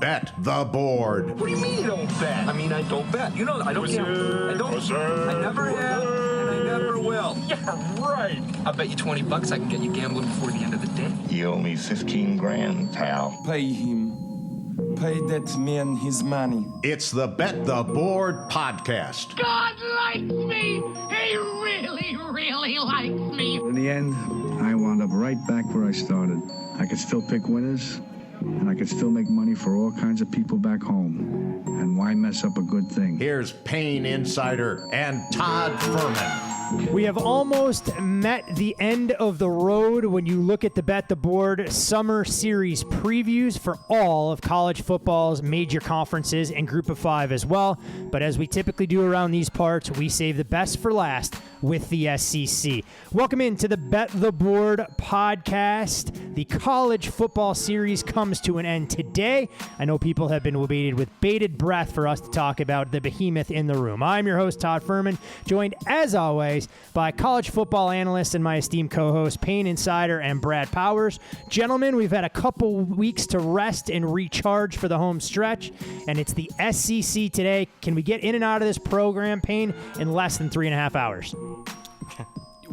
Bet the Board. What do you mean you don't bet? I mean, I don't bet. You know, I don't gamble. I don't. I never have, and I never will. Yeah, right. I bet you $20 I can get you gambling before the end of the day. You owe me 15 grand, pal. Pay him. Pay that man his money. It's the Bet the Board podcast. God likes me. He really, really likes me. In the end, I wound up right back where I started. I could still pick winners, and I could still make money for all kinds of people back home. And why mess up a good thing? Here's Payne Insider and Todd Fuhrman. We have almost met the end of the road when you look at the Bet the Board Summer Series previews for all of college football's major conferences and Group of Five as well. But as we typically do around these parts, we save the best for last with the SEC. Welcome into the Bet the Board podcast. The college football series comes to an end today. I know people have been waiting with bated breath for us to talk about the behemoth in the room. I'm your host, Todd Fuhrman, joined as always by college football analyst and my esteemed co-host, Payne Insider and Brad Powers. Gentlemen, we've had a couple weeks to rest and recharge for the home stretch, and it's the SEC today. Can we get in and out of this program, Payne, in less than 3.5 hours?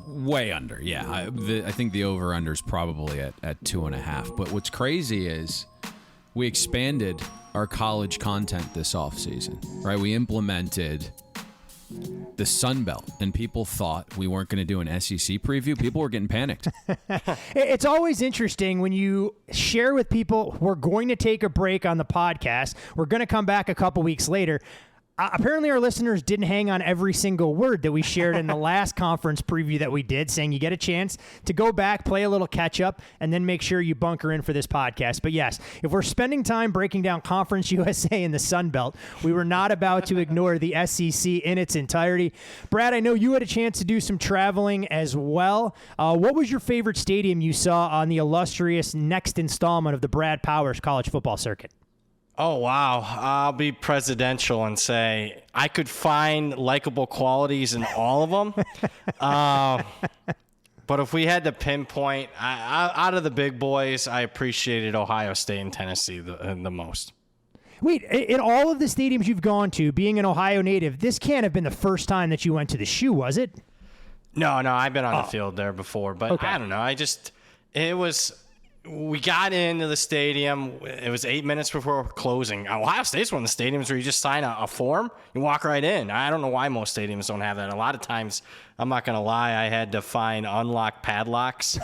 Way under, yeah. I think the over-under is probably at 2.5. But what's crazy is we expanded our college content this offseason, right? We implemented the Sun Belt, and people thought we weren't going to do an SEC preview. People were getting panicked. It's always interesting when you share with people, we're going to take a break on the podcast. We're going to come back a couple weeks later. Apparently our listeners didn't hang on every single word that we shared in the last conference preview that we did, saying you get a chance to go back, play a little catch up, and then make sure you bunker in for this podcast. But yes, if we're spending time breaking down Conference USA in the Sun Belt, we were not about to ignore the SEC in its entirety. Brad, I know you had a chance to do some traveling as well. What was your favorite stadium you saw on the illustrious next installment of the Brad Powers College Football Circuit? Oh, wow. I'll be presidential and say I could find likable qualities in all of them. But if we had to pinpoint, out of the big boys, I appreciated Ohio State and Tennessee the most. Wait, in all of the stadiums you've gone to, being an Ohio native, this can't have been the first time that you went to the Shoe, was it? No, I've been on the field there before, but okay. I don't know. We got into the stadium. It was 8 minutes before closing. Ohio State's one of the stadiums where you just sign a form, you walk right in. I don't know why most stadiums don't have that. A lot of times, I'm not going to lie, I had to find unlocked padlocks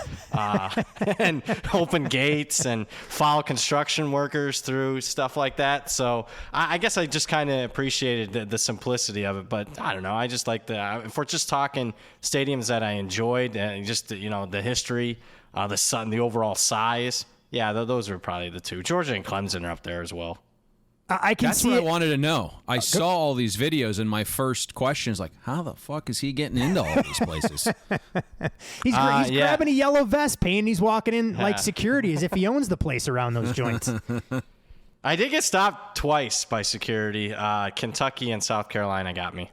and open gates and follow construction workers through, stuff like that. So I guess I just kind of appreciated the simplicity of it. But I don't know. I just like if we're just talking stadiums that I enjoyed, and just the history, the overall size. Yeah, those are probably the two. Georgia and Clemson are up there as well. That's what I wanted to know. I saw all these videos, and my first question is like, how the fuck is he getting into all these places? He's grabbing a yellow vest, Payne. He's walking in like security as if he owns the place around those joints. I did get stopped twice by security. Kentucky and South Carolina got me.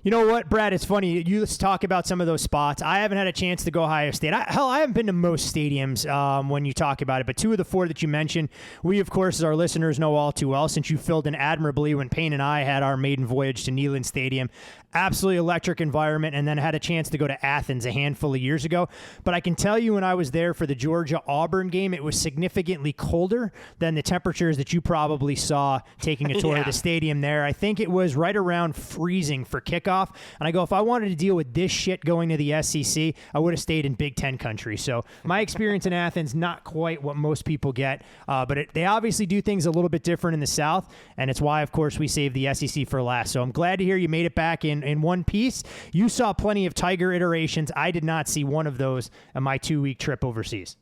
You know what, Brad? It's funny. Let's talk about some of those spots. I haven't had a chance to go Ohio State. I haven't been to most stadiums when you talk about it, but two of the four that you mentioned, we, of course, as our listeners know all too well, since you filled in admirably when Payne and I had our maiden voyage to Neyland Stadium. Absolutely electric environment, and then had a chance to go to Athens a handful of years ago. But I can tell you when I was there for the Georgia-Auburn game, it was significantly colder than the temperatures that you probably saw taking a tour of the stadium there. I think it was right around freezing for kickoff. And I go, if I wanted to deal with this shit going to the SEC, I would have stayed in Big Ten country. So my experience in Athens, not quite what most people get. But they obviously do things a little bit different in the South. And it's why, of course, we save the SEC for last. So I'm glad to hear you made it back in one piece. You saw plenty of Tiger iterations. I did not see one of those on my 2-week trip overseas.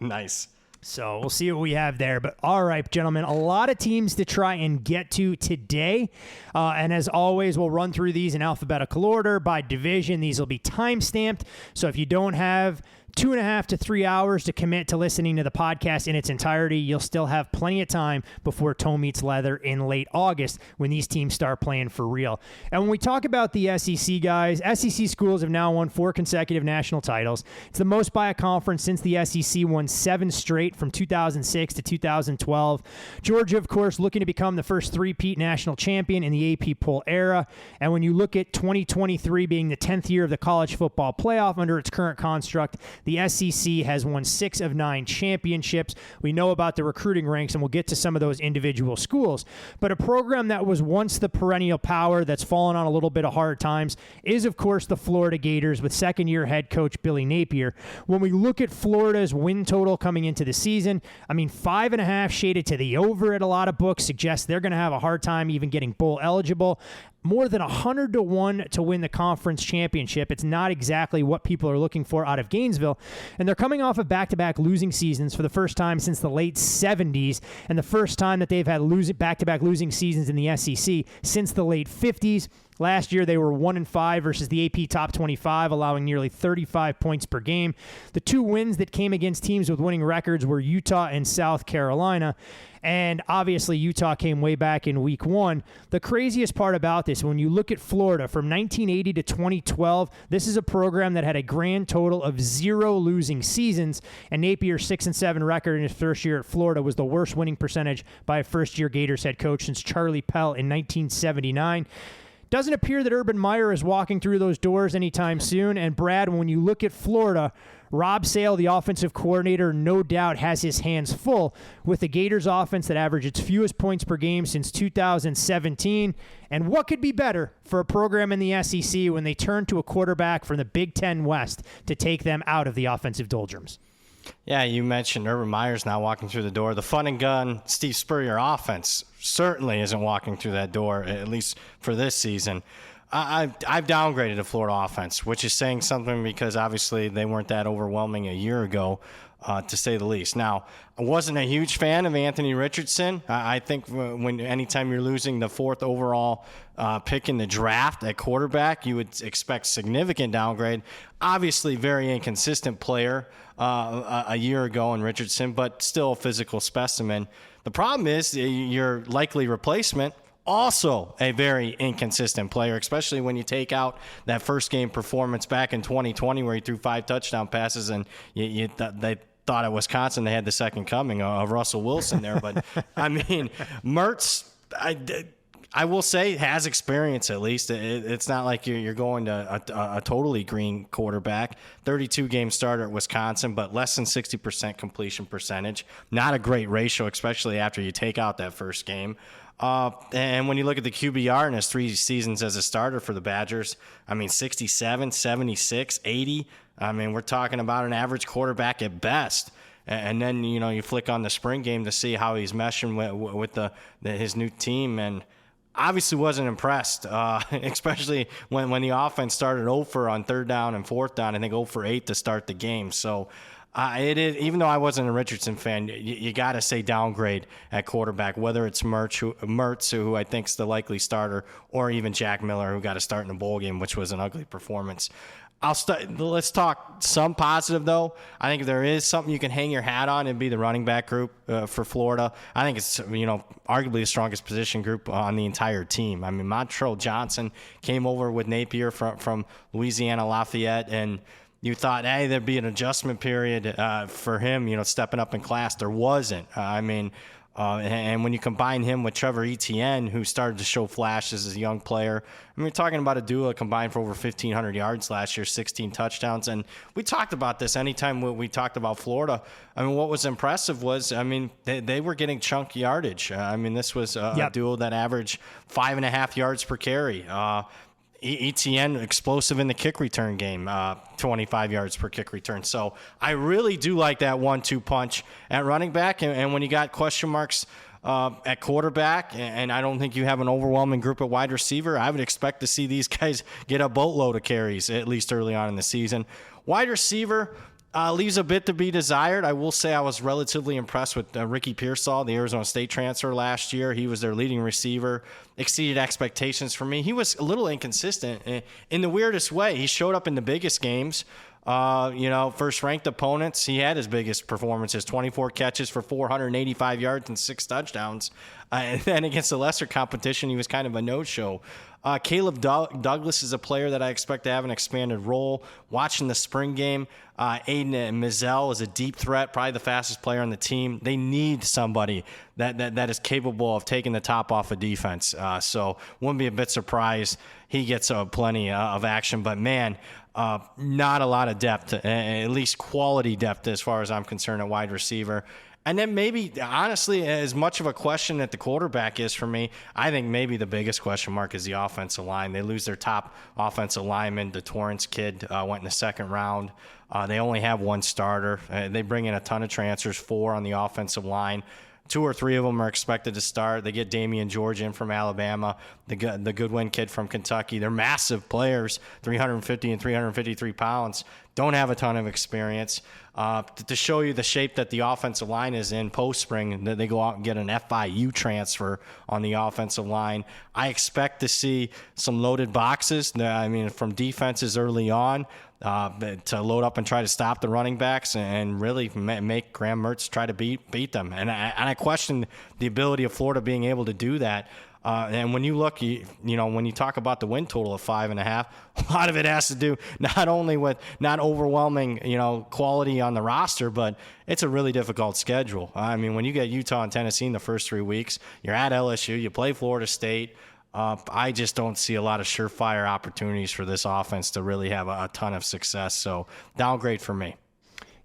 Nice. So we'll see what we have there. But all right, gentlemen, a lot of teams to try and get to today. And as always, we'll run through these in alphabetical order by division. These will be time-stamped. So if you don't have 2.5 to 3 hours to commit to listening to the podcast in its entirety. You'll still have plenty of time before toe meets leather in late August when these teams start playing for real. And when we talk about the SEC, guys, SEC schools have now won 4 consecutive national titles. It's the most by a conference since the SEC won 7 straight from 2006 to 2012. Georgia, of course, looking to become the first three-peat national champion in the AP poll era. And when you look at 2023 being the 10th year of the college football playoff under its current construct, the SEC has won 6 of 9 championships. We know about the recruiting ranks, and we'll get to some of those individual schools. But a program that was once the perennial power that's fallen on a little bit of hard times is, of course, the Florida Gators with second-year head coach Billy Napier. When we look at Florida's win total coming into the season, 5.5 shaded to the over at a lot of books suggests they're going to have a hard time even getting bowl eligible. More than 100 to 1 to win the conference championship. It's not exactly what people are looking for out of Gainesville. And they're coming off of back-to-back losing seasons for the first time since the late 70s, and the first time that they've had back-to-back losing seasons in the SEC since the late 50s. Last year, they were 1-5 versus the AP Top 25, allowing nearly 35 points per game. The 2 wins that came against teams with winning records were Utah and South Carolina. And obviously, Utah came way back in week 1. The craziest part about this, when you look at Florida from 1980 to 2012, this is a program that had a grand total of 0 losing seasons. And Napier's 6-7 record in his first year at Florida was the worst winning percentage by a first-year Gators head coach since Charlie Pell in 1979. Doesn't appear that Urban Meyer is walking through those doors anytime soon. And Brad, when you look at Florida, Rob Sale, the offensive coordinator, no doubt has his hands full with the Gators offense that averaged its fewest points per game since 2017. And what could be better for a program in the SEC when they turn to a quarterback from the Big Ten West to take them out of the offensive doldrums? Yeah, you mentioned Urban Meyer's now walking through the door. The fun and gun Steve Spurrier offense certainly isn't walking through that door, at least for this season. I've downgraded the Florida offense, which is saying something because obviously they weren't that overwhelming a year ago, to say the least. Now, I wasn't a huge fan of Anthony Richardson. I think anytime you're losing the 4th overall pick in the draft at quarterback, you would expect significant downgrade. Obviously, very inconsistent player a year ago in Richardson, but still a physical specimen. The problem is your likely replacement, also a very inconsistent player, especially when you take out that first game performance back in 2020 where he threw 5 touchdown passes and they thought at Wisconsin they had the second coming of Russell Wilson there. But, Mertz, I will say, has experience at least. It's not like you're going to a totally green quarterback. 32-game starter at Wisconsin, but less than 60% completion percentage. Not a great ratio, especially after you take out that first game. And when you look at the QBR in his 3 seasons as a starter for the Badgers, 67, 76, 80. We're talking about an average quarterback at best. And then, you flick on the spring game to see how he's meshing with his new team, and obviously wasn't impressed, especially when the offense started 0 for on 3rd down and 4th down. I think 0 for 8 to start the game. So it is, even though I wasn't a Richardson fan, you got to say downgrade at quarterback, whether it's Mertz, who I think is the likely starter, or even Jack Miller, who got to start in a bowl game, which was an ugly performance. Let's talk some positive, though. I think if there is something you can hang your hat on, it'd be the running back group for Florida. I think it's, arguably the strongest position group on the entire team. Montrell Johnson came over with Napier from Louisiana Lafayette, and you thought, hey, there'd be an adjustment period for him, stepping up in class. There wasn't. And when you combine him with Trevor Etienne, who started to show flashes as a young player, we're talking about a duo combined for over 1,500 yards last year, 16 touchdowns. And we talked about this anytime we talked about Florida. What was impressive was, they were getting chunk yardage. This was a duo that averaged 5.5 yards per carry. Etienne explosive in the kick return game, 25 yards per kick return. So I really do like that 1-2 punch at running back. And when you got question marks at quarterback, and I don't think you have an overwhelming group at wide receiver, I would expect to see these guys get a boatload of carries, at least early on in the season. Wide receiver leaves a bit to be desired. I will say I was relatively impressed with Ricky Pearsall, the Arizona State transfer last year. He was their leading receiver, exceeded expectations for me. He was a little inconsistent in the weirdest way. He showed up in the biggest games, first-ranked opponents, he had his biggest performances, 24 catches for 485 yards and 6 touchdowns. And then against the lesser competition, he was kind of a no-show. Caleb Douglas is a player that I expect to have an expanded role. Watching the spring game, Aiden Mizell is a deep threat, probably the fastest player on the team. They need somebody that is capable of taking the top off of defense. So wouldn't be a bit surprised he gets plenty of action. But, man, not a lot of depth, at least quality depth as far as I'm concerned at wide receiver. And then maybe, honestly, as much of a question that the quarterback is for me, I think maybe the biggest question mark is the offensive line. They lose their top offensive lineman. The Torrance kid went in the second round. They only have one starter. They bring in a ton of transfers, 4 on the offensive line. 2 or 3 of them are expected to start. They get Damian George in from Alabama, the Goodwin kid from Kentucky. They're massive players, 350 and 353 pounds. Don't have a ton of experience. To show you the shape that the offensive line is in post-spring, they go out and get an FIU transfer on the offensive line. I expect to see some loaded boxes, from defenses early on, to load up and try to stop the running backs and really make Graham Mertz try to beat them. And I question the ability of Florida being able to do that. And when you look, when you talk about the win total of 5.5, a lot of it has to do not only with not overwhelming, quality on the roster, but it's a really difficult schedule. I mean, when you get Utah and Tennessee in the first 3 weeks, you're at LSU, you play Florida State. I just don't see a lot of surefire opportunities for this offense to really have a ton of success. So downgrade for me.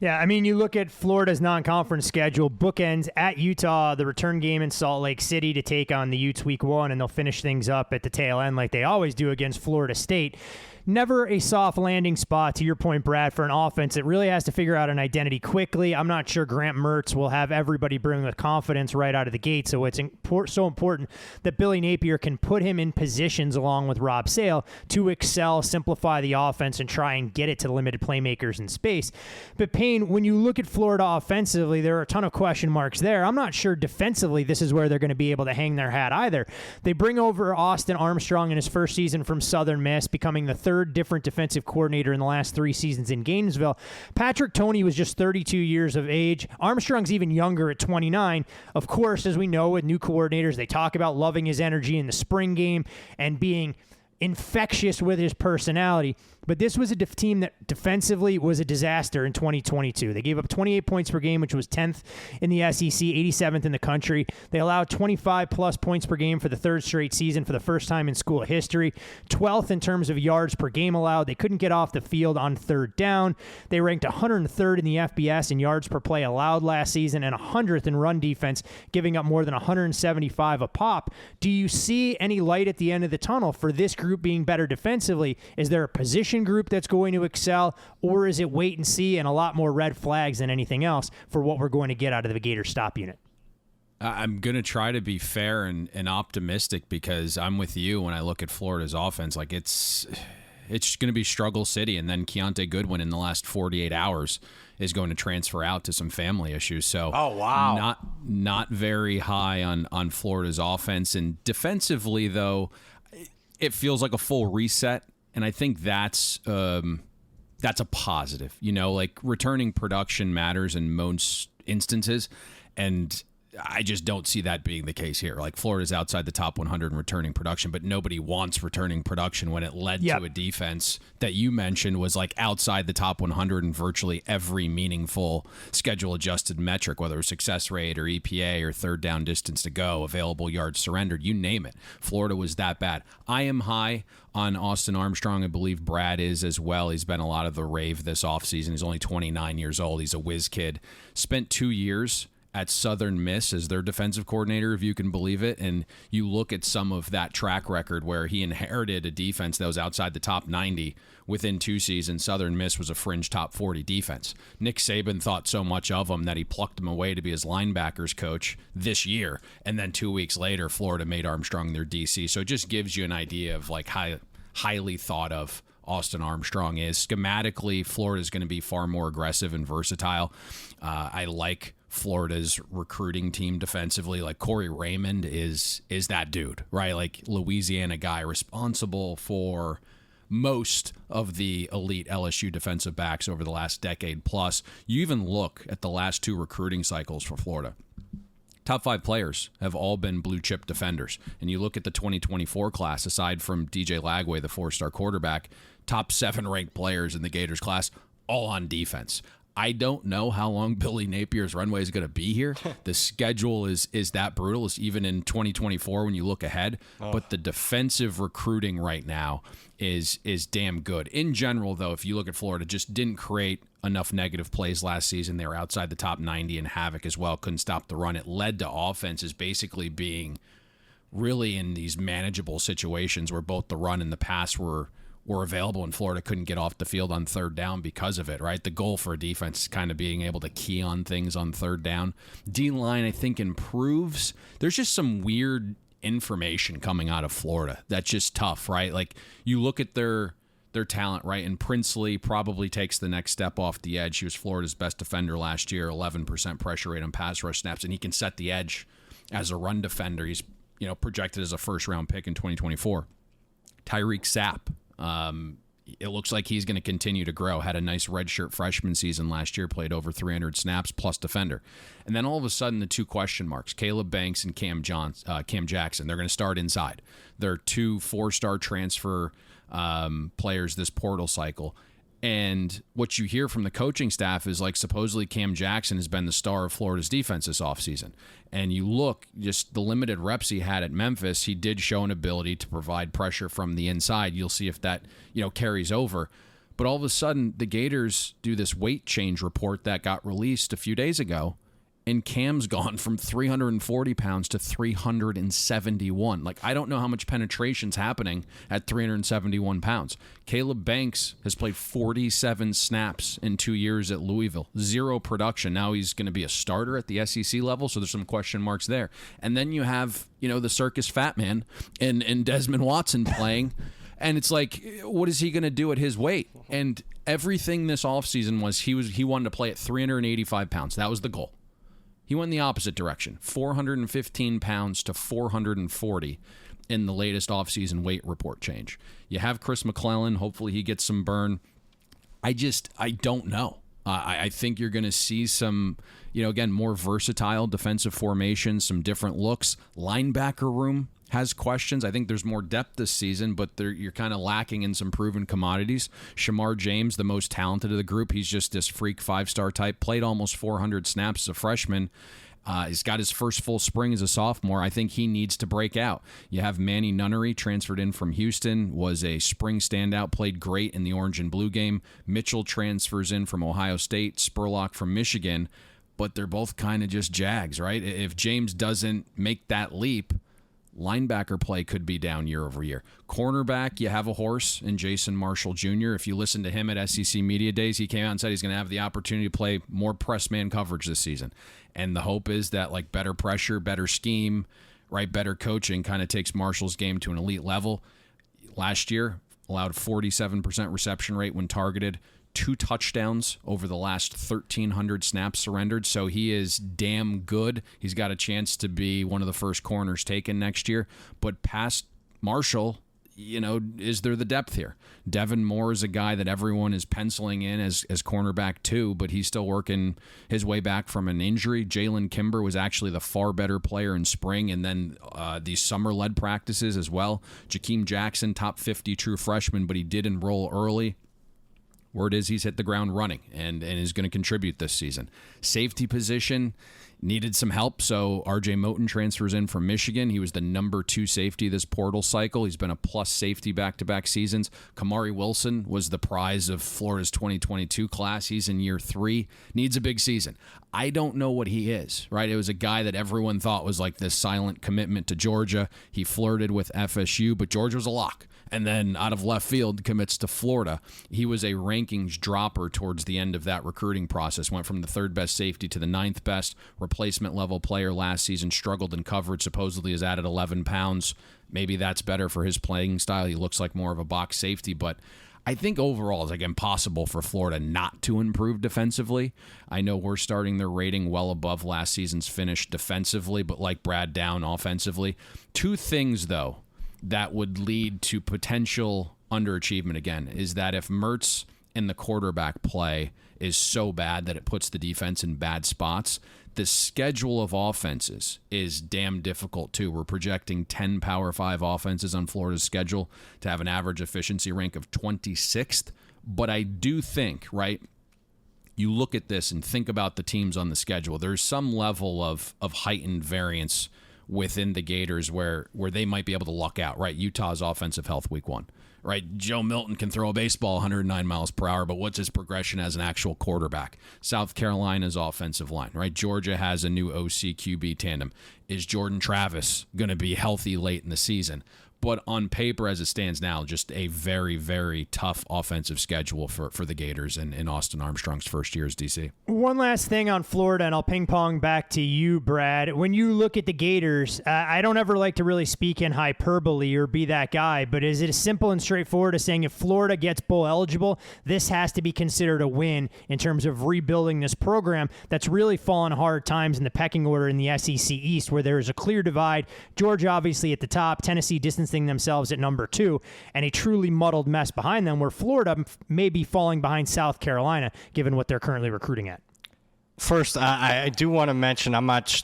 Yeah, I mean, you look at Florida's non-conference schedule, bookends at Utah, the return game in Salt Lake City to take on the Utes week 1, and they'll finish things up at the tail end like they always do against Florida State. Never a soft landing spot, to your point, Brad, for an offense that really has to figure out an identity quickly. I'm not sure Grant Mertz will have everybody bring with confidence right out of the gate, so it's so important that Billy Napier can put him in positions along with Rob Sale to excel, simplify the offense, and try and get it to limited playmakers in space. But Payne, when you look at Florida offensively, there are a ton of question marks there. I'm not sure defensively this is where they're going to be able to hang their hat either. They bring over Austin Armstrong in his first season from Southern Miss, becoming the third different defensive coordinator in the last 3 seasons in Gainesville. Patrick Toney was just 32 years of age. Armstrong's even younger at 29. Of course, as we know with new coordinators, they talk about loving his energy in the spring game and being infectious with his personality. But this was a team that defensively was a disaster in 2022. They gave up 28 points per game, which was 10th in the SEC, 87th in the country. They allowed 25-plus points per game for the 3rd straight season for the first time in school history. 12th in terms of yards per game allowed. They couldn't get off the field on 3rd down. They ranked 103rd in the FBS in yards per play allowed last season and 100th in run defense, giving up more than 175 a pop. Do you see any light at the end of the tunnel for this group being better defensively? Is there a position group that's going to excel, or is it wait and see and a lot more red flags than anything else for what we're going to get out of the Gators stop unit? I'm going to try to be fair and optimistic because I'm with you when I look at Florida's offense. Like it's going to be struggle city, and then Keontae Goodwin in the last 48 hours is going to transfer out to some family issues. So not very high on Florida's offense. And defensively, though, it feels like a full reset. And I think that's a positive. Like returning production matters in most instances, and I just don't see that being the case here. Like Florida's outside the top 100 in returning production, but nobody wants returning production when it led to a defense that you mentioned was like outside the top 100 in virtually every meaningful schedule adjusted metric, whether it was success rate or EPA or 3rd down distance to go, available yards surrendered, you name it. Florida was that bad. I am high on Austin Armstrong. I believe Brad is as well. He's been a lot of the rave this offseason. He's only 29 years old. He's a whiz kid. Spent 2 years at Southern Miss as their defensive coordinator, if you can believe it. And you look at some of that track record where he inherited a defense that was outside the top 90 within 2 seasons. Southern Miss was a fringe top 40 defense. Nick Saban thought so much of him that he plucked him away to be his linebackers coach this year. And then 2 weeks later, Florida made Armstrong their DC. So it just gives you an idea of like how highly thought of Austin Armstrong is. Schematically, Florida is going to be far more aggressive and versatile. I like Florida's recruiting team defensively. Like Corey Raymond is that dude, right? Like Louisiana guy responsible for most of the elite LSU defensive backs over the last decade plus. You even look at the last 2 recruiting cycles for Florida. Top 5 players have all been blue chip defenders. And you look at the 2024 class, aside from DJ Lagway, the 4-star quarterback, top 7 ranked players in the Gators class, all on defense. I don't know how long Billy Napier's runway is going to be here. The schedule is that brutal, even in 2024 when you look ahead. But the defensive recruiting right now is damn good. In general, though, if you look at Florida, just didn't create enough negative plays last season. They were outside the top 90 in havoc as well. Couldn't stop the run. It led to offenses basically being really in these manageable situations where both the run and the pass were available, and Florida couldn't get off the field on third down because of it, right? The goal for a defense is kind of being able to key on things on third down. D-line, I think, improves. There's just some weird information coming out of Florida that's just tough, right? Like, you look at their talent, right? And Princely probably takes the next step off the edge. He was Florida's best defender last year, 11% pressure rate on pass rush snaps, and he can set the edge as a run defender. He's, projected as a first-round pick in 2024. Tyreek Sapp, it looks like he's going to continue to grow. Had a nice redshirt freshman season last year, played over 300 snaps plus defender. And then all of a sudden, the 2 question marks, Caleb Banks and Cam Jackson, they're going to start inside. They're 2 4-star transfer players this portal cycle. And what you hear from the coaching staff is, like, supposedly Cam Jackson has been the star of Florida's defense this offseason. And you look, just the limited reps he had at Memphis, he did show an ability to provide pressure from the inside. You'll see if that, carries over. But all of a sudden, the Gators do this weight change report that got released a few days ago, and Cam's gone from 340 pounds to 371. Like, I don't know how much penetration's happening at 371 pounds. Caleb Banks has played 47 snaps in 2 years at Louisville. 0 production. Now he's going to be a starter at the SEC level, so there's some question marks there. And then you have, the circus fat man and Desmond Watson playing. And it's like, what is he going to do at his weight? And everything this offseason was he wanted to play at 385 pounds. That was the goal. He went in the opposite direction, 415 pounds to 440 in the latest offseason weight report change. You have Chris McClellan. Hopefully he gets some burn. I don't know. I think you're going to see some, again, more versatile defensive formations, some different looks. Linebacker room has questions. I think there's more depth this season, but you're kind of lacking in some proven commodities. Shamar James, the most talented of the group, he's just this freak 5-star type, played almost 400 snaps as a freshman. He's got his first full spring as a sophomore. I think he needs to break out. You have Manny Nunnery, transferred in from Houston, was a spring standout, played great in the orange and blue game. Mitchell transfers in from Ohio State, Spurlock from Michigan, but they're both kind of just Jags, right? If James doesn't make that leap, linebacker play could be down year over year. Cornerback, you have a horse in Jason Marshall Jr. If you listen to him at SEC Media Days, he came out and said he's going to have the opportunity to play more press man coverage this season. And the hope is that, like, better pressure, better scheme, right, better coaching kind of takes Marshall's game to an elite level. Last year, allowed 47% reception rate when targeted, 2 touchdowns over the last 1,300 snaps surrendered, so he is damn good. He's got a chance to be one of the first corners taken next year. But past Marshall, is there the depth here? Devin Moore is a guy that everyone is penciling in as cornerback too, but he's still working his way back from an injury. Jalen Kimber was actually the far better player in spring, and then these summer-led practices as well. Jakeem Jackson, top 50 true freshman, but he did enroll early. Word is he's hit the ground running and is going to contribute this season. Safety position needed some help, so R.J. Moten transfers in from Michigan. He was the number 2 safety this portal cycle. He's been a plus safety back-to-back seasons. Kamari Wilson was the prize of Florida's 2022 class. He's in year 3. Needs a big season. I don't know what he is, right? It was a guy that everyone thought was like this silent commitment to Georgia. He flirted with FSU, but Georgia was a lock. And then out of left field commits to Florida. He was a rankings dropper towards the end of that recruiting process. Went from the 3rd best safety to the 9th best. Replacement level player last season, struggled in coverage, supposedly has added 11 pounds. Maybe that's better for his playing style. He looks like more of a box safety, but I think overall it's like impossible for Florida not to improve defensively. I know we're starting their rating well above last season's finish defensively, but like Brad down offensively. 2 things, though, that would lead to potential underachievement again is that if Mertz and the quarterback play is so bad that it puts the defense in bad spots, the schedule of offenses is damn difficult too. We're projecting 10 Power 5 offenses on Florida's schedule to have an average efficiency rank of 26th. But I do think, right, you look at this and think about the teams on the schedule, there's some level of heightened variance within the Gators where they might be able to luck out, right? Utah's offensive health week 1. Right, Joe Milton can throw a baseball 109 miles per hour, but what's his progression as an actual quarterback? South Carolina's offensive line, right? Georgia has a new OC QB tandem. Is Jordan Travis going to be healthy late in the season? But on paper, as it stands now, just a very, very tough offensive schedule for the Gators in Austin Armstrong's first year as DC. One last thing on Florida, and I'll ping pong back to you, Brad. When you look at the Gators, I don't ever like to really speak in hyperbole or be that guy, but is it as simple and straightforward as saying if Florida gets bowl eligible, this has to be considered a win in terms of rebuilding this program that's really fallen hard times in the pecking order in the SEC East, where there is a clear divide. Georgia obviously at the top, Tennessee distancing themselves at number 2, and a truly muddled mess behind them, where Florida may be falling behind South Carolina given what they're currently recruiting at. First, I do want to mention,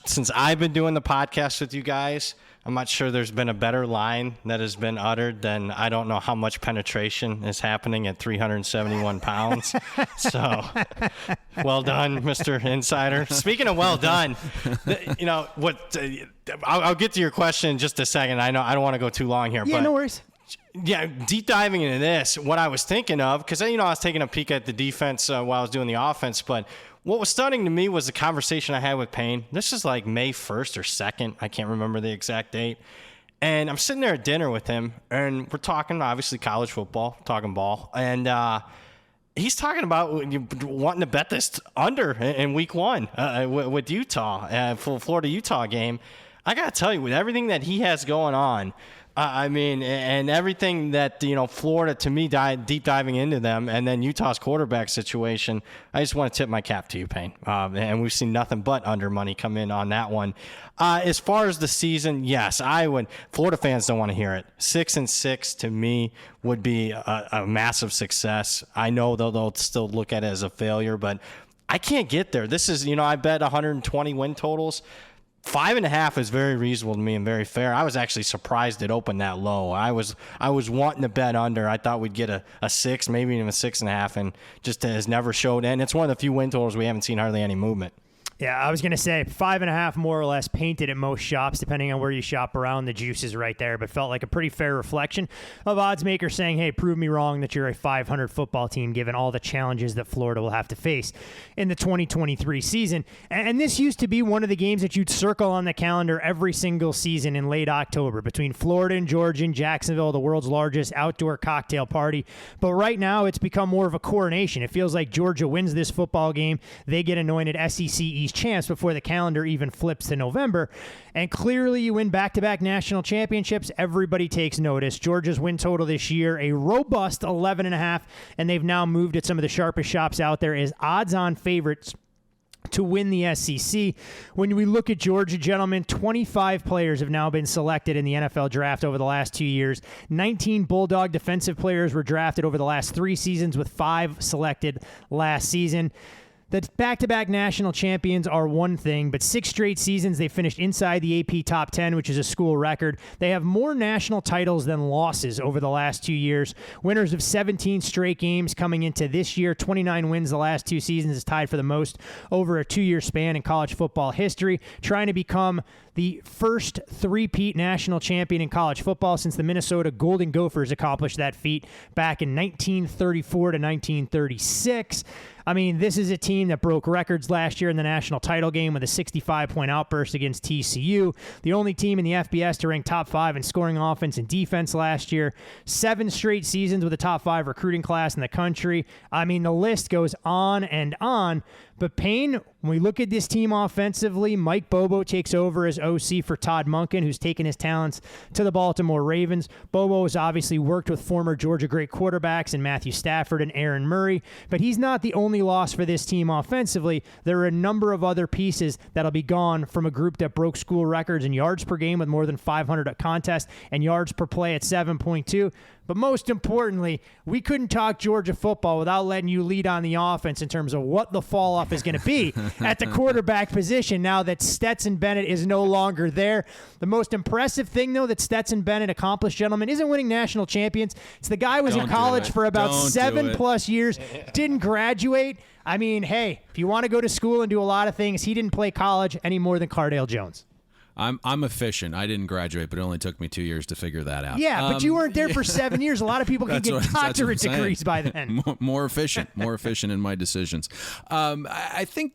since I've been doing the podcast with you guys, I'm not sure there's been a better line that has been uttered than I don't know how much penetration is happening at 371 pounds. So, well done, Mr. Insider. Speaking of well done, I'll get to your question in just a second. I know I don't want to go too long here. Yeah, but no worries. Yeah, deep diving into this, what I was thinking of, because I was taking a peek at the defense while I was doing the offense, but what was stunning to me was the conversation I had with Payne. This is like May 1st or 2nd. I can't remember the exact date. And I'm sitting there at dinner with him, and we're talking, obviously, college football, talking ball. And he's talking about wanting to bet this under in week 1 with Utah, for Florida-Utah game. I got to tell you, with everything that he has going on, and everything that, Florida, to me, deep diving into them, and then Utah's quarterback situation, I just want to tip my cap to you, Payne. And we've seen nothing but under money come in on that one. As far as the season, yes, I would. Florida fans don't want to hear it. 6-6 to me would be a massive success. I know they'll still look at it as a failure, but I can't get there. This is, I bet 120 win totals. 5.5 is very reasonable to me and very fair. I was actually surprised it opened that low. I was wanting to bet under. I thought we'd get a 6, maybe even a 6.5, and just has never showed. And it's one of the few win totals we haven't seen hardly any movement. Yeah, I was going to say 5.5 more or less painted at most shops, depending on where you shop around. The juice is right there, but felt like a pretty fair reflection of odds makers saying, hey, prove me wrong that you're a 500 football team, given all the challenges that Florida will have to face in the 2023 season. And this used to be one of the games that you'd circle on the calendar every single season in late October between Florida and Georgia in Jacksonville, the world's largest outdoor cocktail party. But right now, it's become more of a coronation. It feels like Georgia wins this football game. They get anointed SEC East champs before the calendar even flips to November. And clearly you win back-to-back national championships. Everybody takes notice. Georgia's win total this year, a robust 11.5, and they've now moved at some of the sharpest shops out there as odds-on favorites to win the SEC. When we look at Georgia, gentlemen, 25 players have now been selected in the NFL draft over the last 2 years. 19 Bulldog defensive players were drafted over the last 3 seasons, with 5 selected last season. The back-to-back national champions are one thing, but 6 straight seasons they finished inside the AP top 10, which is a school record. They have more national titles than losses over the last 2 years. Winners of 17 straight games coming into this year. 29 wins the last 2 seasons is tied for the most over a 2-year span in college football history. Trying to become the first three-peat national champion in college football since the Minnesota Golden Gophers accomplished that feat back in 1934 to 1936. I mean, this is a team that broke records last year in the national title game with a 65-point outburst against TCU. The only team in the FBS to rank top 5 in scoring offense and defense last year. 7 straight seasons with a top 5 recruiting class in the country. I mean, the list goes on and on. But Payne, when we look at this team offensively, Mike Bobo takes over as OC for Todd Monken, who's taken his talents to the Baltimore Ravens. Bobo has obviously worked with former Georgia great quarterbacks in Matthew Stafford and Aaron Murray, but he's not the only loss for this team offensively. There are a number of other pieces that'll be gone from a group that broke school records in yards per game with more than 500 at contest and yards per play at 7.2. But most importantly, we couldn't talk Georgia football without letting you lead on the offense in terms of what the fall off is going to be at the quarterback position now that Stetson Bennett is no longer there. The most impressive thing, though, that Stetson Bennett accomplished, gentlemen, isn't winning national champions. It's the guy was in college for about 7+ years, didn't graduate. I mean, hey, if you want to go to school and do a lot of things, he didn't play college any more than Cardale Jones. I'm efficient. I didn't graduate, but it only took me 2 years to figure that out. Yeah, but you weren't there for 7 years. A lot of people can get doctorate degrees by then. More efficient in my decisions. I think,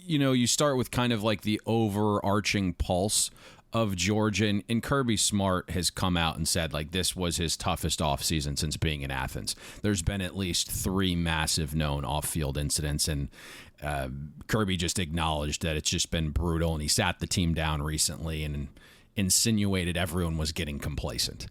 you start with kind of like the overarching pulse of Georgia, and Kirby Smart has come out and said, like, this was his toughest offseason since being in Athens. There's been at least 3 massive known off-field incidents, and Kirby just acknowledged that it's just been brutal, and he sat the team down recently and insinuated everyone was getting complacent.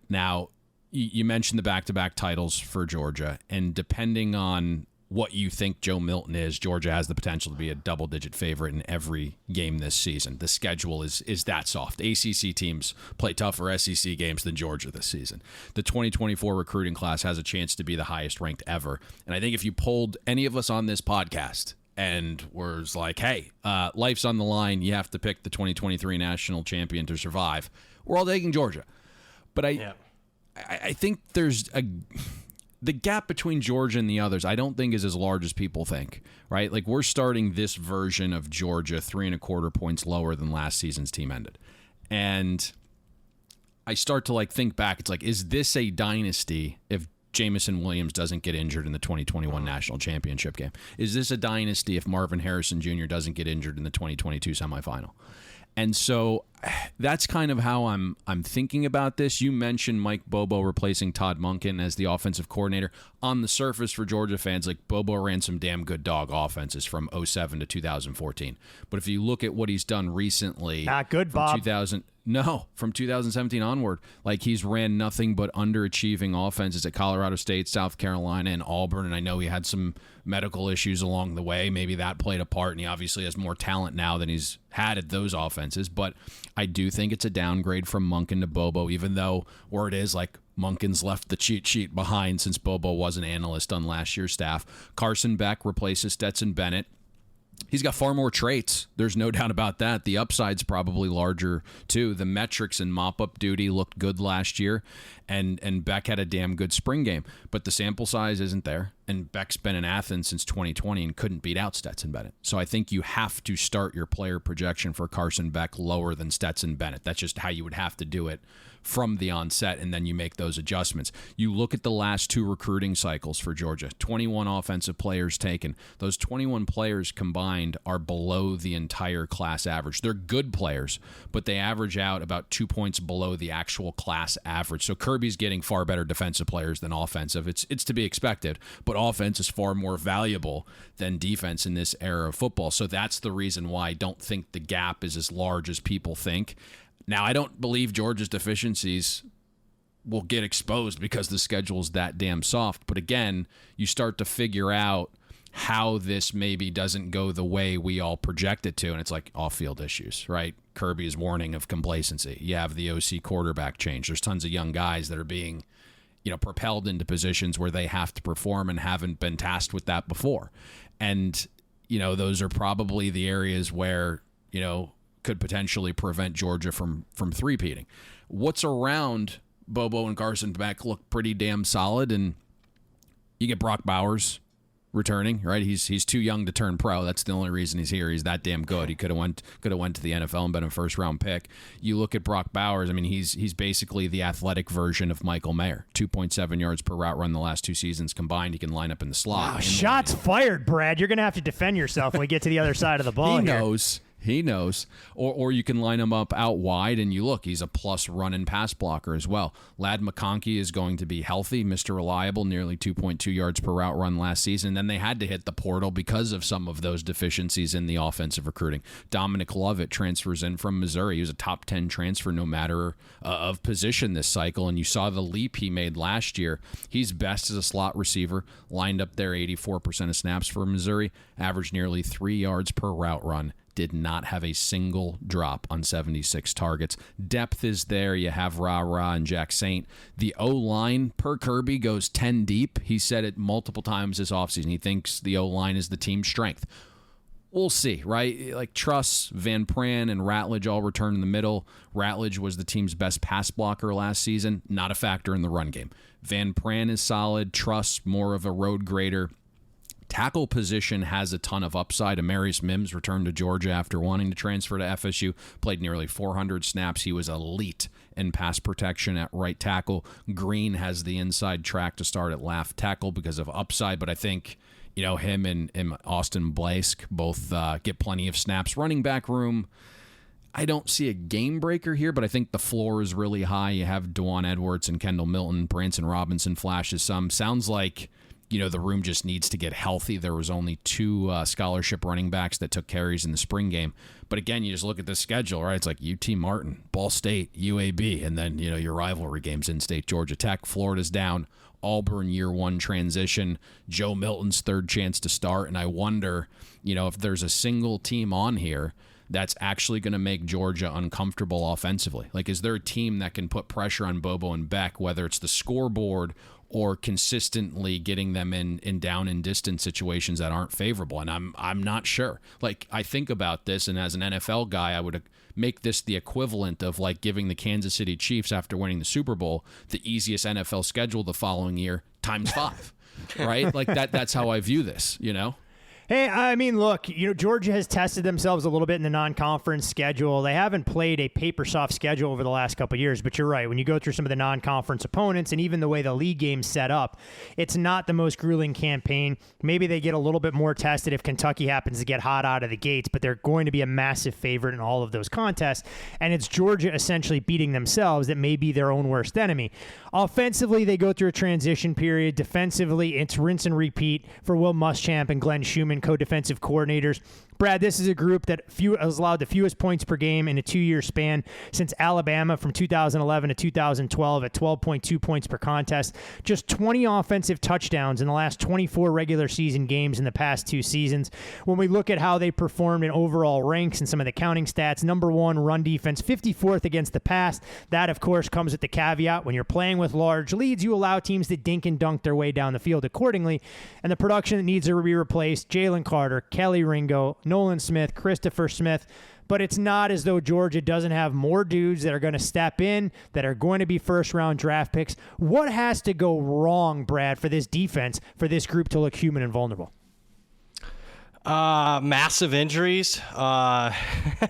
Now, you mentioned the back-to-back titles for Georgia, and depending on what you think Joe Milton is, Georgia has the potential to be a double-digit favorite in every game this season. The schedule is that soft. ACC teams play tougher SEC games than Georgia this season. The 2024 recruiting class has a chance to be the highest ranked ever. And I think if you polled any of us on this podcast and was like, hey, life's on the line, you have to pick the 2023 national champion to survive, we're all taking Georgia. But I think there's the gap between Georgia and the others, I don't think is as large as people think, right? Like, we're starting this version of Georgia 3.25 points lower than last season's team ended. And I start to think back. It's like, is this a dynasty if Jamison Williams doesn't get injured in the 2021 national championship game? Is this a dynasty if Marvin Harrison Jr. doesn't get injured in the 2022 semifinal? And so that's kind of how I'm thinking about this. You mentioned Mike Bobo replacing Todd Monken as the offensive coordinator. On the surface, for Georgia fans, like, Bobo ran some damn good dog offenses from 2007 to 2014. But if you look at what he's done recently, not good, Bob. From 2017 onward, like, he's ran nothing but underachieving offenses at Colorado State, South Carolina, and Auburn. And I know he had some medical issues along the way. Maybe that played a part, and he obviously has more talent now than he's had at those offenses. But I do think it's a downgrade from Monken to Bobo, even though word is, like, Monken's left the cheat sheet behind since Bobo was an analyst on last year's staff. Carson Beck replaces Stetson Bennett. He's got far more traits. There's no doubt about that. The upside's probably larger, too. The metrics and mop-up duty looked good last year, and Beck had a damn good spring game. But the sample size isn't there, and Beck's been in Athens since 2020 and couldn't beat out Stetson Bennett. So I think you have to start your player projection for Carson Beck lower than Stetson Bennett. That's just how you would have to do it from the onset, and then you make those adjustments. You look at the last 2 recruiting cycles for Georgia, 21 offensive players taken. Those 21 players combined are below the entire class average. They're good players, but they average out about 2 points below the actual class average. So Kirby's getting far better defensive players than offensive. It's to be expected, but offense is far more valuable than defense in this era of football. So that's the reason why I don't think the gap is as large as people think. Now, I don't believe Georgia's deficiencies will get exposed because the schedule's that damn soft. But again, you start to figure out how this maybe doesn't go the way we all project it to, and it's like off-field issues, right? Kirby's warning of complacency. You have the OC quarterback change. There's tons of young guys that are being, propelled into positions where they have to perform and haven't been tasked with that before. And, those are probably the areas where, could potentially prevent Georgia from three-peating. What's around Bobo and Carson Beck look pretty damn solid, and you get Brock Bowers returning, right? He's too young to turn pro. That's the only reason he's here. He's that damn good. He could have went to the NFL and been a first-round pick. You look at Brock Bowers. I mean, he's basically the athletic version of Michael Mayer. 2.7 yards per route run the last 2 seasons combined. He can line up in the slot. Wow, shots fired, Brad. You're going to have to defend yourself when we get to the other side of the ball. He knows. Or you can line him up out wide, and you look, he's a plus run and pass blocker as well. Ladd McConkey is going to be healthy, Mr. Reliable, nearly 2.2 yards per route run last season. Then they had to hit the portal because of some of those deficiencies in the offensive recruiting. Dominic Lovett transfers in from Missouri. He was a top 10 transfer no matter of position this cycle, and you saw the leap he made last year. He's best as a slot receiver, lined up there 84% of snaps for Missouri, averaged nearly 3 yards per route run, did not have a single drop on 76 targets. Depth is there. You have Ra and Jack Saint. The O-line, per Kirby, goes 10 deep. He said it multiple times this offseason. He thinks the O-line is the team's strength. We'll see, right? Like Truss, Van Pran, and Ratledge all return in the middle. Ratledge was the team's best pass blocker last season. Not a factor in the run game. Van Pran is solid. Truss, more of a road grader. Tackle position has a ton of upside. Amarius Mims returned to Georgia after wanting to transfer to FSU. Played nearly 400 snaps. He was elite in pass protection at right tackle. Green has the inside track to start at left tackle because of upside, but I think him and Austin Blask both get plenty of snaps. Running back room, I don't see a game breaker here, but I think the floor is really high. You have Dwan Edwards and Kendall Milton. Branson Robinson flashes some. Sounds like, the room just needs to get healthy. There was only 2 scholarship running backs that took carries in the spring game. But again, you just look at the schedule, right? It's like UT Martin, Ball State, UAB, and then, your rivalry games, in-state Georgia Tech. Florida's down. Auburn year 1 transition, Joe Milton's third chance to start. And I wonder, if there's a single team on here that's actually going to make Georgia uncomfortable offensively. Like, is there a team that can put pressure on Bobo and Beck, whether it's the scoreboard or consistently getting them in down and distance situations that aren't favorable? And I'm not sure. Like, I think about this, and as an NFL guy, I would make this the equivalent of like giving the Kansas City Chiefs, after winning the Super Bowl, the easiest NFL schedule the following year times 5, right? Like that's how I view this, Hey, I mean, look, Georgia has tested themselves a little bit in the non-conference schedule. They haven't played a paper-soft schedule over the last couple of years, but you're right. When you go through some of the non-conference opponents and even the way the league game's set up, it's not the most grueling campaign. Maybe they get a little bit more tested if Kentucky happens to get hot out of the gates, but they're going to be a massive favorite in all of those contests, and it's Georgia essentially beating themselves that may be their own worst enemy. Offensively, they go through a transition period. Defensively, it's rinse and repeat for Will Muschamp and Glenn Schumann, co-defensive coordinators. Brad, this is a group that has allowed the fewest points per game in a 2-year span since Alabama from 2011 to 2012 at 12.2 points per contest. Just 20 offensive touchdowns in the last 24 regular season games in the past 2 seasons. When we look at how they performed in overall ranks and some of the counting stats, number 1 run defense, 54th against the pass. That, of course, comes with the caveat. When you're playing with large leads, you allow teams to dink and dunk their way down the field accordingly. And the production that needs to be replaced, Jalen Carter, Kelly Ringo, Nolan Smith, Christopher Smith, but it's not as though Georgia doesn't have more dudes that are going to step in, that are going to be first-round draft picks. What has to go wrong, Brad, for this defense, for this group to look human and vulnerable? Massive injuries. I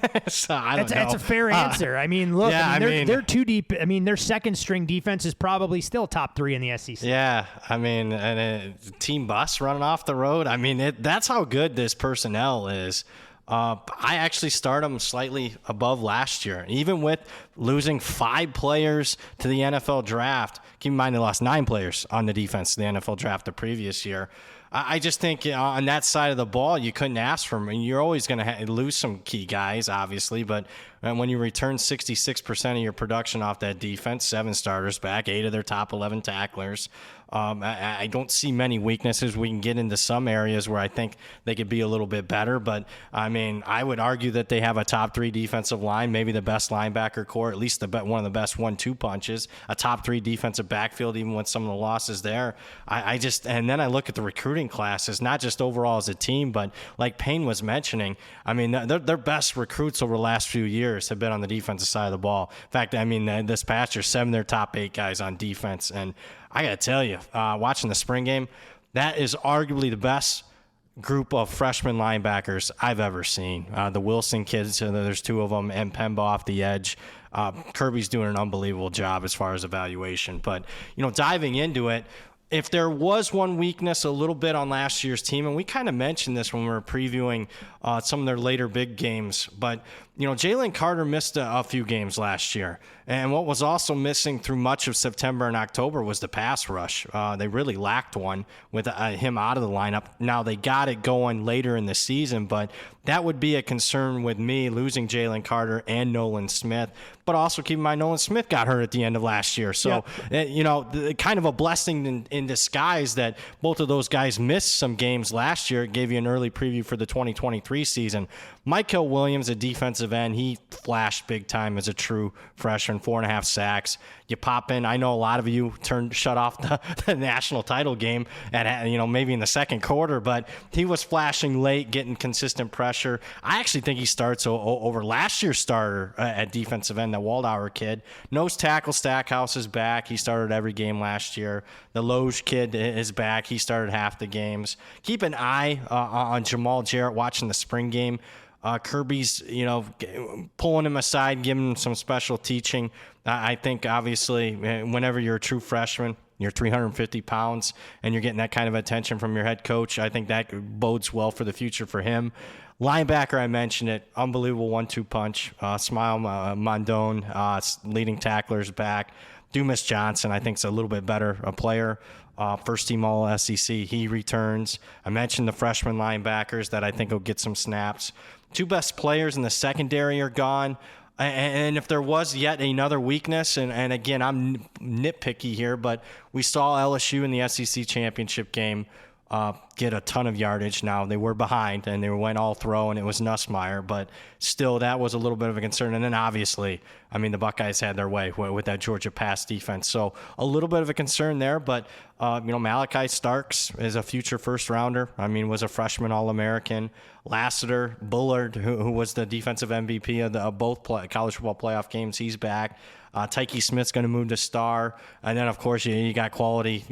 don't know. That's a fair answer. I mean, look, they're too deep. I mean, their second-string defense is probably still top 3 in the SEC. Yeah, I mean, and a team bus running off the road. I mean, that's how good this personnel is. I actually start them slightly above last year. Even with losing 5 players to the NFL draft, keep in mind they lost 9 players on the defense to the NFL draft the previous year. I just think on that side of the ball, you couldn't ask for them. I mean, you're always going to lose some key guys, obviously, but when you return 66% of your production off that defense, 7 starters back, 8 of their top 11 tacklers, I don't see many weaknesses. We can get into some areas where I think they could be a little bit better, but I mean, I would argue that they have a top 3 defensive line, maybe the best linebacker core, at least one of the best 1-2 punches, a top 3 defensive backfield, even with some of the losses there. And then I look at the recruiting classes, not just overall as a team, but like Payne was mentioning, I mean, their best recruits over the last few years have been on the defensive side of the ball. In fact, I mean, this past year, 7 of their top 8 guys on defense, and I got to tell you, watching the spring game, that is arguably the best group of freshman linebackers I've ever seen. The Wilson kids, there's 2 of them, and Pemba off the edge. Kirby's doing an unbelievable job as far as evaluation. But, diving into it, if there was one weakness a little bit on last year's team, and we kind of mentioned this when we were previewing some of their later big games, but Jalen Carter missed a few games last year. And what was also missing through much of September and October was the pass rush. They really lacked one with him out of the lineup. Now they got it going later in the season, but that would be a concern with me, losing Jalen Carter and Nolan Smith. But also keep in mind, Nolan Smith got hurt at the end of last year. So, kind of a blessing in disguise that both of those guys missed some games last year. It gave you an early preview for the 2023 season. Michael Williams, a defensive end, he flashed big time as a true freshman, 4.5 sacks. You pop in. I know a lot of you shut off the national title game at, maybe in the second quarter, but he was flashing late, getting consistent pressure. I actually think he starts over last year's starter at defensive end, the Waldauer kid. Nose tackle Stackhouse is back. He started every game last year. The Loge kid is back. He started half the games. Keep an eye on Jamal Jarrett watching the spring game. Kirby's, pulling him aside, giving him some special teaching. I think, obviously, whenever you're a true freshman, you're 350 pounds, and you're getting that kind of attention from your head coach, I think that bodes well for the future for him. Linebacker, I mentioned it, unbelievable 1-2 punch. Smile Mondone, leading tacklers back. Dumas Johnson, I think, is a little bit better a player. First team all SEC, he returns. I mentioned the freshman linebackers that I think will get some snaps. Two best players in the secondary are gone. And if there was yet another weakness, and again, I'm nitpicky here, but we saw LSU in the SEC championship game get a ton of yardage. Now, they were behind, and they went all throw, and it was Nussmeier, but still, that was a little bit of a concern. And then, obviously, the Buckeyes had their way with that Georgia pass defense. So, a little bit of a concern there, but, Malachi Starks is a future first-rounder. Was a freshman All-American. Lassiter, Bullard, who was the defensive MVP of both college football playoff games, he's back. Tyke Smith's going to move to star. And then, of course, you got quality,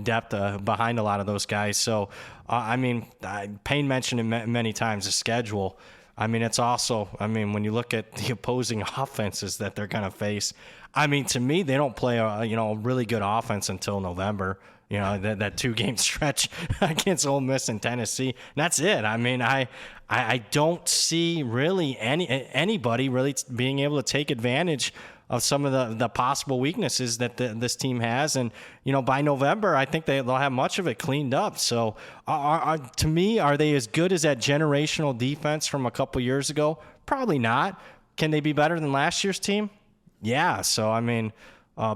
depth behind a lot of those guys. So, Payne mentioned it many times, the schedule. It's also, when you look at the opposing offenses that they're going to face, to me, they don't play a really good offense until November. That 2-game stretch against Ole Miss and Tennessee. And that's it. I don't see really anybody really being able to take advantage of some of the possible weaknesses that this team has. And, by November, I think they'll have much of it cleaned up. So, to me, are they as good as that generational defense from a couple years ago? Probably not. Can they be better than last year's team? Yeah. So,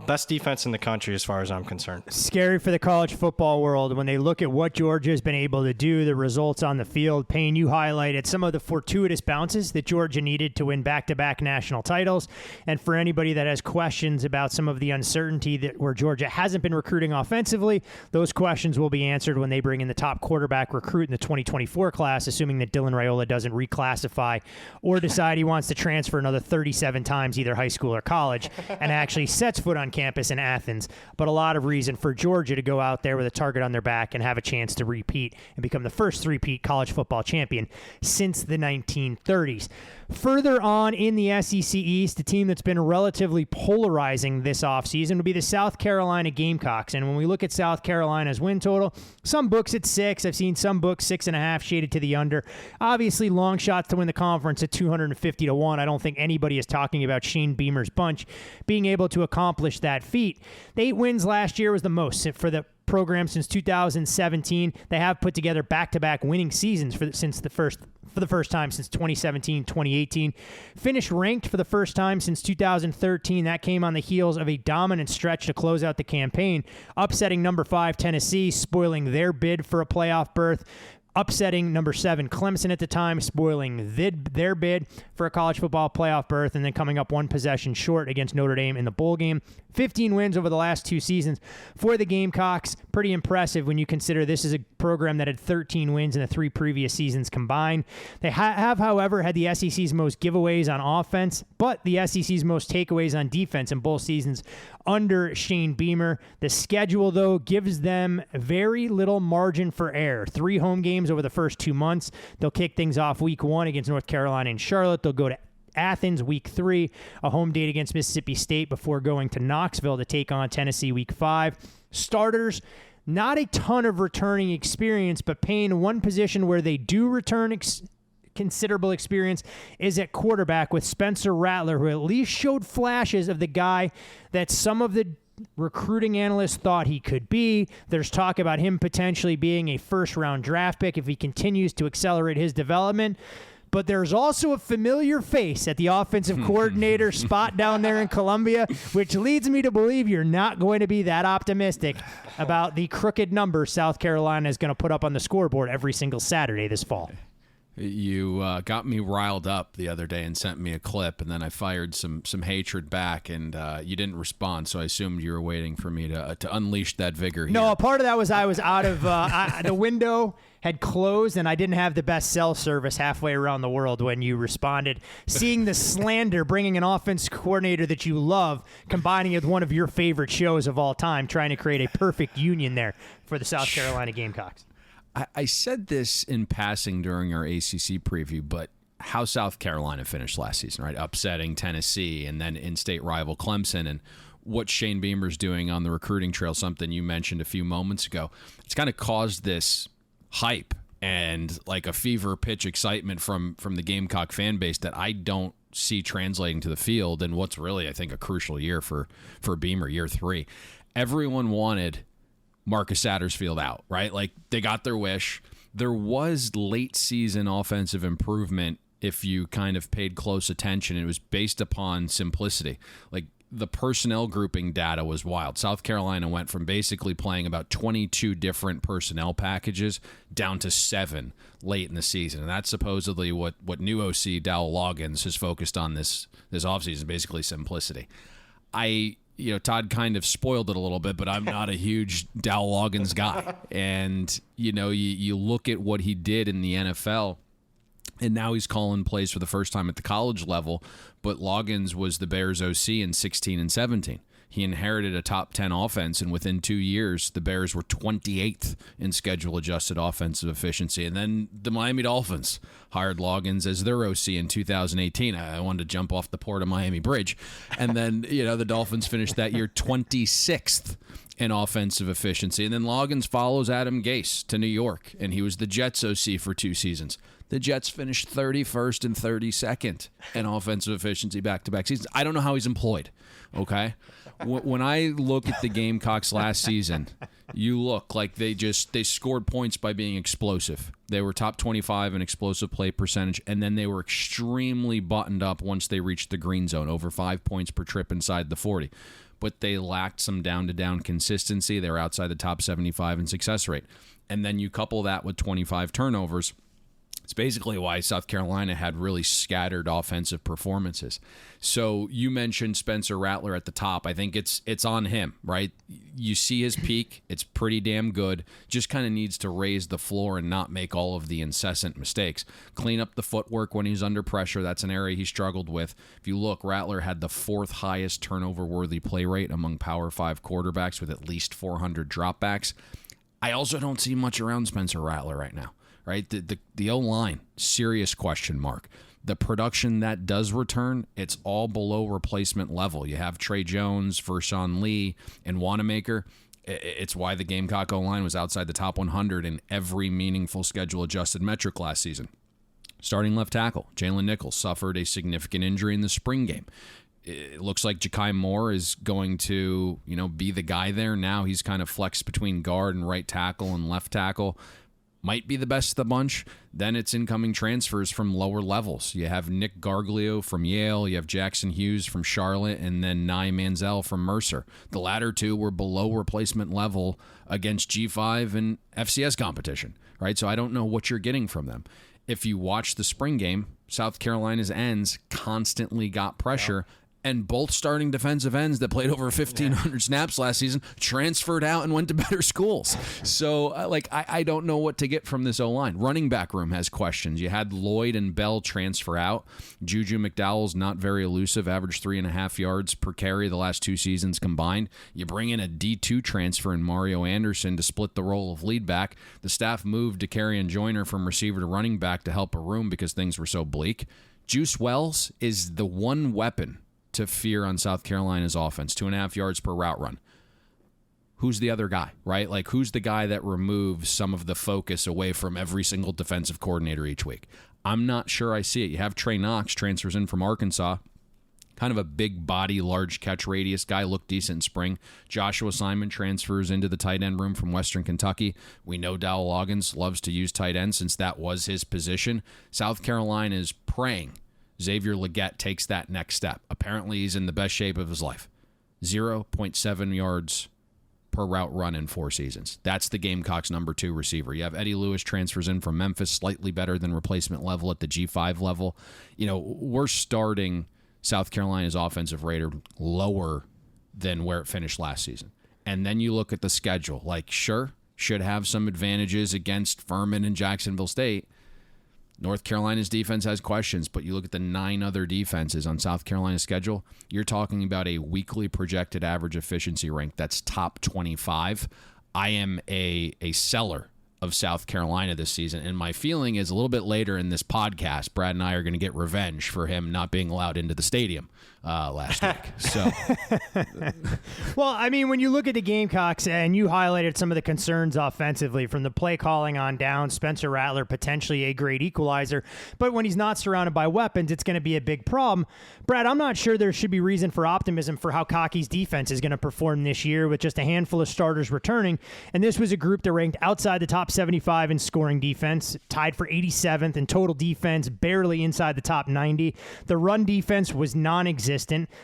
best defense in the country as far as I'm concerned. Scary for the college football world when they look at what Georgia has been able to do, the results on the field. Payne, you highlighted some of the fortuitous bounces that Georgia needed to win back-to-back national titles. And for anybody that has questions about some of the uncertainty that where Georgia hasn't been recruiting offensively, those questions will be answered when they bring in the top quarterback recruit in the 2024 class, assuming that Dylan Raiola doesn't reclassify or decide he wants to transfer another 37 times, either high school or college, and actually sets foot on campus in Athens. But a lot of reason for Georgia to go out there with a target on their back and have a chance to repeat and become the first three-peat college football champion since the 1930s. Further on in the SEC East, a team that's been relatively polarizing this offseason would be the South Carolina Gamecocks. And when we look at South Carolina's win total, some books at 6. I've seen some books 6.5 shaded to the under. Obviously, long shots to win the conference at 250 to 1. I don't think anybody is talking about Shane Beamer's bunch being able to accomplish that feat. The 8 wins last year was the most for the program since 2017. They have put together back-to-back winning seasons for the first time since 2017, 2018. Finished ranked for the first time since 2013. That came on the heels of a dominant stretch to close out the campaign, upsetting number 5 Tennessee, spoiling their bid for a playoff berth. Upsetting number 7 Clemson at the time, spoiling their bid for a college football playoff berth, and then coming up one possession short against Notre Dame in the bowl game. 15 wins over the last 2 seasons for the Gamecocks. Pretty impressive when you consider this is a program that had 13 wins in the 3 previous seasons combined. They have, however, had the SEC's most giveaways on offense, but the SEC's most takeaways on defense in both seasons under Shane Beamer. The schedule, though, gives them very little margin for error. 3 home games over the first 2 months. They'll kick things off week 1 against North Carolina and Charlotte. They'll go to Athens week 3, a home date against Mississippi State before going to Knoxville to take on Tennessee week 5. Starters, not a ton of returning experience, but Payne, one position where they do return considerable experience is at quarterback with Spencer Rattler, who at least showed flashes of the guy that some of the recruiting analysts thought he could be. There's talk about him potentially being a first-round draft pick if he continues to accelerate his development. but there's also a familiar face at the offensive coordinator spot down there in Columbia, which leads me to believe you're not going to be that optimistic about the crooked number South Carolina is going to put up on the scoreboard every single Saturday this fall. You got me riled up the other day and sent me a clip, and then I fired some hatred back, and you didn't respond, so I assumed you were waiting for me to unleash that vigor here. No, part of that was I was out of the window had closed, and I didn't have the best cell service halfway around the world when you responded. Seeing the slander, bringing an offense coordinator that you love, combining it with one of your favorite shows of all time, trying to create a perfect union there for the South Carolina Gamecocks. I said this in passing during our ACC preview, but how South Carolina finished last season, right? Upsetting Tennessee and then in-state rival Clemson, and what Shane Beamer's doing on the recruiting trail, something you mentioned a few moments ago. It's kind of caused this hype and like a fever pitch excitement from the Gamecock fan base that I don't see translating to the field, and what's really, I think, a crucial year for Beamer, year 3. Everyone wanted Marcus Satterfield out, right? Like, they got their wish. There was late season offensive improvement if you kind of paid close attention. It was based upon simplicity. Like, the personnel grouping data was wild. South Carolina went from basically playing about 22 different personnel packages down to 7 late in the season. And that's supposedly what new OC Dowell Loggins has focused on this offseason, basically simplicity. Todd kind of spoiled it a little bit, but I'm not a huge Dowell Loggins guy. And, you look at what he did in the NFL, and now he's calling plays for the first time at the college level, but Loggins was the Bears OC in 16 and 17. He inherited a top 10 offense, and within 2 years, the Bears were 28th in schedule-adjusted offensive efficiency. And then the Miami Dolphins hired Loggins as their OC in 2018. I wanted to jump off the port of Miami Bridge. And then, the Dolphins finished that year 26th in offensive efficiency. And then Loggins follows Adam Gase to New York, and he was the Jets OC for 2 seasons. The Jets finished 31st and 32nd in offensive efficiency back-to-back seasons. I don't know how he's employed, okay? When I look at the Gamecocks last season, you look like they scored points by being explosive. They were top 25 in explosive play percentage, and then they were extremely buttoned up once they reached the green zone, over 5 points per trip inside the 40. But they lacked some down-to-down consistency. They were outside the top 75 in success rate. And then you couple that with 25 turnovers. It's basically why South Carolina had really scattered offensive performances. So you mentioned Spencer Rattler at the top. I think it's on him, right? You see his peak. It's pretty damn good. Just kind of needs to raise the floor and not make all of the incessant mistakes. Clean up the footwork when he's under pressure. That's an area he struggled with. If you look, Rattler had the 4th highest turnover-worthy play rate among Power 5 quarterbacks with at least 400 dropbacks. I also don't see much around Spencer Rattler right now. Right, the O-line, serious question mark. The production that does return, it's all below replacement level. You have Trey Jones, Vershawn Lee, and Wanamaker. It's why the Gamecock O-line was outside the top 100 in every meaningful schedule-adjusted metric last season. Starting left tackle, Jalen Nichols suffered a significant injury in the spring game. It looks like Ja'Kai Moore is going to, be the guy there. Now he's kind of flexed between guard and right tackle and left tackle. Might be the best of the bunch. Then it's incoming transfers from lower levels. You have Nick Garglio from Yale, you have Jackson Hughes from Charlotte, and then Nye Manziel from Mercer. The latter two were below replacement level against G5 and FCS competition, right? So I don't know what you're getting from them. If you watch the spring game, South Carolina's ends constantly got pressure, and both starting defensive ends that played over 1,500 snaps last season transferred out and went to better schools. So, I don't know what to get from this O-line. Running back room has questions. You had Lloyd and Bell transfer out. Juju McDowell's not very elusive, averaged 3.5 yards per carry the last 2 seasons combined. You bring in a D2 transfer in Mario Anderson to split the role of lead back. The staff moved DeCarrion Joyner from receiver to running back to help a room because things were so bleak. Juice Wells is the one weapon to fear on South Carolina's offense, 2.5 yards per route run. Who's the other guy, right? Like, who's the guy that removes some of the focus away from every single defensive coordinator each week? I'm not sure I see it. You have Trey Knox, transfers in from Arkansas. kind of a big body, large catch radius guy, looked decent in spring. Joshua Simon transfers into the tight end room from Western Kentucky. We know Dowell Loggins loves to use tight end since that was his position. South Carolina is praying Xavier Legette takes that next step. Apparently, he's in the best shape of his life. 0.7 yards per route run in 4 seasons. That's the Gamecocks' number 2 receiver. You have Eddie Lewis transfers in from Memphis, slightly better than replacement level at the G5 level. We're starting South Carolina's offensive rating lower than where it finished last season. And then you look at the schedule. Sure, should have some advantages against Furman and Jacksonville State. North Carolina's defense has questions, but you look at the 9 other defenses on South Carolina's schedule, you're talking about a weekly projected average efficiency rank that's top 25. I am a seller of South Carolina this season, and my feeling is a little bit later in this podcast, Brad and I are going to get revenge for him not being allowed into the stadium last week. So, well, I mean, when you look at the Gamecocks, and you highlighted some of the concerns offensively from the play calling on down, Spencer Rattler potentially a great equalizer, but when he's not surrounded by weapons, it's going to be a big problem. Brad, I'm not sure there should be reason for optimism for how Cocky's defense is going to perform this year with just a handful of starters returning, and this was a group that ranked outside the top 75 in scoring defense, tied for 87th in total defense, barely inside the top 90. The run defense was non-existent.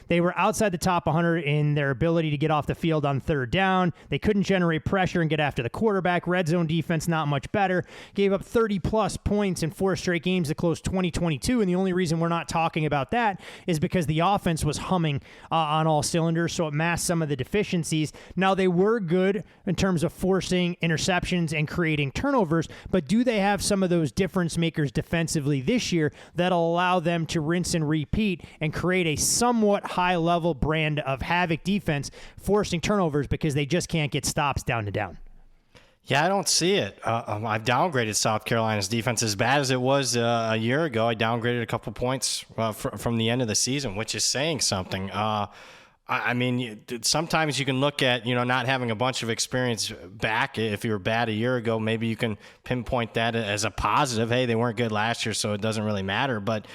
They were outside the top 100 in their ability to get off the field on third down. They couldn't generate pressure and get after the quarterback. Red zone defense, not much better. Gave up 30-plus points in 4 straight games to close 2022, and the only reason we're not talking about that is because the offense was humming on all cylinders, so it masked some of the deficiencies. Now, they were good in terms of forcing interceptions and creating turnovers, but do they have some of those difference makers defensively this year that'll allow them to rinse and repeat and create a somewhat high-level brand of havoc defense, forcing turnovers because they just can't get stops down to down? Yeah, I don't see it. I've downgraded South Carolina's defense as bad as it was a year ago. I downgraded a couple points from the end of the season, which is saying something. I mean, sometimes you can look at, not having a bunch of experience back. If you were bad a year ago, maybe you can pinpoint that as a positive. Hey, they weren't good last year, so it doesn't really matter. But,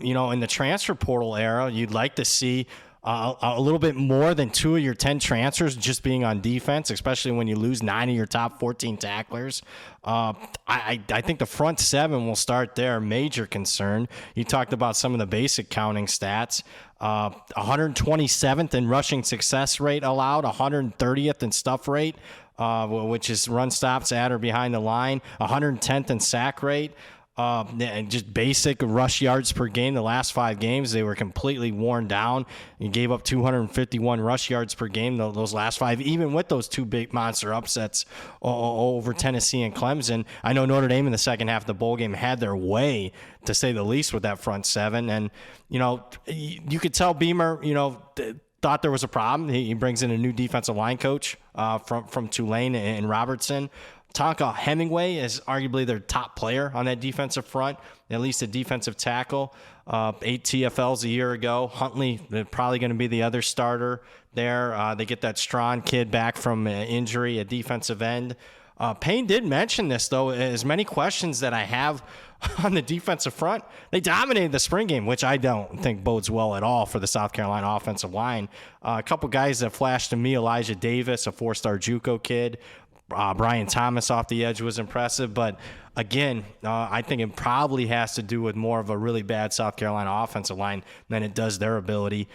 in the transfer portal era, you'd like to see a little bit more than 2 of your 10 transfers just being on defense, especially when you lose 9 of your top 14 tacklers. I think the front 7 will start there. Major concern. You talked about some of the basic counting stats. 127th in rushing success rate allowed, 130th in stuff rate, which is run stops at or behind the line, 110th in sack rate. And just basic rush yards per game. The last 5 games, they were completely worn down. You gave up 251 rush yards per game those last 5, even with those 2 big monster upsets over Tennessee and Clemson. I know Notre Dame in the second half of the bowl game had their way, to say the least, with that front 7. And, you could tell Beamer, thought there was a problem. He brings in a new defensive line coach from Tulane and Robertson. Tonka Hemingway is arguably their top player on that defensive front, at least a defensive tackle. 8 TFLs a year ago. Huntley, they're probably going to be the other starter there. They get that Strawn kid back from injury, a defensive end. Payne did mention this, though. As many questions that I have on the defensive front, they dominated the spring game, which I don't think bodes well at all for the South Carolina offensive line. A couple guys that flashed to me, Elijah Davis, a 4-star JUCO kid. Brian Thomas off the edge was impressive, but again, I think it probably has to do with more of a really bad South Carolina offensive line than it does their ability.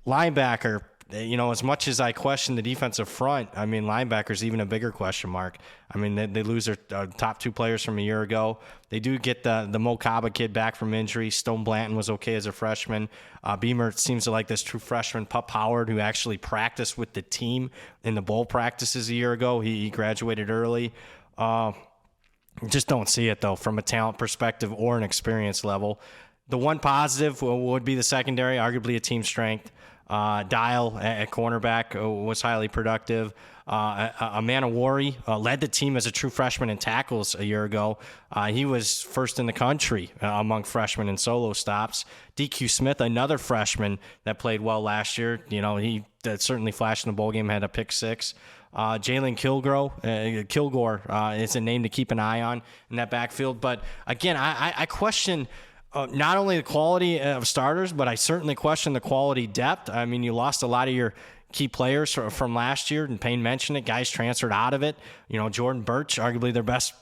Linebacker, as much as I question the defensive front, I mean, linebacker's even a bigger question mark. I mean, they lose their top 2 players from a year ago. They do get the Mo Kaba kid back from injury. Stone Blanton was okay as a freshman. Beamer seems to like this true freshman, Pup Howard, who actually practiced with the team in the bowl practices a year ago. He graduated early. Just don't see it, though, from a talent perspective or an experience level. The one positive would be the secondary, arguably a team strength. Dial at cornerback was highly productive. Amanda Worry led the team as a true freshman in tackles a year ago. He was first in the country among freshmen in solo stops. DQ Smith, another freshman that played well last year. He certainly flashed in the bowl game, had a pick 6. Jalen Kilgore is a name to keep an eye on in that backfield. But again, I question not only the quality of starters, but I certainly question the quality depth. I mean, you lost a lot of your key players from last year, and Payne mentioned it. Guys transferred out of it. Jordan Birch, arguably their best,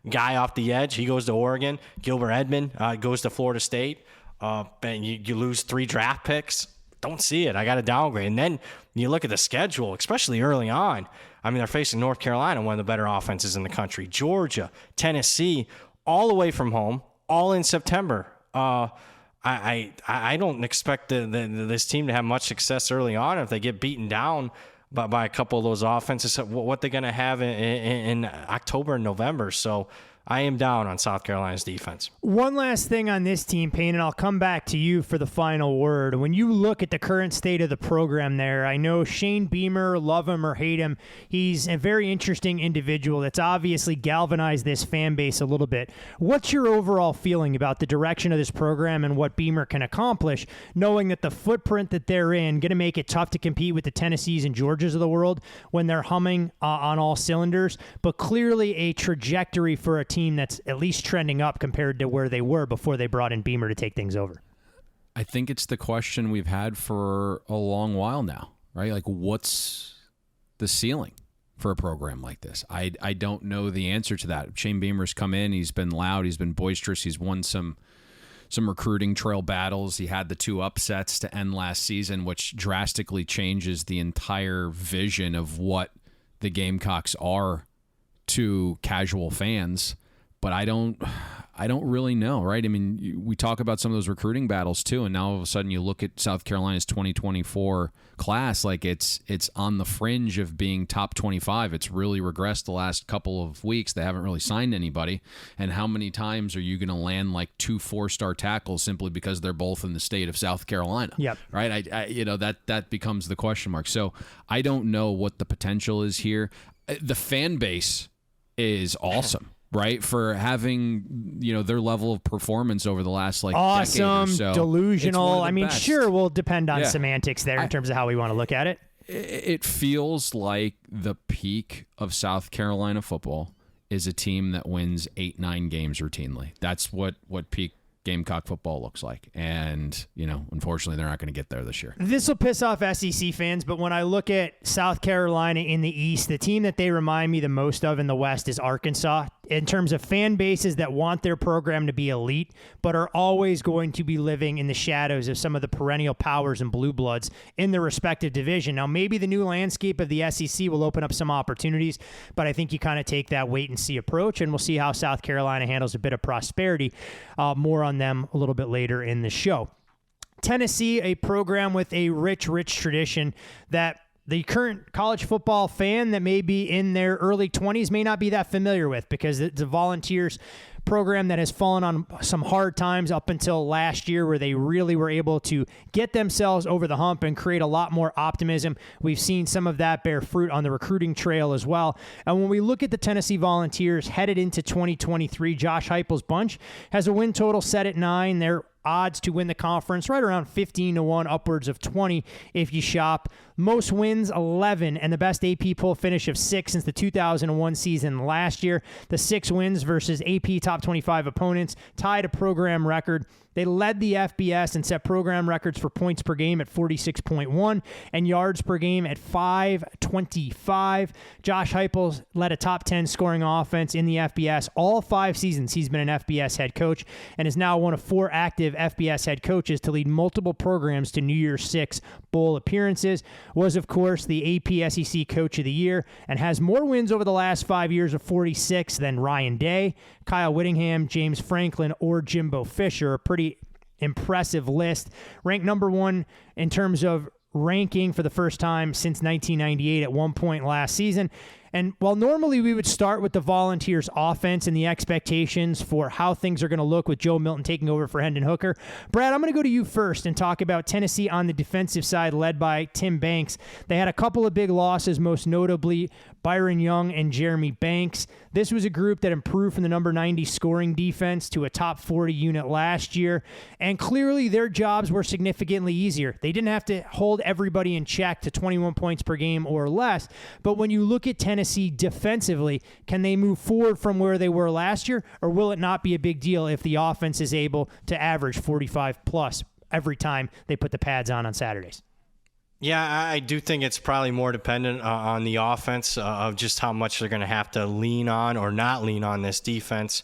guy off the edge. He goes to Oregon. Gilbert Edmond goes to Florida State. And you lose 3 draft picks. Don't see it. I got to downgrade. And then you look at the schedule, especially early on. I mean, they're facing North Carolina, one of the better offenses in the country. Georgia, Tennessee, all away from home, all in September. I don't expect this team to have much success early on if they get beaten down by a couple of those offenses. What they're going to have in October and November. So I am down on South Carolina's defense. One last thing on this team, Payne, and I'll come back to you for the final word. When you look at the current state of the program there, I know Shane Beamer, love him or hate him, he's a very interesting individual that's obviously galvanized this fan base a little bit. What's your overall feeling about the direction of this program and what Beamer can accomplish, knowing that the footprint that they're in going to make it tough to compete with the Tennessees and Georgias of the world when they're humming on all cylinders, but clearly a trajectory for a team that's at least trending up compared to where they were before they brought in Beamer to take things over? I think it's the question we've had for a long while now, right? Like, what's the ceiling for a program like this? I don't know the answer to that. Shane Beamer's come in. He's been loud. He's been boisterous. He's won some recruiting trail battles. He had the 2 upsets to end last season, which drastically changes the entire vision of what the Gamecocks are to casual fans. But I don't really know, right? I mean, we talk about some of those recruiting battles too, and now all of a sudden you look at South Carolina's 2024 class, like it's on the fringe of being top 25. It's really regressed the last couple of weeks. They haven't really signed anybody. And how many times are you going to land like 2 4-star tackles simply because they're both in the state of South Carolina? Yep. Right? That becomes the question mark. So I don't know what the potential is here. The fan base is awesome. Right, for having their level of performance over the last awesome, decade or so. Delusional. I mean, best. Sure, we'll depend on semantics there in terms of how we want to look at it. It feels like the peak of South Carolina football is a team that wins 8-9 games routinely. That's what peak Gamecock football looks like. And, unfortunately, they're not going to get there this year. This will piss off SEC fans, but when I look at South Carolina in the East, the team that they remind me the most of in the West is Arkansas. In terms of fan bases that want their program to be elite, but are always going to be living in the shadows of some of the perennial powers and blue bloods in their respective division. Now, maybe the new landscape of the SEC will open up some opportunities, but I think you kind of take that wait-and-see approach, and we'll see how South Carolina handles a bit of prosperity. More on them a little bit later in the show. Tennessee, a program with a rich tradition that the current college football fan that may be in their early 20s may not be that familiar with, because it's a Volunteers program that has fallen on some hard times up until last year, where they really were able to get themselves over the hump and create a lot more optimism. We've seen some of that bear fruit on the recruiting trail as well. And when we look at the Tennessee Volunteers headed into 2023, Josh Heupel's bunch has a win total set at 9. They're odds to win the conference right around 15-1, upwards of 20 if you shop. Most wins, 11, and the best AP poll finish of 6 since the 2001 season last year. The 6 wins versus AP top 25 opponents tied a program record. They led the FBS and set program records for points per game at 46.1 and yards per game at 525. Josh Heupel led a top 10 scoring offense in the FBS all 5 seasons he's been an FBS head coach, and is now one of 4 active FBS head coaches to lead multiple programs to New Year's 6 bowl appearances. Was, of course, the AP SEC Coach of the Year, and has more wins over the last 5 years of 46 than Ryan Day, Kyle Whittingham, James Franklin, or Jimbo Fisher. A pretty impressive list. Ranked number 1 in terms of ranking for the first time since 1998 at one point last season. And while normally we would start with the Volunteers offense and the expectations for how things are going to look with Joe Milton taking over for Hendon Hooker, Brad, I'm going to go to you first and talk about Tennessee on the defensive side, led by Tim Banks. They had a couple of big losses, most notably Byron Young and Jeremy Banks. This was a group that improved from the number 90 scoring defense to a top 40 unit last year, and clearly their jobs were significantly easier. They didn't have to hold everybody in check to 21 points per game or less, but when you look at Tennessee Tennessee defensively? Can they move forward from where they were last year, or will it not be a big deal if the offense is able to average 45 plus every time they put the pads on Saturdays? Yeah, I do think it's probably more dependent on the offense of just how much they're going to have to lean on or not lean on this defense.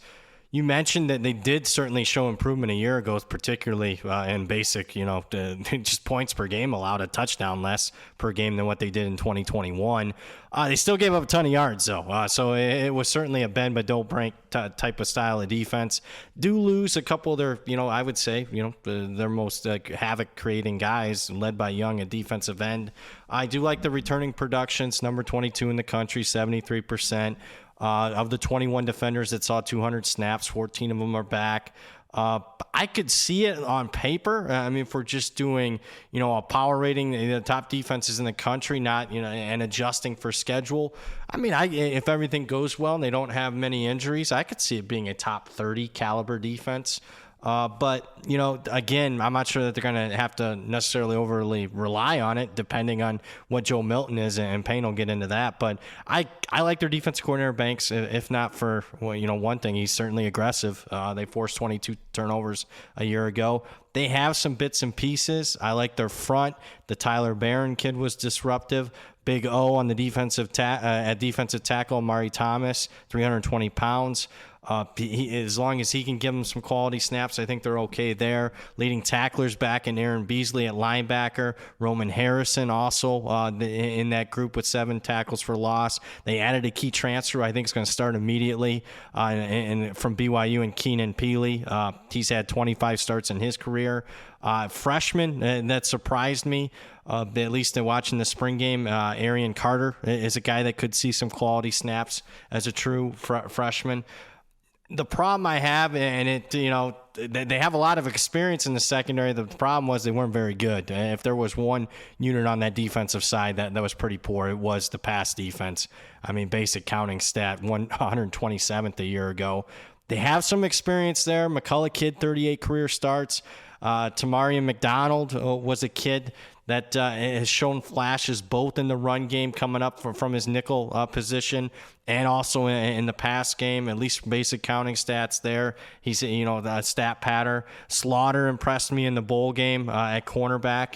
You mentioned that they did certainly show improvement a year ago, particularly in basic, just points per game, allowed a touchdown less per game than what they did in 2021. They still gave up a ton of yards, though. So it was certainly a bend but don't break type of style of defense. Do lose a couple of their, I would say, their most havoc-creating guys, led by Young at defensive end. I do like the returning productions, number 22 in the country, 73%. Of the 21 defenders that saw 200 snaps, 14 of them are back. I could see it on paper. If we're just doing, a power rating, the top defenses in the country, not, and adjusting for schedule. If everything goes well and they don't have many injuries, I could see it being a top 30 caliber defense. But, again, I'm not sure that they're going to have to necessarily overly rely on it, depending on what Joe Milton is, and Payne will get into that. But I like their defensive coordinator, Banks, if not for, one thing, he's certainly aggressive. They forced 22 turnovers a year ago. They have some bits and pieces. I like their front. The Tyler Barron kid was disruptive. Big O on the defensive tackle, Amari Thomas, 320 pounds. As long as he can give them some quality snaps, I think they're okay there. Leading tacklers back in Aaron Beasley at linebacker. Roman Harrison also in that group with 7 tackles for loss. They added a key transfer I think is going to start immediately and from BYU, and Keenan Peely. He's had 25 starts in his career. Freshman that surprised me, at least in watching the spring game. Arian Carter is a guy that could see some quality snaps as a true freshman. The problem I have, and they have a lot of experience in the secondary. The problem was they weren't very good. If there was one unit on that defensive side that was pretty poor, it was the pass defense. Basic counting stat, 127th a year ago. They have some experience there. McCullough kid, 38 career starts. Tamarian McDonald was a kid that has shown flashes both in the run game coming up from his nickel position and also in the pass game, at least basic counting stats there. He's, the stat pattern. Slaughter impressed me in the bowl game at cornerback.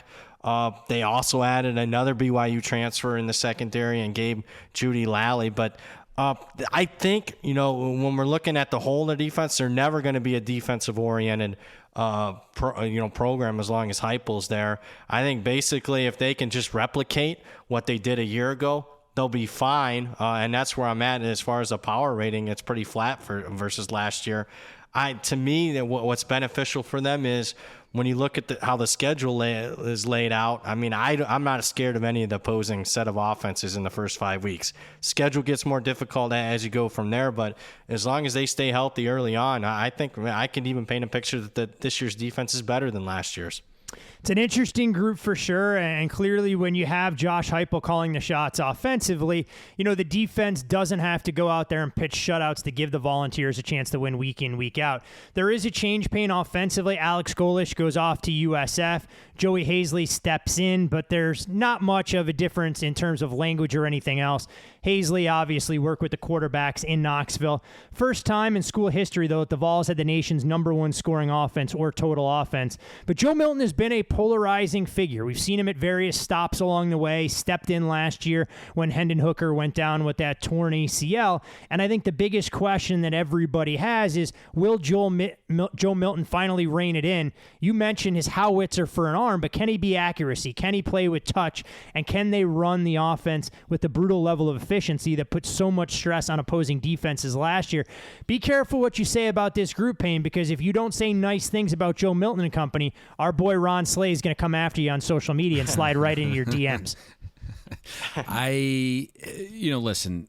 They also added another BYU transfer in the secondary and Gabe Judy Lally. But I think, when we're looking at the whole of the defense, they're never going to be a defensive-oriented program as long as Heupel's there. I think basically if they can just replicate what they did a year ago, they'll be fine. And that's where I'm at as far as the power rating. It's pretty flat versus last year. To me, what's beneficial for them is when you look at how the schedule is laid out. I'm not scared of any of the opposing set of offenses in the first 5 weeks. Schedule gets more difficult as you go from there, but as long as they stay healthy early on, I think I can even paint a picture that this year's defense is better than last year's. It's an interesting group for sure, and clearly when you have Josh Heupel calling the shots offensively, the defense doesn't have to go out there and pitch shutouts to give the Volunteers a chance to win week in, week out. There is a change Payne offensively. Alex Golish goes off to USF. Joey Hazley steps in, but there's not much of a difference in terms of language or anything else. Hazley obviously worked with the quarterbacks in Knoxville. First time in school history, though, that the Vols had the nation's #1 scoring offense or total offense. But Joe Milton has been a polarizing figure. We've seen him at various stops along the way, stepped in last year when Hendon Hooker went down with that torn ACL. And I think the biggest question that everybody has is, will Joe Milton finally rein it in? You mentioned his howitzer for an arm, but can he be accuracy? Can he play with touch? And can they run the offense with the brutal level of efficiency that put so much stress on opposing defenses last year? Be careful what you say about this group, Payne, because if you don't say nice things about Joe Milton and company, our boy Ron Slay is going to come after you on social media and slide right into your DMs. Listen,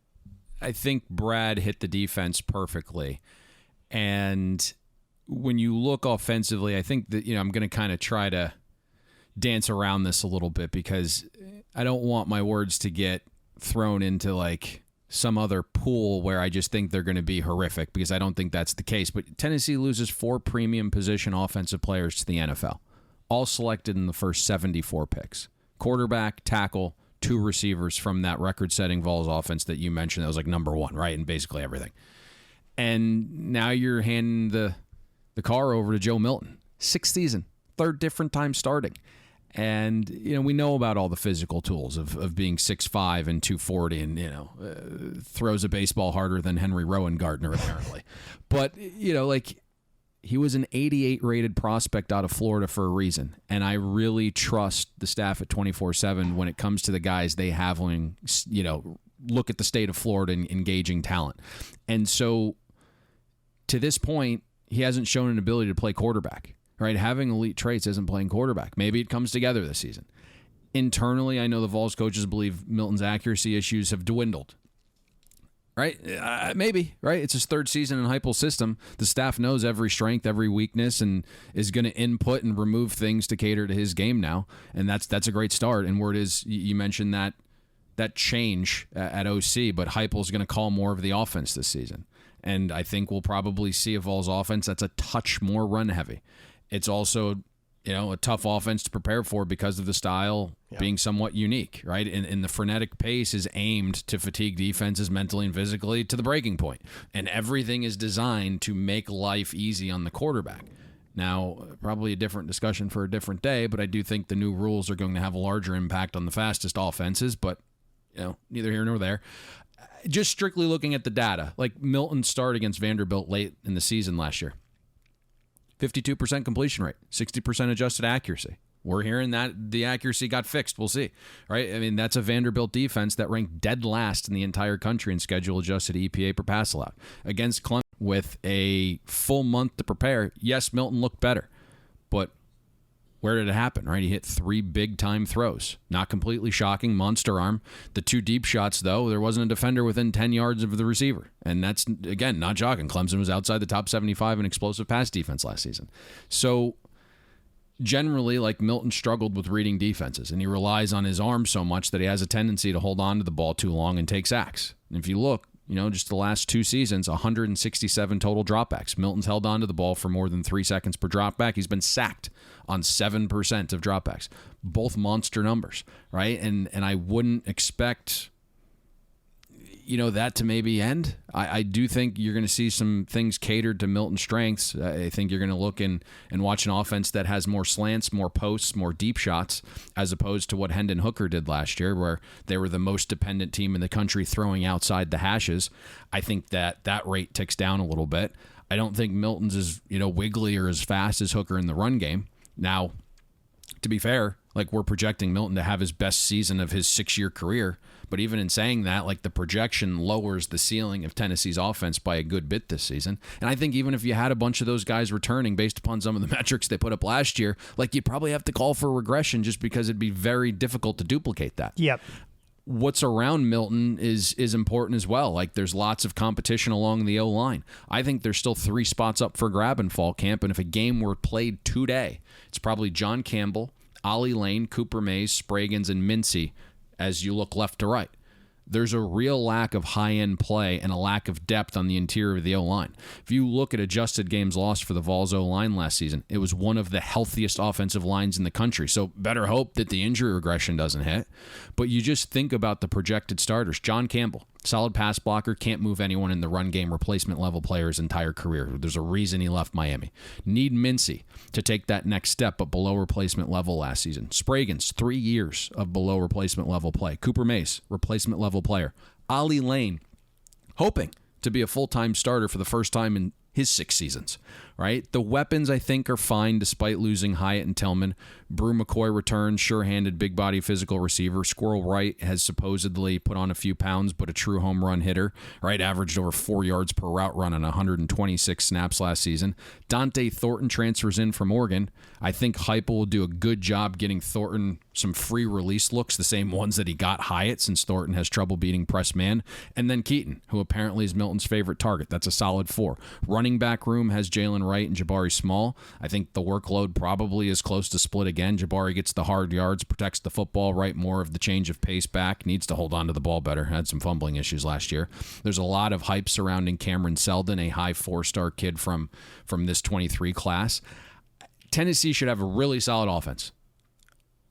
I think Brad hit the defense perfectly. And when you look offensively, I think that, I'm going to kind of try to dance around this a little bit because I don't want my words to get thrown into like some other pool where I just think they're going to be horrific, because I don't think that's the case. But Tennessee loses 4 premium position offensive players to the NFL, all selected in the first 74 picks. Quarterback, tackle, 2 receivers from that record-setting Vols offense that you mentioned that was like number 1, right, in basically everything. And now you're handing the car over to Joe Milton. 6th season, 3rd different time starting. And, we know about all the physical tools of being 6'5" and 240 and, throws a baseball harder than Henry Rowan Gardner, apparently. But, he was an 88 rated prospect out of Florida for a reason. And I really trust the staff at 24/7 when it comes to the guys they have when, look at the state of Florida and engaging talent. And so to this point, he hasn't shown an ability to play quarterback. Right, having elite traits isn't playing quarterback. Maybe it comes together this season. Internally, I know the Vols coaches believe Milton's accuracy issues have dwindled. Right? Maybe, right? It's his 3rd season in Heupel's system. The staff knows every strength, every weakness, and is going to input and remove things to cater to his game now. And that's a great start. And where it is, you mentioned that change at OC, but Heupel's going to call more of the offense this season. And I think we'll probably see a Vols offense that's a touch more run heavy. It's also, a tough offense to prepare for because of the style being somewhat unique, right? And the frenetic pace is aimed to fatigue defenses mentally and physically to the breaking point. And everything is designed to make life easy on the quarterback. Now, probably a different discussion for a different day, but I do think the new rules are going to have a larger impact on the fastest offenses, but, neither here nor there. Just strictly looking at the data, like Milton's start against Vanderbilt late in the season last year. 52% completion rate, 60% adjusted accuracy. We're hearing that the accuracy got fixed. We'll see, right? I mean, that's a Vanderbilt defense that ranked dead last in the entire country in schedule-adjusted EPA per pass allowed. Against Clemson with a full month to prepare, yes, Milton looked better, but where did it happen, right? He hit 3 big-time throws. Not completely shocking, monster arm. The 2 deep shots, though, there wasn't a defender within 10 yards of the receiver. And that's, again, not shocking. Clemson was outside the top 75 in explosive pass defense last season. So, generally, Milton struggled with reading defenses, and he relies on his arm so much that he has a tendency to hold on to the ball too long and take sacks. And if you look, just the last 2 seasons, 167 total dropbacks. Milton's held on to the ball for more than 3 seconds per dropback. He's been sacked on 7% of dropbacks. Both monster numbers, right? And I wouldn't expect, that to maybe end. I do think you're going to see some things catered to Milton's strengths. I think you're going to look and watch an offense that has more slants, more posts, more deep shots, as opposed to what Hendon Hooker did last year, where they were the most dependent team in the country throwing outside the hashes. I think that rate ticks down a little bit. I don't think Milton's as, wiggly or as fast as Hooker in the run game. Now, to be fair, we're projecting Milton to have his best season of his 6-year career. But even in saying that, the projection lowers the ceiling of Tennessee's offense by a good bit this season. And I think even if you had a bunch of those guys returning based upon some of the metrics they put up last year, you'd probably have to call for regression just because it'd be very difficult to duplicate that. Yep. What's around Milton is important as well. There's lots of competition along the O-line. I think there's still 3 spots up for grab in fall camp, and if a game were played today, it's probably John Campbell, Ollie Lane, Cooper Mays, Spragans, and Mincy as you look left to right. There's a real lack of high-end play and a lack of depth on the interior of the O-line. If you look at adjusted games lost for the Vols O-line last season, it was one of the healthiest offensive lines in the country. So better hope that the injury regression doesn't hit. But you just think about the projected starters. John Campbell, solid pass blocker, can't move anyone in the run game, replacement level player his entire career. There's a reason he left Miami. Need Mincy to take that next step, but below replacement level last season. Spragans, 3 years of below replacement level play. Cooper Mace, replacement level player. Ollie Lane, hoping to be a full-time starter for the first time in his 6 seasons, right? The weapons, I think, are fine despite losing Hyatt and Tillman. Brew McCoy returns, sure-handed, big-body physical receiver. Squirrel Wright has supposedly put on a few pounds, but a true home run hitter, right? Averaged over 4 yards per route run on 126 snaps last season. Dante Thornton transfers in from Oregon. I think Heupel will do a good job getting Thornton some free release looks, the same ones that he got Hyatt, since Thornton has trouble beating press man. And then Keaton, who apparently is Milton's favorite target. That's a solid 4. Running back room has Jalen Wright and Jabari Small. I think the workload probably is close to split again. Jabari gets the hard yards, protects the football, Wright more of the change of pace back, needs to hold on to the ball better. Had some fumbling issues last year. There's a lot of hype surrounding Cameron Seldon, a high 4-star kid from this 23 class. Tennessee should have a really solid offense.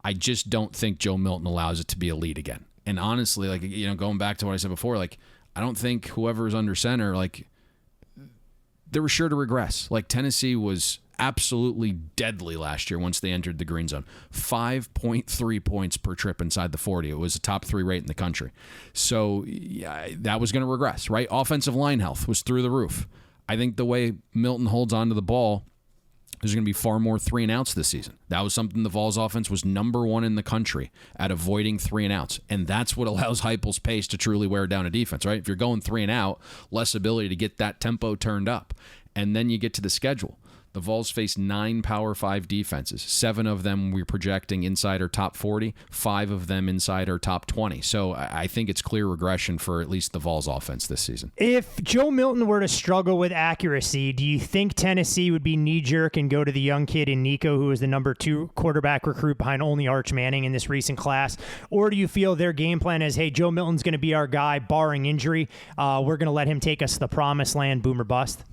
I just don't think Joe Milton allows it to be elite again. And honestly, like, going back to what I said before, like, I don't think whoever's under center, like, they were sure to regress. Like, Tennessee was absolutely deadly last year once they entered the green zone. 5.3 points per trip inside the 40. It was a top 3 rate in the country. So yeah, that was going to regress, right? Offensive line health was through the roof. I think the way Milton holds onto the ball, there's going to be far more 3-and-outs this season. That was something the Vols offense was number 1 in the country at avoiding 3-and-outs. And that's what allows Heupel's pace to truly wear down a defense, right? If you're going 3-and-out, less ability to get that tempo turned up. And then you get to the schedule. The Vols face 9 Power 5 defenses. 7 of them we're projecting inside our top 40. 5 of them inside our top 20. So I think it's clear regression for at least the Vols offense this season. If Joe Milton were to struggle with accuracy, do you think Tennessee would be knee-jerk and go to the young kid in Nico, who is the number 2 quarterback recruit behind only Arch Manning in this recent class? Or do you feel their game plan is, hey, Joe Milton's going to be our guy, barring injury. We're going to let him take us to the promised land, boom or bust?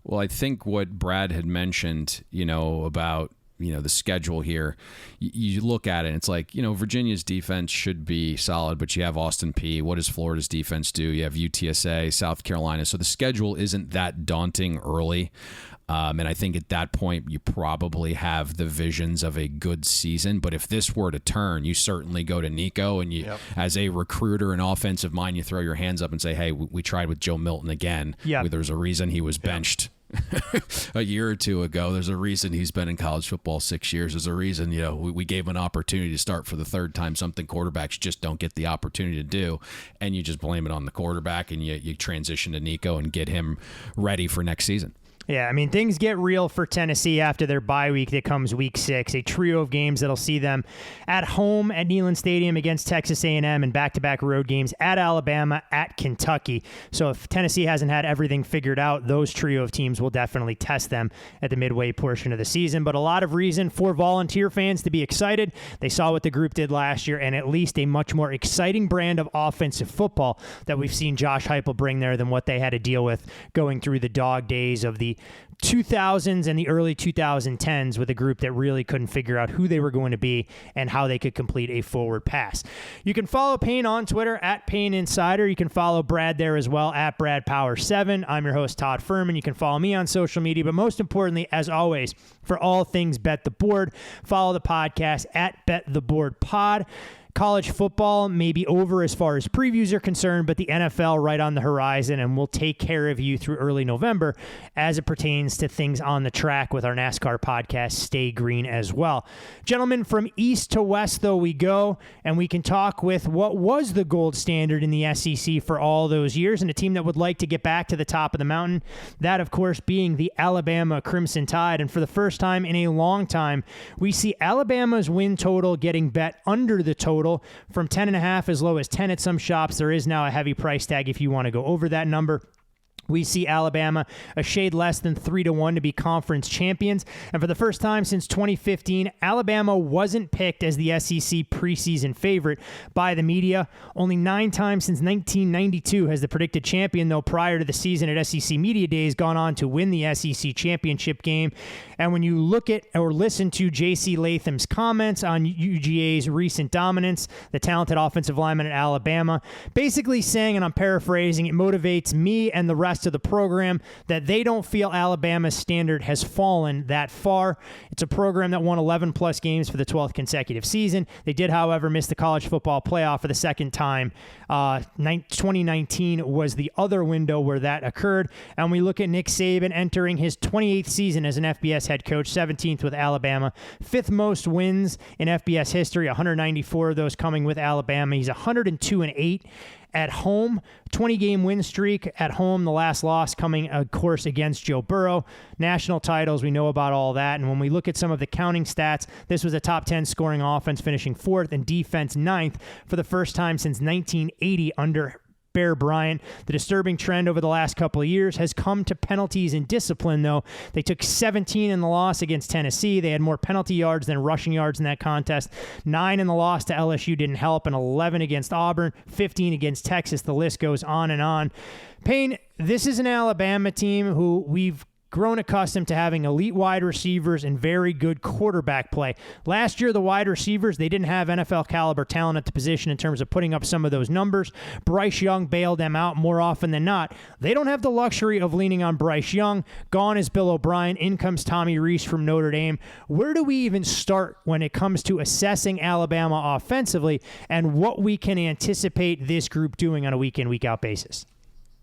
Well, I think what Brad had mentioned, about, the schedule here, you look at it and it's like, Virginia's defense should be solid, but you have Austin Peay. What does Florida's defense do? You have UTSA, South Carolina. So the schedule isn't that daunting early. And I think at that point, you probably have the visions of a good season. But if this were to turn, you certainly go to Nico, and you, as a recruiter and offensive mind, you throw your hands up and say, hey, we tried with Joe Milton again. Yep. There's a reason he was benched a year or two ago. There's a reason he's been in college football 6 years. There's a reason, we gave him an opportunity to start for the 3rd time, something quarterbacks just don't get the opportunity to do. And you just blame it on the quarterback, and you transition to Nico and get him ready for next season. Yeah, I mean, things get real for Tennessee after their bye week that comes week 6, a trio of games that'll see them at home at Neyland Stadium against Texas A&M and back-to-back road games at Alabama, at Kentucky. So if Tennessee hasn't had everything figured out, those trio of teams will definitely test them at the midway portion of the season. But a lot of reason for Volunteer fans to be excited. They saw what the group did last year, and at least a much more exciting brand of offensive football that we've seen Josh Heupel bring there than what they had to deal with going through the dog days of the 2000s and the early 2010s with a group that really couldn't figure out who they were going to be and how they could complete a forward pass. You can follow Payne on Twitter at Payne Insider. You can follow Brad there as well at BradPower7. I'm your host, Todd Fuhrman. You can follow me on social media, but most importantly, as always, for all things Bet the Board, follow the podcast at Bet the Board Pod. College football may be over as far as previews are concerned, but the NFL right on the horizon, and we'll take care of you through early November as it pertains to things on the track with our NASCAR podcast, Stay Green, as well. Gentlemen, from east to west, though, we go, and we can talk with what was the gold standard in the SEC for all those years, and a team that would like to get back to the top of the mountain. That, of course, being the Alabama Crimson Tide, and for the first time in a long time, we see Alabama's win total getting bet under the total from 10.5 as low as 10 at some shops. There is now a heavy price tag if you want to go over that number. We see Alabama a shade less than 3-1 to be conference champions. And for the first time since 2015, Alabama wasn't picked as the SEC preseason favorite by the media. Only 9 times since 1992 has the predicted champion, though, prior to the season at SEC Media Days, gone on to win the SEC championship game. And when you look at or listen to J.C. Latham's comments on UGA's recent dominance, the talented offensive lineman at Alabama, basically saying, and I'm paraphrasing, it motivates me and the rest of the program that they don't feel Alabama's standard has fallen that far. It's a program that won 11-plus games for the 12th consecutive season. They did, however, miss the college football playoff for the second time. 2019 was the other window where that occurred. And we look at Nick Saban entering his 28th season as an FBS head coach, 17th with Alabama, 5th most wins in FBS history, 194 of those coming with Alabama. He's 102-8 at home, 20-game win streak at home. The last loss coming, of course, against Joe Burrow. National titles, we know about all that. And when we look at some of the counting stats, this was a top 10 scoring offense, finishing 4th, and defense 9th for the first time since 1980 under Bear Bryant. The disturbing trend over the last couple of years has come to penalties and discipline, though. They took 17 in the loss against Tennessee. They had more penalty yards than rushing yards in that contest. 9 in the loss to LSU didn't help, and 11 against Auburn, 15 against Texas. The list goes on and on. Payne, this is an Alabama team who we've grown accustomed to having elite wide receivers and very good quarterback play. Last year, the wide receivers, they didn't have NFL caliber talent at the position in terms of putting up some of those numbers. Bryce Young bailed them out more often than not. They don't have the luxury of leaning on Bryce Young. Gone is Bill O'Brien. In comes Tommy Rees from Notre Dame. Where do we even start when it comes to assessing Alabama offensively and what we can anticipate this group doing on a week-in, week-out basis?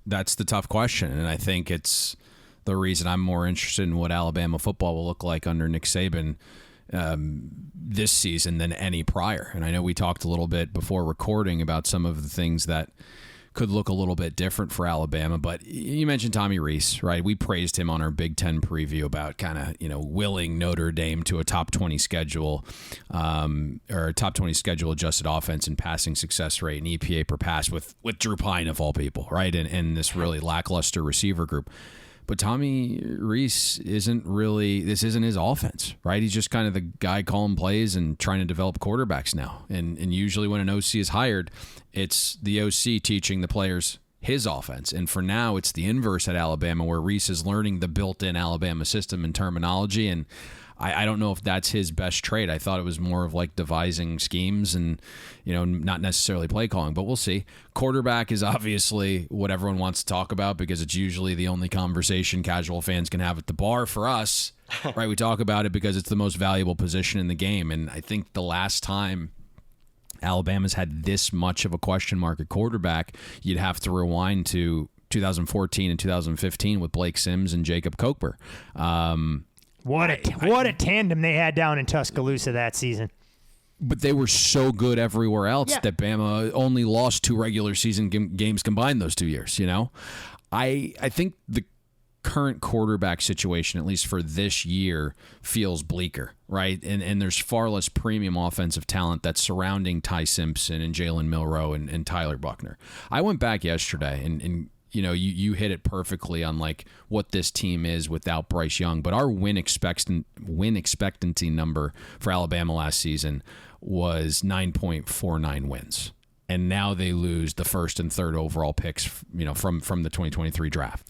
That's the tough question, and I think it's the reason I'm more interested in what Alabama football will look like under Nick Saban this season than any prior. And I know we talked a little bit before recording about some of the things that could look a little bit different for Alabama, but you mentioned Tommy Rees, right? We praised him on our Big Ten preview about kind of, willing Notre Dame to a top 20 schedule or a top 20 schedule adjusted offense and passing success rate and EPA per pass with Drew Pine of all people, right? And this really lackluster receiver group. But Tommy Rees isn't his offense, right? He's just kind of the guy calling plays and trying to develop quarterbacks now. And usually when an OC is hired, it's the OC teaching the players his offense. And for now, it's the inverse at Alabama, where Rees is learning the built-in Alabama system and terminology. And I don't know if that's his best trait. I thought it was more of like devising schemes and, not necessarily play calling, but we'll see. Quarterback is obviously what everyone wants to talk about because it's usually the only conversation casual fans can have at the bar. For us, right, we talk about it because it's the most valuable position in the game. And I think the last time Alabama's had this much of a question mark at quarterback, you'd have to rewind to 2014 and 2015 with Blake Sims and Jacob Coker. What a tandem they had down in Tuscaloosa that season. But they were so good everywhere else that Bama only lost 2 regular season games combined those 2 years, I think the current quarterback situation, at least for this year, feels bleaker, right? And there's far less premium offensive talent that's surrounding Ty Simpson and Jalen Milroe and Tyler Buckner. I went back yesterday and you hit it perfectly on like what this team is without Bryce Young. But our win expectancy number for Alabama last season was 9.49 wins. And now they lose the first and third overall picks, from the 2023 draft.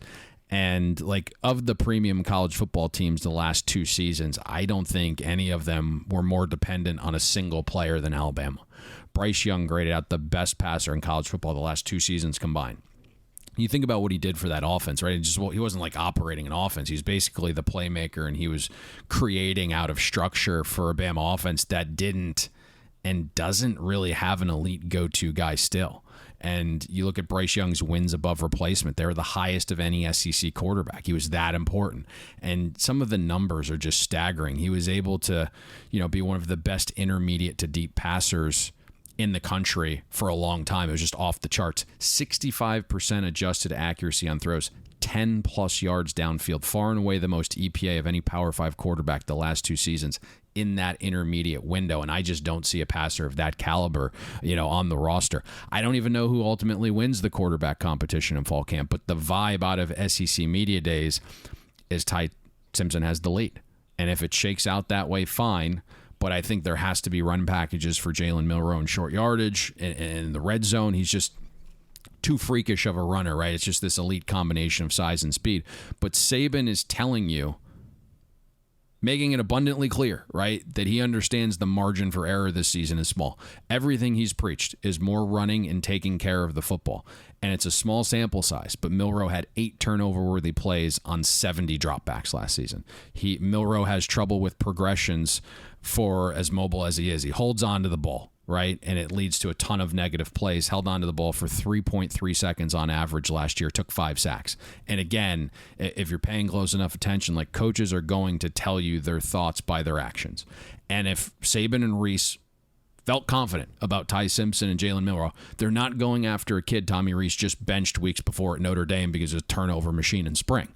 And like of the premium college football teams the last 2 seasons, I don't think any of them were more dependent on a single player than Alabama. Bryce Young graded out the best passer in college football the last 2 seasons combined. You think about what he did for that offense, right? He wasn't like operating an offense. He was basically the playmaker, and he was creating out of structure for a Bama offense that didn't and doesn't really have an elite go-to guy still. And you look at Bryce Young's wins above replacement. They're the highest of any SEC quarterback. He was that important. And some of the numbers are just staggering. He was able to, be one of the best intermediate to deep passers in the country for a long time. It was just off the charts. 65% adjusted accuracy on throws, 10 plus yards downfield, far and away the most EPA of any Power 5 quarterback the last 2 seasons in that intermediate window. And I just don't see a passer of that caliber, on the roster. I don't even know who ultimately wins the quarterback competition in fall camp, but the vibe out of SEC media days is Ty Simpson has the lead. And if it shakes out that way, fine. But I think there has to be run packages for Jalen Milroe in short yardage and in the red zone. He's just too freakish of a runner, right? It's just this elite combination of size and speed. But Saban is telling you, making it abundantly clear, right, that he understands the margin for error this season is small. Everything he's preached is more running and taking care of the football. And it's a small sample size, but Milroe had 8 turnover-worthy plays on 70 dropbacks last season. Milroe has trouble with progressions for as mobile as he is. He holds on to the ball, right? And it leads to a ton of negative plays. Held on to the ball for 3.3 seconds on average last year. Took 5 sacks. And again, if you're paying close enough attention, like coaches are going to tell you their thoughts by their actions. And if Saban and Rees felt confident about Ty Simpson and Jalen Milroe, they're not going after a kid Tommy Rees just benched weeks before at Notre Dame because of a turnover machine in spring.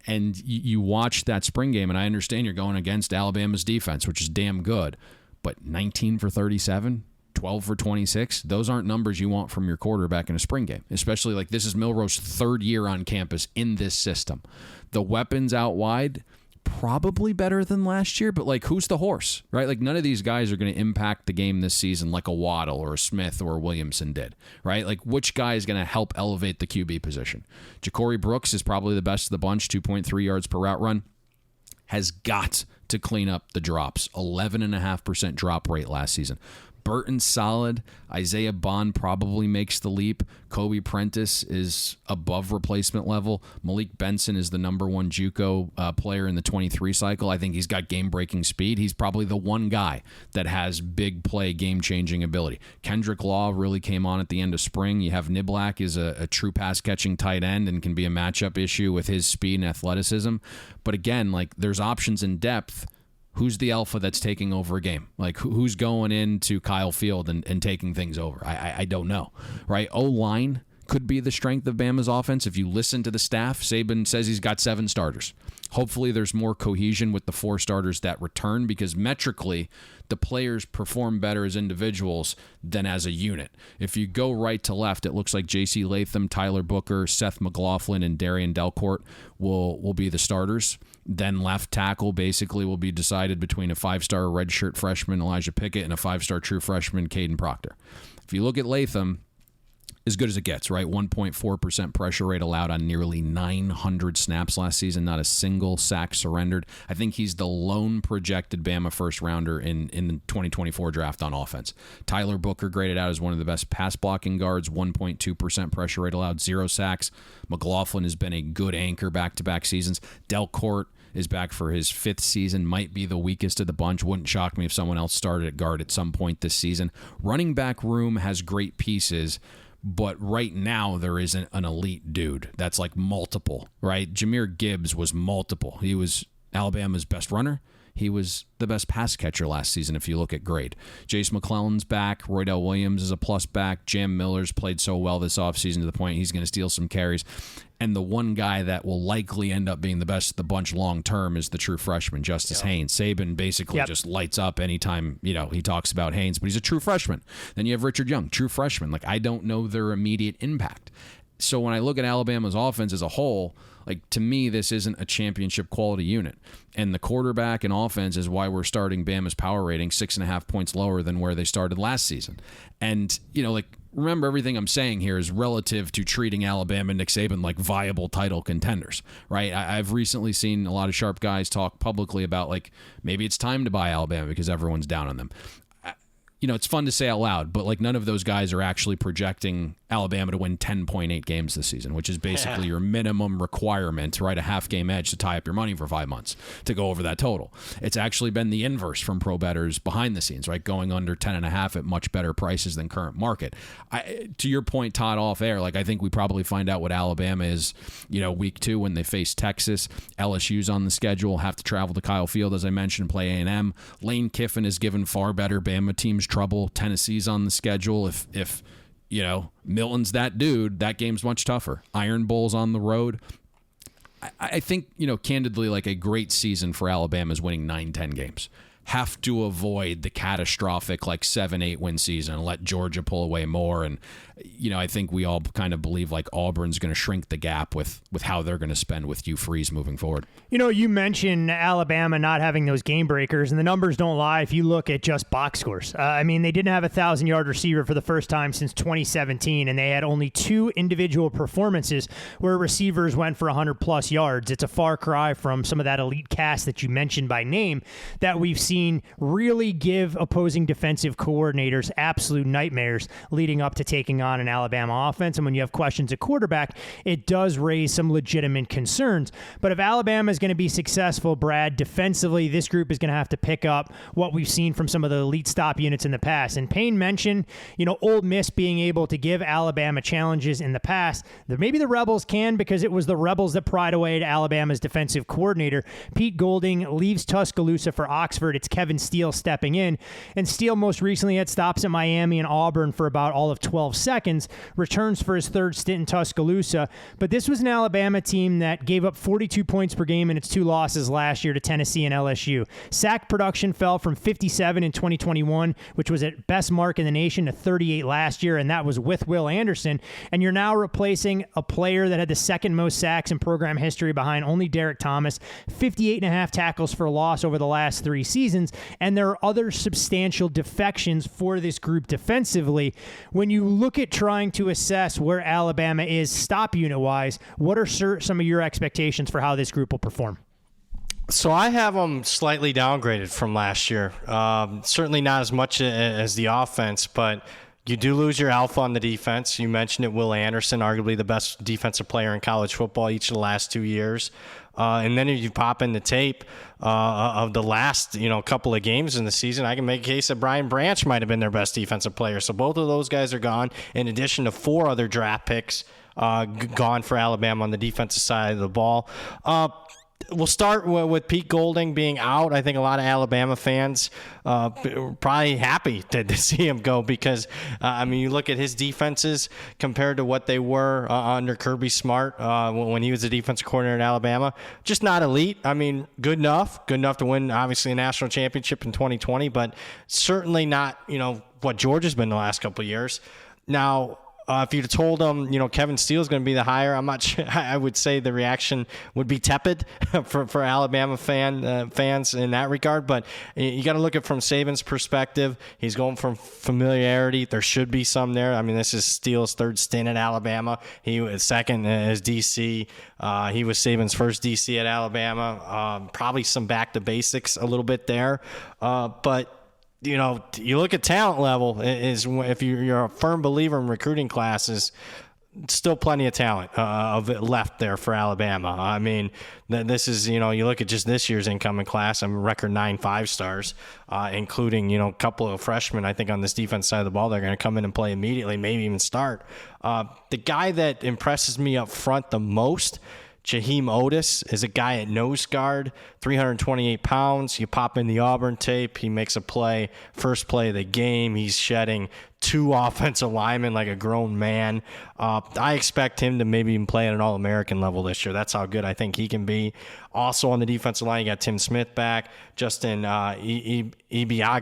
And you watch that spring game, and I understand you're going against Alabama's defense, which is damn good, but 19 for 37, 12 for 26, those aren't numbers you want from your quarterback in a spring game, especially like this is Milroe's 3rd year on campus in this system. The weapons out wide probably better than last year, but like, who's the horse, right? Like, none of these guys are going to impact the game this season like a Waddle or a Smith or a Williamson did, right? Like, which guy is going to help elevate the QB position? Ja'Cory Brooks is probably the best of the bunch, 2.3 yards per route run. Has got to clean up the drops. 11.5% drop rate last season. Burton's solid. Isaiah Bond probably makes the leap. Kobe Prentice is above replacement level. Malik Benson is the number one JUCO player in the 23 cycle. I think he's got game-breaking speed. He's probably the one guy that has big play, game-changing ability. Kendrick Law really came on at the end of spring. You have Niblack is a true pass-catching tight end and can be a matchup issue with his speed and athleticism. But again, like, there's options in depth. Who's the alpha that's taking over a game? Like, who's going into Kyle Field and taking things over? I don't know, right? O-line could be the strength of Bama's offense. If you listen to the staff, Saban says he's got 7 starters. Hopefully there's more cohesion with the 4 starters that return, because metrically, the players perform better as individuals than as a unit. If you go right to left, it looks like J.C. Latham, Tyler Booker, Seth McLaughlin, and Darian Delcourt will be the starters. Then left tackle basically will be decided between a 5-star redshirt freshman, Elijah Pickett, and a 5-star true freshman, Caden Proctor. If you look at Latham, as good as it gets, right? 1.4% pressure rate allowed on nearly 900 snaps last season. Not a single sack surrendered. I think he's the lone projected Bama first rounder in the 2024 draft on offense. Tyler Booker graded out as one of the best pass blocking guards. 1.2% pressure rate allowed, 0 sacks. McLaughlin has been a good anchor back-to-back seasons. Delcourt is back for his 5th season, might be the weakest of the bunch. Wouldn't shock me if someone else started at guard at some point this season. Running back room has great pieces, but right now there isn't an elite dude that's like multiple, right? Jahmyr Gibbs was multiple. He was Alabama's best runner. He was the best pass catcher last season if you look at grade. Jace McClellan's back. Roydell Williams is a plus back. Jam Miller's played so well this offseason to the point he's going to steal some carries. And the one guy that will likely end up being the best of the bunch long term is the true freshman, Justice Haynes. Saban basically just lights up anytime, he talks about Haynes, but he's a true freshman. Then you have Richard Young, true freshman. Like, I don't know their immediate impact. So when I look at Alabama's offense as a whole, like, to me, this isn't a championship quality unit. And the quarterback and offense is why we're starting Bama's power rating 6.5 points lower than where they started last season. And, remember, everything I'm saying here is relative to treating Alabama and Nick Saban like viable title contenders, right? I've recently seen a lot of sharp guys talk publicly about, like, maybe it's time to buy Alabama because everyone's down on them. It's fun to say out loud, but like, none of those guys are actually projecting Alabama to win 10.8 games this season, which is basically your minimum requirement, right? A half-game edge to tie up your money for 5 months to go over that total. It's actually been the inverse from pro bettors behind the scenes, right? Going under 10.5 at much better prices than current market. To your point, Todd, off air, like, I think we probably find out what Alabama is, week 2 when they face Texas. LSU's on the schedule, have to travel to Kyle Field, as I mentioned, play A&M. Lane Kiffin has given far better Bama teams trouble. Tennessee's on the schedule. If Milton's that dude, that game's much tougher. Iron Bowl's on the road. I think, candidly, like, a great season for Alabama is winning 9-10 games. Have to avoid the catastrophic, like, 7-8 win season and let Georgia pull away more. And, I think we all kind of believe, like, Auburn's going to shrink the gap with how they're going to spend with Hugh Freeze moving forward. You mentioned Alabama not having those game breakers, and the numbers don't lie if you look at just box scores. They didn't have a 1,000-yard receiver for the first time since 2017, and they had only 2 individual performances where receivers went for 100-plus yards. It's a far cry from some of that elite cast that you mentioned by name that we've seen really give opposing defensive coordinators absolute nightmares leading up to taking on an Alabama offense. And when you have questions at quarterback, it does raise some legitimate concerns. But if Alabama is going to be successful, Brad, defensively, this group is going to have to pick up what we've seen from some of the elite stop units in the past. And Payne mentioned, Ole Miss being able to give Alabama challenges in the past. Maybe the Rebels can, because it was the Rebels that pried away to Alabama's defensive coordinator. Pete Golding leaves Tuscaloosa for Oxford. It's Kevin Steele stepping in. And Steele most recently had stops at Miami and Auburn for about all of 12 seconds. seconds, returns for his third stint in Tuscaloosa. But this was an Alabama team that gave up 42 points per game in its 2 losses last year to Tennessee and LSU. Sack production fell from 57 in 2021, which was at best mark in the nation, to 38 last year, and that was with Will Anderson. And you're now replacing a player that had the second most sacks in program history behind only Derek Thomas, 58.5 tackles for loss over the last 3 seasons, and there are other substantial defections for this group defensively. When you look at trying to assess where Alabama is stop unit-wise, what are some of your expectations for how this group will perform? So I have them slightly downgraded from last year. Certainly not as much as the offense, but you do lose your alpha on the defense. You mentioned it, Will Anderson, arguably the best defensive player in college football each of the last 2 years. And then if you pop in the tape of the last, couple of games in the season, I can make a case that Brian Branch might have been their best defensive player. So both of those guys are gone, in addition to 4 other draft picks gone for Alabama on the defensive side of the ball. We'll start with Pete Golding being out. I think a lot of Alabama fans probably happy to see him go because, you look at his defenses compared to what they were under Kirby Smart when he was the defensive coordinator at Alabama. Just not elite. Good enough to win, obviously, a national championship in 2020, but certainly not, what Georgia's been the last couple of years. Now, if you'd have told them, Kevin Steele's going to be the hire, I'm not sure. I would say the reaction would be tepid for Alabama fans in that regard. But you got to look at it from Saban's perspective. He's going from familiarity. There should be some there. This is Steele's 3rd stint at Alabama. He was 2nd as DC. He was Saban's 1st DC at Alabama. Probably some back to basics a little bit there. But you look at talent level, is if you're a firm believer in recruiting classes, still plenty of talent of it left there for Alabama. This is, you look at just this year's incoming class, record 9 5-stars, including, a couple of freshmen, I think, on this defense side of the ball. They're going to come in and play immediately, maybe even start. The guy that impresses me up front the most, Jaheim Otis, is a guy at nose guard, 328 pounds. You pop in the Auburn tape, he makes a play, first play of the game. He's shedding 2 offensive linemen like a grown man. I expect him to maybe even play at an All-American level this year. That's how good I think he can be. Also on the defensive line, you got Tim Smith back. Justin Ibiagbe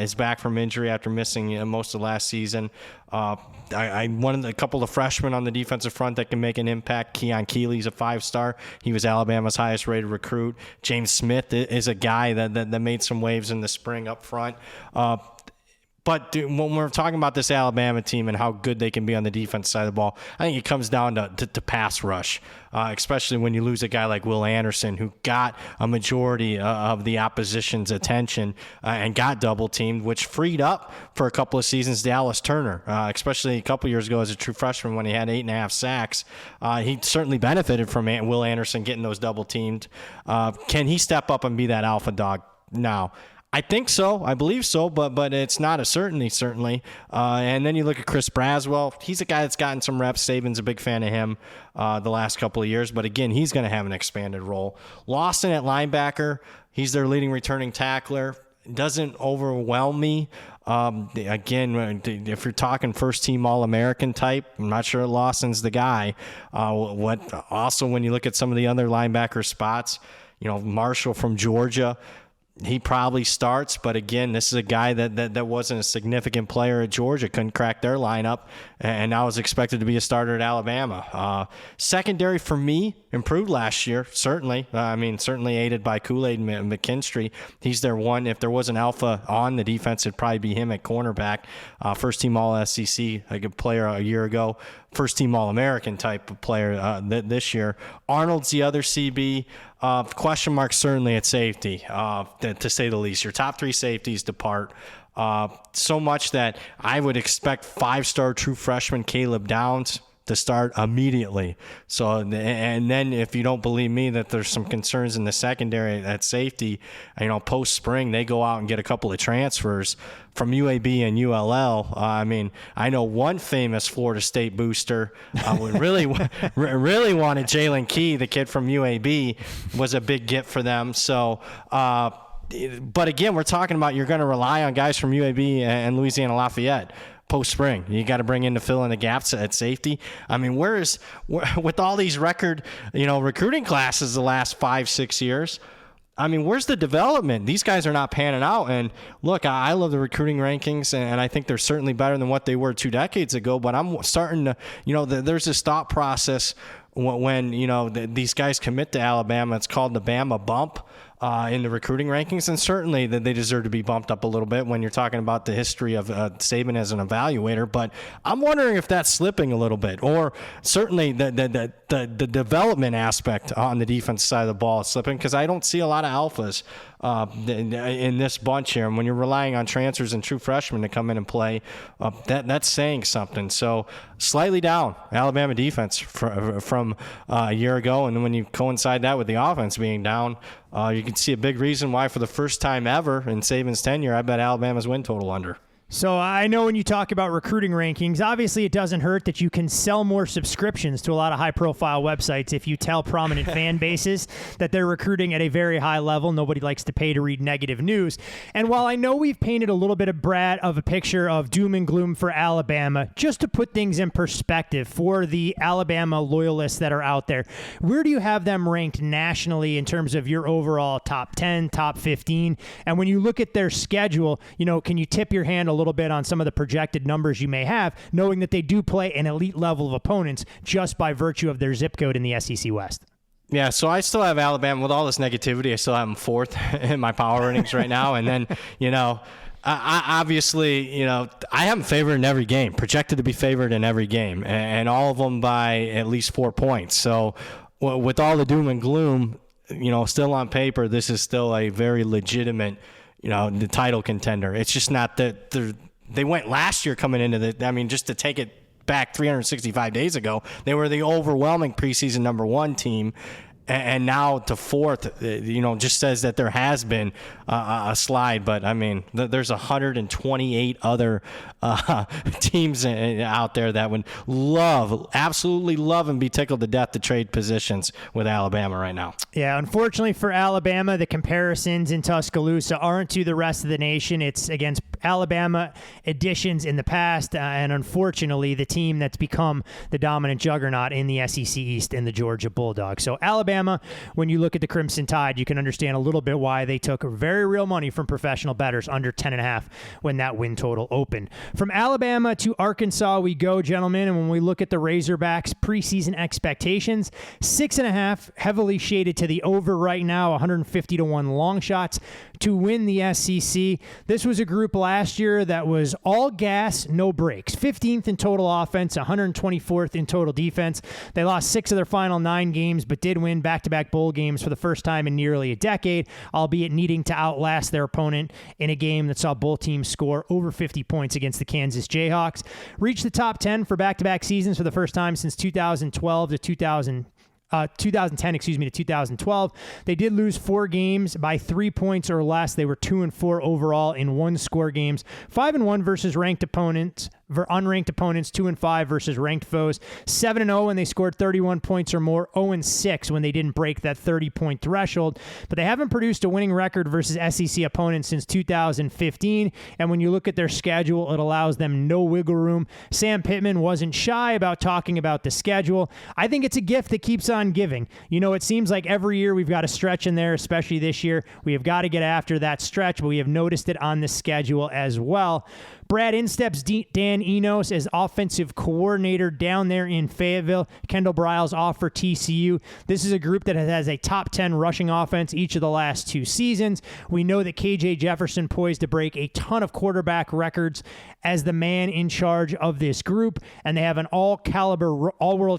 is back from injury after missing most of last season. I wanted a couple of freshmen on the defensive front that can make an impact. Keon Keeley's a 5-star. He was Alabama's highest rated recruit. James Smith is a guy that made some waves in the spring up front. But when we're talking about this Alabama team and how good they can be on the defense side of the ball, I think it comes down to pass rush, especially when you lose a guy like Will Anderson, who got a majority of the opposition's attention and got double-teamed, which freed up for a couple of seasons Dallas Turner, especially a couple years ago as a true freshman when he had 8.5 sacks. He certainly benefited from Will Anderson getting those double-teamed. Can he step up and be that alpha dog now? I think so. I believe so, but it's not a certainly. And then you look at Chris Braswell. He's a guy that's gotten some reps. Saban's a big fan of him the last couple of years. But, again, he's going to have an expanded role. Lawson at linebacker, he's their leading returning tackler. Doesn't overwhelm me. Again, if you're talking first-team All-American type, I'm not sure Lawson's the guy. Also, when you look at some of the other linebacker spots, Marshall from Georgia, he probably starts, but again, this is a guy that wasn't a significant player at Georgia, couldn't crack their lineup, and now is expected to be a starter at Alabama. Secondary for me improved last year, certainly. Certainly aided by Kool-Aid McKinstry. He's their one. If there was an alpha on the defense, it'd probably be him at cornerback. First-team All-SEC, a good player a year ago. First-team All-American type of player this year. Arnold's the other CB. Question mark certainly at safety, to say the least. Your top 3 safeties depart. So much that I would expect 5-star true freshman Caleb Downs to start immediately. So, and then if you don't believe me that there's some concerns in the secondary at safety, post spring they go out and get a couple of transfers from UAB and ULL. I know one famous Florida State booster would really wanted Jalen Key, the kid from UAB, was a big get for them. So, but again, we're talking about you're going to rely on guys from UAB and Louisiana Lafayette. post-spring. You got to bring in to fill in the gaps at safety. I mean, with all these record, recruiting classes the last 5-6 years, I mean, where's the development? These guys are not panning out. And look, I love the recruiting rankings, and I think they're certainly better than what they were 2 decades ago. But I'm starting to, there's this thought process when these guys commit to Alabama. It's called the Bama bump in the recruiting rankings, and certainly that they deserve to be bumped up a little bit when you're talking about the history of Saban as an evaluator. But I'm wondering if that's slipping a little bit, or certainly the development aspect on the defense side of the ball is slipping, because I don't see a lot of alphas in this bunch here. And when you're relying on transfers and true freshmen to come in and play, that's saying something. So slightly down Alabama defense from a year ago, and then when you coincide that with the offense being down, you can see a big reason why for the first time ever in Saban's tenure, I bet Alabama's win total under. So I know when you talk about recruiting rankings, obviously it doesn't hurt that you can sell more subscriptions to a lot of high-profile websites if you tell prominent fan bases that they're recruiting at a very high level. Nobody likes to pay to read negative news. And while I know we've painted a little bit of a picture of doom and gloom for Alabama, just to put things in perspective for the Alabama loyalists that are out there, where do you have them ranked nationally in terms of your overall top 10, top 15? And when you look at their schedule, can you tip your hand a little bit on some of the projected numbers you may have, knowing that they do play an elite level of opponents just by virtue of their zip code in the SEC West? Yeah, so I still have Alabama with all this negativity. I still have them 4th in my power ratings right now. And then, I obviously, I have them favored in every game, projected to be favored in every game, and all of them by at least 4 points. So with all the doom and gloom, still on paper, this is still a very legitimate the title contender. It's just not that they went last year coming into just to take it back 365 days ago, they were the overwhelming preseason number 1 team. And now to 4th, just says that there has been a slide. But, there's 128 other teams out there that would absolutely love and be tickled to death to trade positions with Alabama right now. Yeah, unfortunately for Alabama, the comparisons in Tuscaloosa aren't to the rest of the nation. It's against Alabama editions in the past, and unfortunately, the team that's become the dominant juggernaut in the SEC East in the Georgia Bulldogs. So Alabama, when you look at the Crimson Tide, you can understand a little bit why they took very real money from professional bettors under 10.5 when that win total opened. From Alabama to Arkansas we go, gentlemen, and when we look at the Razorbacks' preseason expectations, 6.5 heavily shaded to the over right now, 150-1 long shots to win the SEC. This was a group last year that was all gas, no brakes. 15th in total offense, 124th in total defense. They lost 6 of their final 9 games, but did win back-to-back bowl games for the first time in nearly a decade, albeit needing to outlast their opponent in a game that saw both teams score over 50 points against the Kansas Jayhawks. Reached the top 10 for back-to-back seasons for the first time since 2010 to 2012. They did lose 4 games by 3 points or less. They were 2-4 overall in 1-score games. 5-1 versus ranked opponents, unranked opponents. 2-5 versus ranked foes. 7-0 when they scored 31 points or more. 0-6 when they didn't break that 30-point threshold. But they haven't produced a winning record versus SEC opponents since 2015. And when you look at their schedule, it allows them no wiggle room. Sam Pittman wasn't shy about talking about the schedule. I think it's a gift that keeps on giving. It seems like every year we've got a stretch in there, especially this year. We have got to get after that stretch, but we have noticed it on the schedule as well. Brad, in steps Dan Enos as offensive coordinator down there in Fayetteville. Kendall Briles off for TCU. This is a group that has a top 10 rushing offense each of the last 2 seasons. We know that KJ Jefferson poised to break a ton of quarterback records as the man in charge of this group, and they have an all-world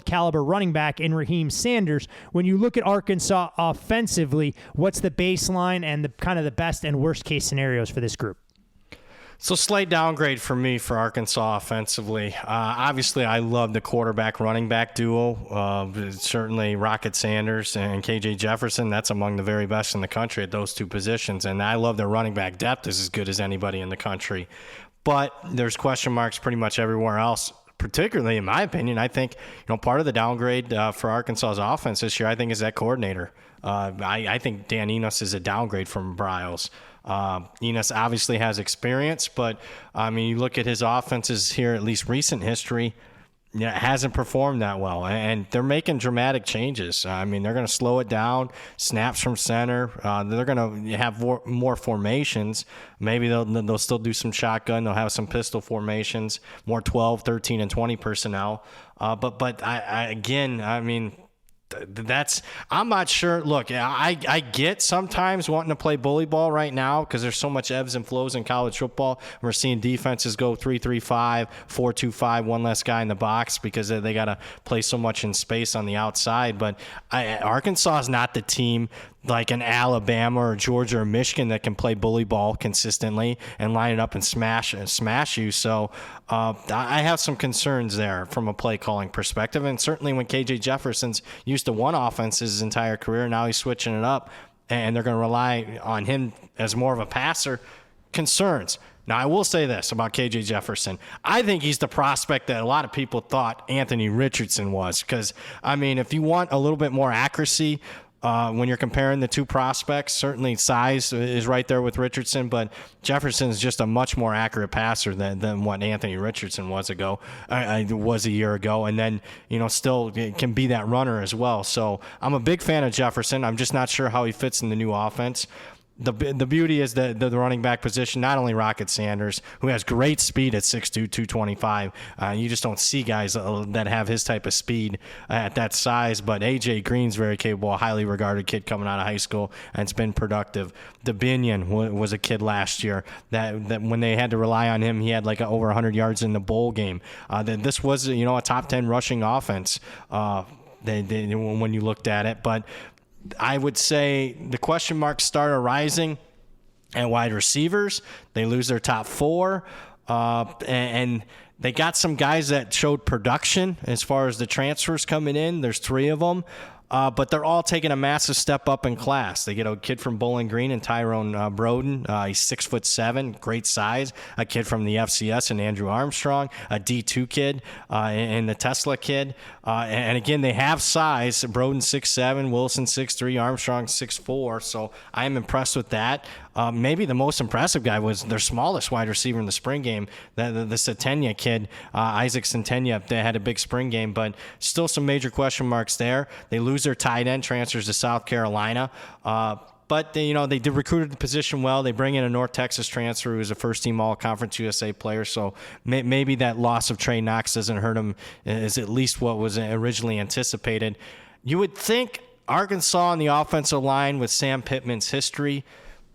caliber running back in Raheem Sanders. When you look at Arkansas offensively, what's the baseline and the kind of the best and worst case scenarios for this group? So slight downgrade for me for Arkansas offensively. Obviously, I love the quarterback-running back duo. Certainly Rocket Sanders and KJ Jefferson. That's among the very best in the country at those 2 positions. And I love their running back depth is as good as anybody in the country. But there's question marks pretty much everywhere else. Particularly, in my opinion, I think part of the downgrade for Arkansas's offense this year, I think, is that coordinator. I think Dan Enos is a downgrade from Briles. Enos obviously has experience, but I mean, you look at his offenses here, at least recent history, it hasn't performed that well, and they're making dramatic changes. I mean, they're going to slow it down, snaps from center. They're going to have more formations. Maybe they'll still do some shotgun. They'll have some pistol formations, more 12, 13, and 20 personnel. But I mean, I'm not sure. Look, I get sometimes wanting to play bully ball right now because there's so much ebbs and flows in college football. We're seeing defenses go 3-3-5, 4-2-5, one less guy in the box because they got to play so much in space on the outside. But Arkansas is not the team like an Alabama or Georgia or Michigan that can play bully ball consistently and line it up and smash you. So I have some concerns there from a play calling perspective. And certainly when KJ Jefferson's used to one offense his entire career, now he's switching it up and they're going to rely on him as more of a passer. Concerns. Now, I will say this about KJ Jefferson. I think he's the prospect that a lot of people thought Anthony Richardson was. Because, I mean, if you want a little bit more accuracy, when you're comparing the two prospects, certainly size is right there with Richardson, but Jefferson is just a much more accurate passer than what Anthony Richardson was a year ago, and then still can be that runner as well. So I'm a big fan of Jefferson. I'm just not sure how he fits in the new offense. The beauty is the running back position, not only Rocket Sanders, who has great speed at 6'2", 225. You just don't see guys that have his type of speed at that size. But A.J. Green's very capable, a highly regarded kid coming out of high school, and it's been productive. DeBinion was a kid last year that when they had to rely on him, he had like over 100 yards in the bowl game. This was a top 10 rushing offense when you looked at it. But I would say the question marks start arising at wide receivers. They lose their top four, and they got some guys that showed production as far as the transfers coming in. There's 3 of them. But they're all taking a massive step up in class. They get a kid from Bowling Green and Tyrone Broden. He's 6'7", great size. A kid from the FCS and Andrew Armstrong. A D2 kid and the Tesla kid. And again, they have size. Broden 6'7", Wilson 6'3", Armstrong 6'4". So I am impressed with that. Maybe the most impressive guy was their smallest wide receiver in the spring game, the Centennia kid, Isaac Centennia. They had a big spring game, but still some major question marks there. They lose their tight end, transfers to South Carolina. But they did recruited the position well. They bring in a North Texas transfer who's a first-team All-Conference USA player. So maybe that loss of Trey Knox doesn't hurt him, is at least what was originally anticipated. You would think Arkansas on the offensive line with Sam Pittman's history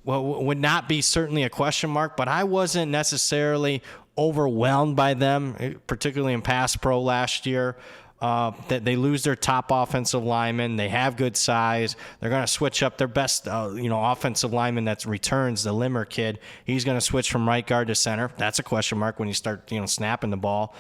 would not be certainly a question mark, but I wasn't necessarily overwhelmed by them, particularly in pass pro last year. That they lose their top offensive lineman. They have good size. They're going to switch up their best, offensive lineman that returns, the Limmer kid. He's going to switch from right guard to center. That's a question mark when you start, snapping the ball.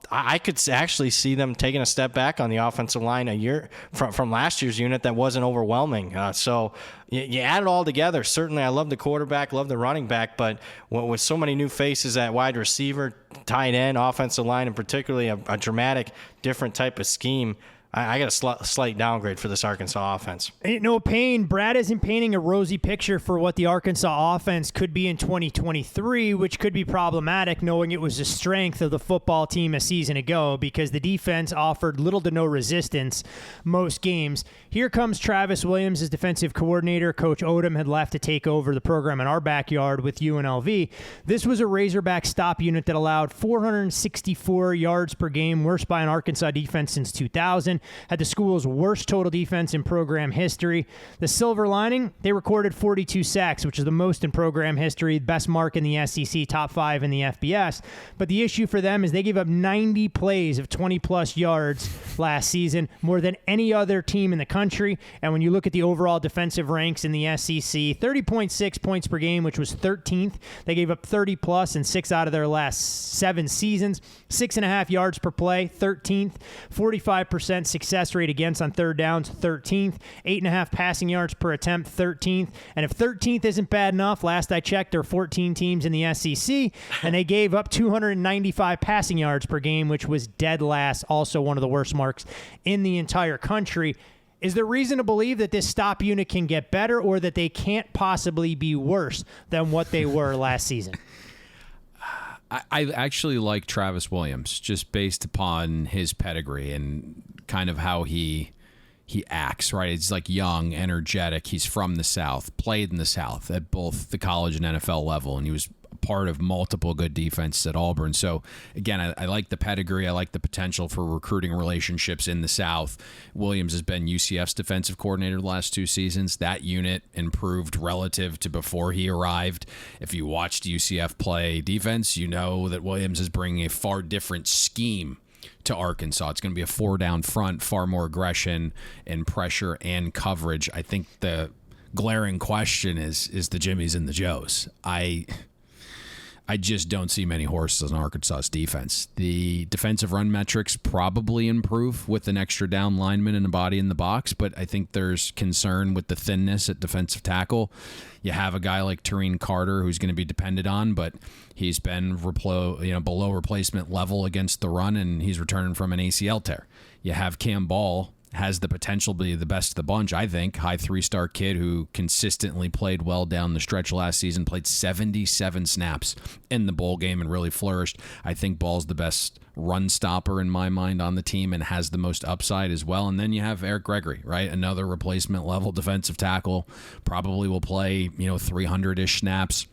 I could actually see them taking a step back on the offensive line a year from last year's unit that wasn't overwhelming. So you add it all together. Certainly, I love the quarterback, love the running back, but with so many new faces at wide receiver, tight end, offensive line, and particularly a dramatic, different type of scheme, I got a slight downgrade for this Arkansas offense. Ain't no pain. Brad isn't painting a rosy picture for what the Arkansas offense could be in 2023, which could be problematic knowing it was the strength of the football team a season ago because the defense offered little to no resistance most games. Here comes Travis Williams as defensive coordinator. Coach Odom had left to take over the program in our backyard with UNLV. This was a Razorback stop unit that allowed 464 yards per game, worst by an Arkansas defense since 2000. Had the school's worst total defense in program history. The silver lining, they recorded 42 sacks, which is the most in program history, best mark in the SEC, top 5 in the FBS. But the issue for them is they gave up 90 plays of 20-plus yards last season, more than any other team in the country. And when you look at the overall defensive ranks in the SEC, 30.6 points per game, which was 13th. They gave up 30-plus in 6 out of their last 7 seasons. 6.5 yards per play, 13th. 45% success rate against on third downs, 13th. 8.5 passing yards per attempt, 13th. And if 13th isn't bad enough, last I checked, there are 14 teams in the SEC, and they gave up 295 passing yards per game, which was dead last, also one of the worst marks in the entire country. Is there reason to believe that this stop unit can get better or that they can't possibly be worse than what they were last season? I actually like Travis Williams just based upon his pedigree and kind of how he acts, right? He's like young, energetic. He's from the South, played in the South at both the college and NFL level, and he was part of multiple good defenses at Auburn. So again, I like the pedigree. I like the potential for recruiting relationships in the South. Williams has been UCF's defensive coordinator the last 2 seasons. That unit improved relative to before he arrived. If you watched UCF play defense, you know that Williams is bringing a far different scheme to Arkansas. It's going to be a 4-down front, far more aggression and pressure and coverage. I think the glaring question is the Jimmies and the Joes. I just don't see many horses on Arkansas's defense. The defensive run metrics probably improve with an extra down lineman and a body in the box, but I think there's concern with the thinness at defensive tackle. You have a guy like Tareen Carter who's going to be depended on, but he's been below replacement level against the run, and he's returning from an ACL tear. You have Cam Ball, has the potential to be the best of the bunch, I think. High 3-star kid who consistently played well down the stretch last season, played 77 snaps in the bowl game and really flourished. I think Ball's the best run stopper in my mind on the team and has the most upside as well. And then you have Eric Gregory, right? Another replacement level defensive tackle, probably will play, 300-ish snaps.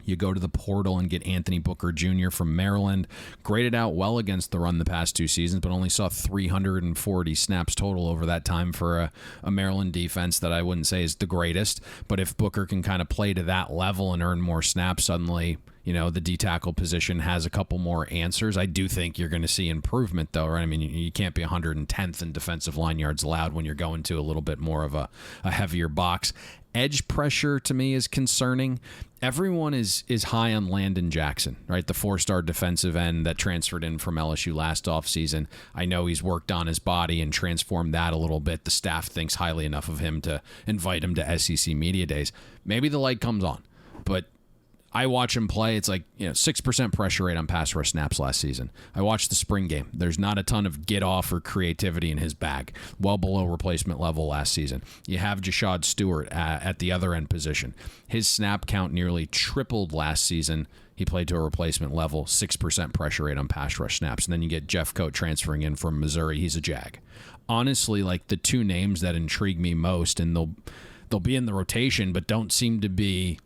You go to the portal and get Anthony Booker Jr. from Maryland. Graded out well against the run the past 2 seasons, but only saw 340 snaps total over that time for a Maryland defense that I wouldn't say is the greatest. But if Booker can kind of play to that level and earn more snaps, suddenly, the D-tackle position has a couple more answers. I do think you're going to see improvement, though, right? I mean, you can't be 110th in defensive line yards allowed when you're going to a little bit more of a heavier box. Edge pressure to me is concerning. Everyone is high on Landon Jackson, right? The 4-star defensive end that transferred in from LSU last offseason. I know he's worked on his body and transformed that a little bit. The staff thinks highly enough of him to invite him to SEC Media Days. Maybe the light comes on, but I watch him play. It's like 6% pressure rate on pass rush snaps last season. I watched the spring game. There's not a ton of get off or creativity in his bag. Well below replacement level last season. You have Jashad Stewart at the other end position. His snap count nearly tripled last season. He played to a replacement level, 6% pressure rate on pass rush snaps. And then you get Jeff Coat transferring in from Missouri. He's a Jag. Honestly, like the 2 names that intrigue me most, and they'll be in the rotation, but don't seem to be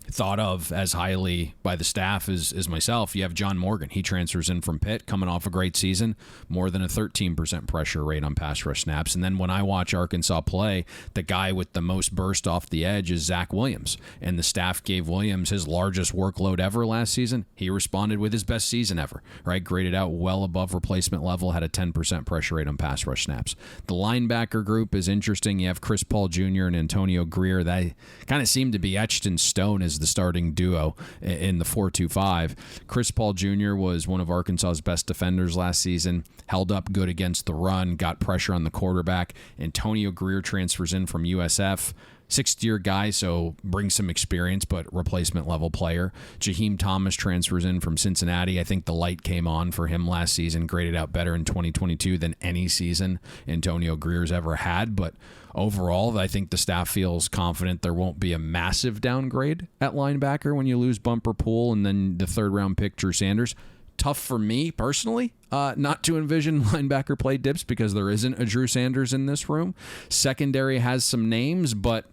thought of as highly by the staff as myself. You have John Morgan. He transfers in from Pitt, coming off a great season, more than a 13% pressure rate on pass rush snaps. And then when I watch Arkansas play, the guy with the most burst off the edge is Zach Williams. And the staff gave Williams his largest workload ever last season. He responded with his best season ever, right? Graded out well above replacement level, had a 10% pressure rate on pass rush snaps. The linebacker group is interesting. You have Chris Paul Jr. and Antonio Greer. They kind of seem to be etched in stone as the starting duo in the 4-2-5. Chris Paul Jr. was one of Arkansas's best defenders last season, held up good against the run, got pressure on the quarterback. Antonio Greer transfers in from USF. 6th-year guy, so brings some experience, but replacement level player. Jaheim Thomas transfers in from Cincinnati. I think the light came on for him last season, graded out better in 2022 than any season Antonio Greer's ever had. But overall, I think the staff feels confident there won't be a massive downgrade at linebacker when you lose Bumper Pool and then the 3rd-round pick, Drew Sanders. Tough for me personally not to envision linebacker play dips because there isn't a Drew Sanders in this room. Secondary has some names, but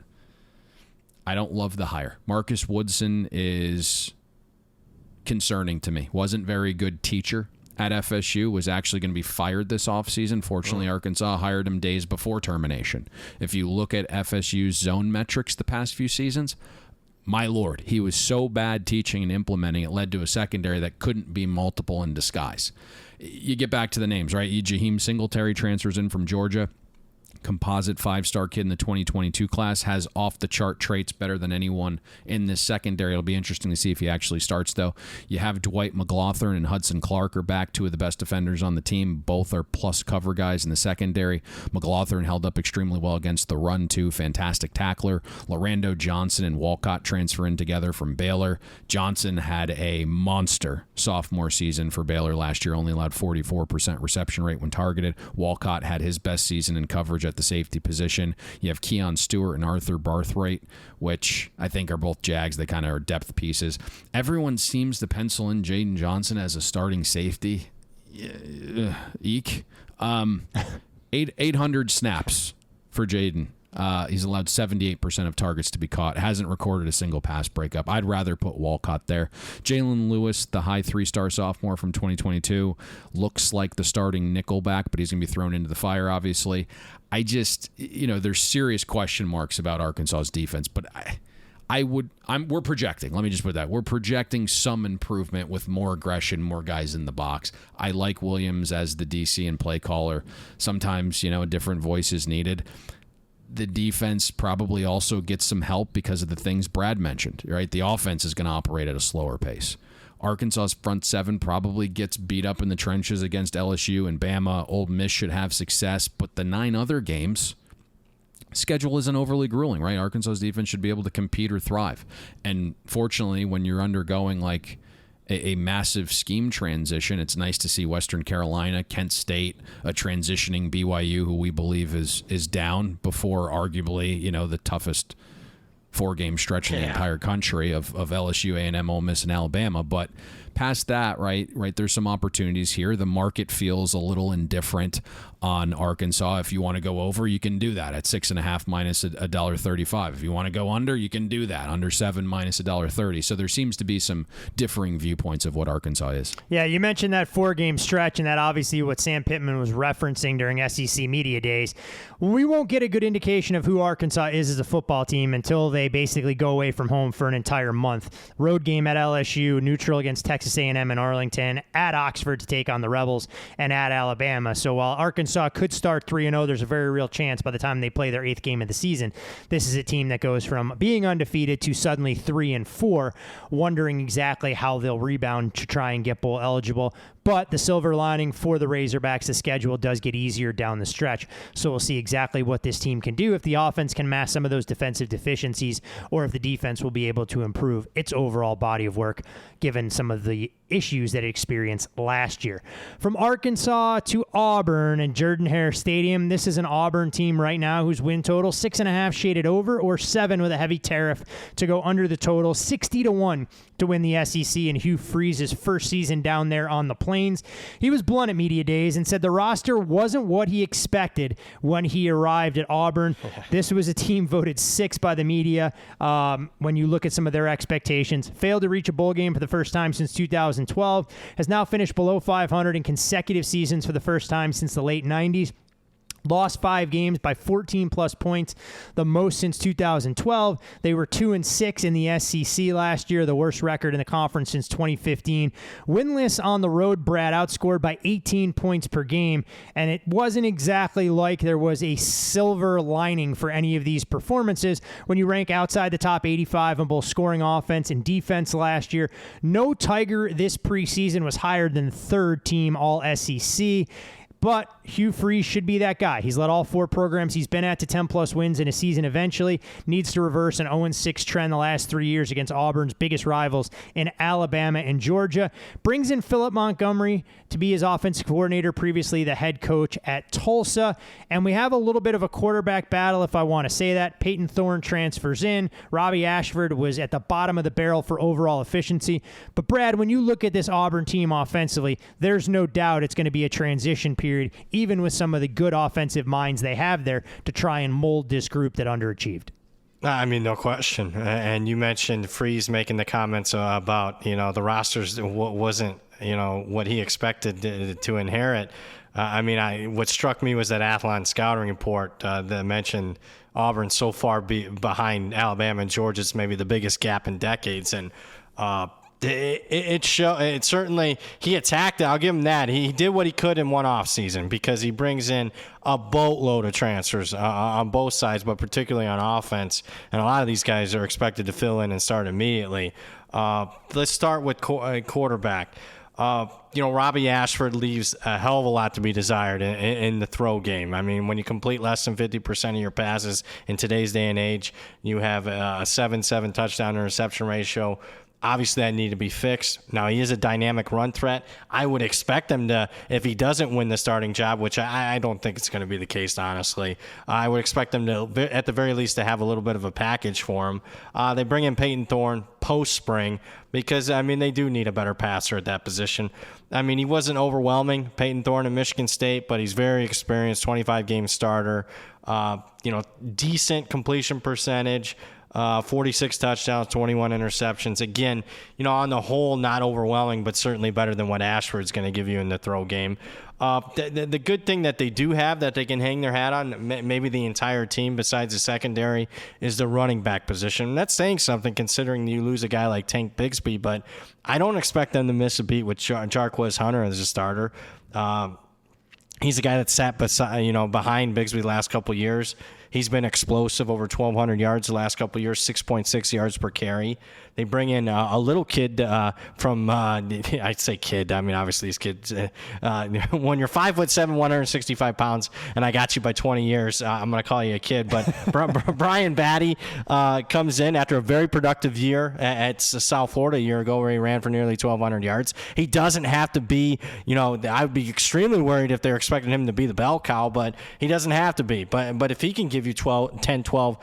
I don't love the hire. Marcus Woodson is concerning to me. Wasn't very good teacher at FSU. Was actually going to be fired this offseason. Fortunately, Arkansas hired him days before termination. If you look at FSU's zone metrics the past few seasons, my Lord, he was so bad teaching and implementing, it led to a secondary that couldn't be multiple in disguise. You get back to the names, right? Jaheim Singletary transfers in from Georgia. Composite 5-star kid in the 2022 class, has off-the-chart traits better than anyone in this secondary. It'll be interesting to see if he actually starts, though. You have Dwight McLaughlin and Hudson Clark are back, 2 of the best defenders on the team. Both are plus cover guys in the secondary. McLaughlin held up extremely well against the run, too. Fantastic tackler. Lorando Johnson and Walcott transfer in together from Baylor. Johnson had a monster sophomore season for Baylor last year, only allowed 44% reception rate when targeted. Walcott had his best season in coverage at at the safety position. You have Keon Stewart and Arthur Barthwaite, which I think are both Jags. They kind of are depth pieces. Everyone seems to pencil in Jaden Johnson as a starting safety. Eek. 800 snaps for Jaden. He's allowed 78% of targets to be caught. Hasn't recorded a single pass breakup. I'd rather put Walcott there. Jalen Lewis, the high 3-star sophomore from 2022, looks like the starting nickelback, but he's going to be thrown into the fire, obviously. I just, there's serious question marks about Arkansas's defense, but we're projecting. Let me just put that. We're projecting some improvement with more aggression, more guys in the box. I like Williams as the DC and play caller. Sometimes, a different voice is needed. The defense probably also gets some help because of the things Brad mentioned, right? The offense is going to operate at a slower pace. Arkansas's front seven probably gets beat up in the trenches against LSU and Bama. Ole Miss should have success, but the 9 other games, schedule isn't overly grueling, right? Arkansas's defense should be able to compete or thrive. And fortunately, when you're undergoing like a massive scheme transition, it's nice to see Western Carolina, Kent State, a transitioning BYU who we believe is down before arguably, the toughest 4-game stretch in the entire country of LSU, A&M, Ole Miss, and Alabama. But past that, right, there's some opportunities here. The market feels a little indifferent on Arkansas. If you want to go over, you can do that at 6.5 minus $1.35. If you want to go under, you can do that under 7 minus $1.30. So there seems to be some differing viewpoints of what Arkansas is. Yeah, you mentioned that 4-game stretch, and that obviously what Sam Pittman was referencing during SEC Media Days. We won't get a good indication of who Arkansas is as a football team until they basically go away from home for an entire month. Road game at LSU, neutral against Texas A&M in Arlington, at Oxford to take on the Rebels, and at Alabama. So while Arkansas could start 3-0, there's a very real chance by the time they play their 8th game of the season, this is a team that goes from being undefeated to suddenly 3-4, wondering exactly how they'll rebound to try and get bowl eligible. But the silver lining for the Razorbacks, the schedule does get easier down the stretch. So we'll see exactly what this team can do, if the offense can mask some of those defensive deficiencies, or if the defense will be able to improve its overall body of work, given some of the issues that it experienced last year. From Arkansas to Auburn and Jordan-Hare Stadium, this is an Auburn team right now whose win total 6.5 shaded over, or 7 with a heavy tariff to go under the total, 60-1 to win the SEC in Hugh Freeze's first season down there on the Plains. He was blunt at media days and said the roster wasn't what he expected when he arrived at Auburn. This was a team voted 6th by the media when you look at some of their expectations. Failed to reach a bowl game for the first time since 2012. Has now finished below 500 in consecutive seasons for the first time since the late 90s. Lost 5 games by 14-plus points, the most since 2012. They were 2-6 in the SEC last year, the worst record in the conference since 2015. Winless on the road, Brad, outscored by 18 points per game, and it wasn't exactly like there was a silver lining for any of these performances. When you rank outside the top 85 on both scoring offense and defense last year, no Tiger this preseason was higher than 3rd team All-SEC. But Hugh Freeze should be that guy. He's led all 4 programs he's been at to 10-plus wins in a season eventually. Needs to reverse an 0-6 trend the last 3 years against Auburn's biggest rivals in Alabama and Georgia. Brings in Philip Montgomery to be his offensive coordinator, previously the head coach at Tulsa. And we have a little bit of a quarterback battle, if I want to say that. Peyton Thorne transfers in. Robbie Ashford was at the bottom of the barrel for overall efficiency. But Brad, when you look at this Auburn team offensively, there's no doubt it's going to be a transition period, even with some of the good offensive minds they have there to try and mold this group that underachieved. I mean, no question. And you mentioned Freeze making the comments about, the rosters wasn't, what he expected to inherit. What struck me was that Athlon scouting report that mentioned Auburn so far behind Alabama and Georgia. It's maybe the biggest gap in decades. And it certainly, he attacked it. I'll give him that. He did what he could in one off season because he brings in a boatload of transfers on both sides, but particularly on offense. And a lot of these guys are expected to fill in and start immediately. Let's start with quarterback. Robbie Ashford leaves a hell of a lot to be desired in the throw game. I mean, when you complete less than 50% of your passes in today's day and age, you have a 7-7 touchdown interception ratio. Obviously, that needed to be fixed. Now, he is a dynamic run threat. I would expect him to, if he doesn't win the starting job, which I don't think it's going to be the case, honestly, I would expect him to, at the very least, to have a little bit of a package for him. They bring in Payton Thorne post-spring because, I mean, they do need a better passer at that position. I mean, he wasn't overwhelming, Payton Thorne at Michigan State, but he's very experienced, 25-game starter, decent completion percentage, 46 touchdowns, 21 interceptions. Again, on the whole, not overwhelming, but certainly better than what Ashford's going to give you in the throw game. The good thing that they do have that they can hang their hat on, maybe the entire team besides the secondary, is the running back position. And that's saying something considering you lose a guy like Tank Bigsby, but I don't expect them to miss a beat with Jarquez Hunter as a starter. He's a guy that sat behind Bigsby the last couple years. He's been explosive, over 1,200 yards the last couple of years, 6.6 yards per carry. They bring in a little kid from, I'd say kid. I mean, obviously these kids, when you're 5'7", 165 pounds, and I got you by 20 years, I'm going to call you a kid. But Brian Batty comes in after a very productive year at South Florida a year ago where he ran for nearly 1,200 yards. He doesn't have to be, I would be extremely worried if they're expecting him to be the bell cow, but he doesn't have to be. But if he can give you 10, 12,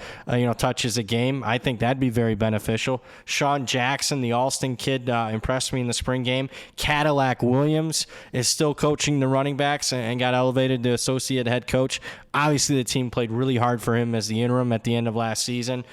touches a game, I think that'd be very beneficial. Sean Jackson, the Alston kid, impressed me in the spring game. Cadillac Williams is still coaching the running backs and got elevated to associate head coach. Obviously, the team played really hard for him as the interim at the end of last season.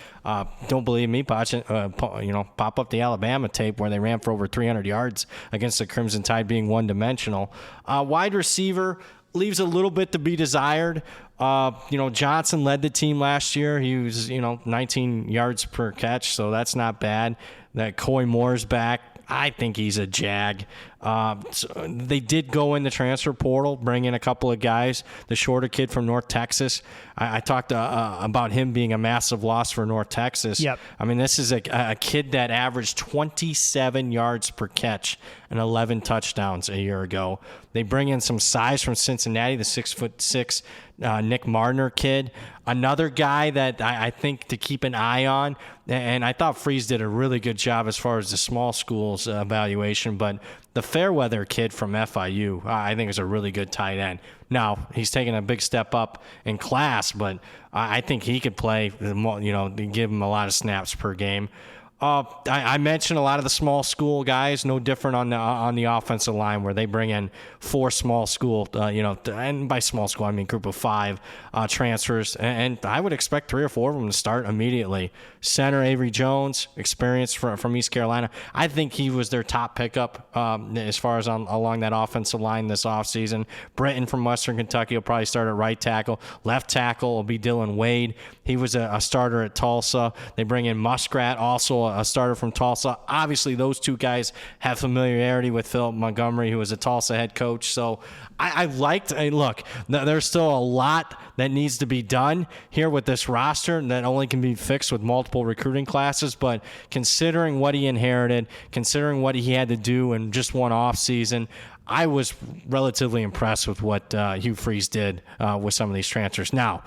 Don't believe me? Pop up the Alabama tape where they ran for over 300 yards against the Crimson Tide being one-dimensional. Wide receiver leaves a little bit to be desired. Johnson led the team last year. He was, 19 yards per catch, so that's not bad. That Coy Moore's back. I think he's a jag. So they did go in the transfer portal, bring in a couple of guys. The shorter kid from North Texas, I talked about him being a massive loss for North Texas. Yep. I mean, this is a kid that averaged 27 yards per catch and 11 touchdowns a year ago. They bring in some size from Cincinnati, the 6'6" Nick Mardner kid. Another guy that I think to keep an eye on, and I thought Freeze did a really good job as far as the small schools evaluation, but the Fairweather kid from FIU, I think is a really good tight end. Now, he's taken a big step up in class, but I think he could play, give him a lot of snaps per game. I mentioned a lot of the small school guys, no different on the offensive line where they bring in 4 small school, and by small school I mean group of 5 transfers, and I would expect 3 or 4 of them to start immediately. Center Avery Jones, experience from East Carolina. I think he was their top pickup as far as along that offensive line this offseason. Britton from Western Kentucky will probably start at right tackle. Left tackle will be Dylan Wade. He was a starter at Tulsa. They bring in Muskrat, also a starter from Tulsa. Obviously, those 2 guys have familiarity with Philip Montgomery, who was a Tulsa head coach. So I liked, look, there's still a lot that needs to be done here with this roster that only can be fixed with multiple recruiting classes. But considering what he inherited, considering what he had to do in just one offseason, I was relatively impressed with what Hugh Freeze did with some of these transfers. Now,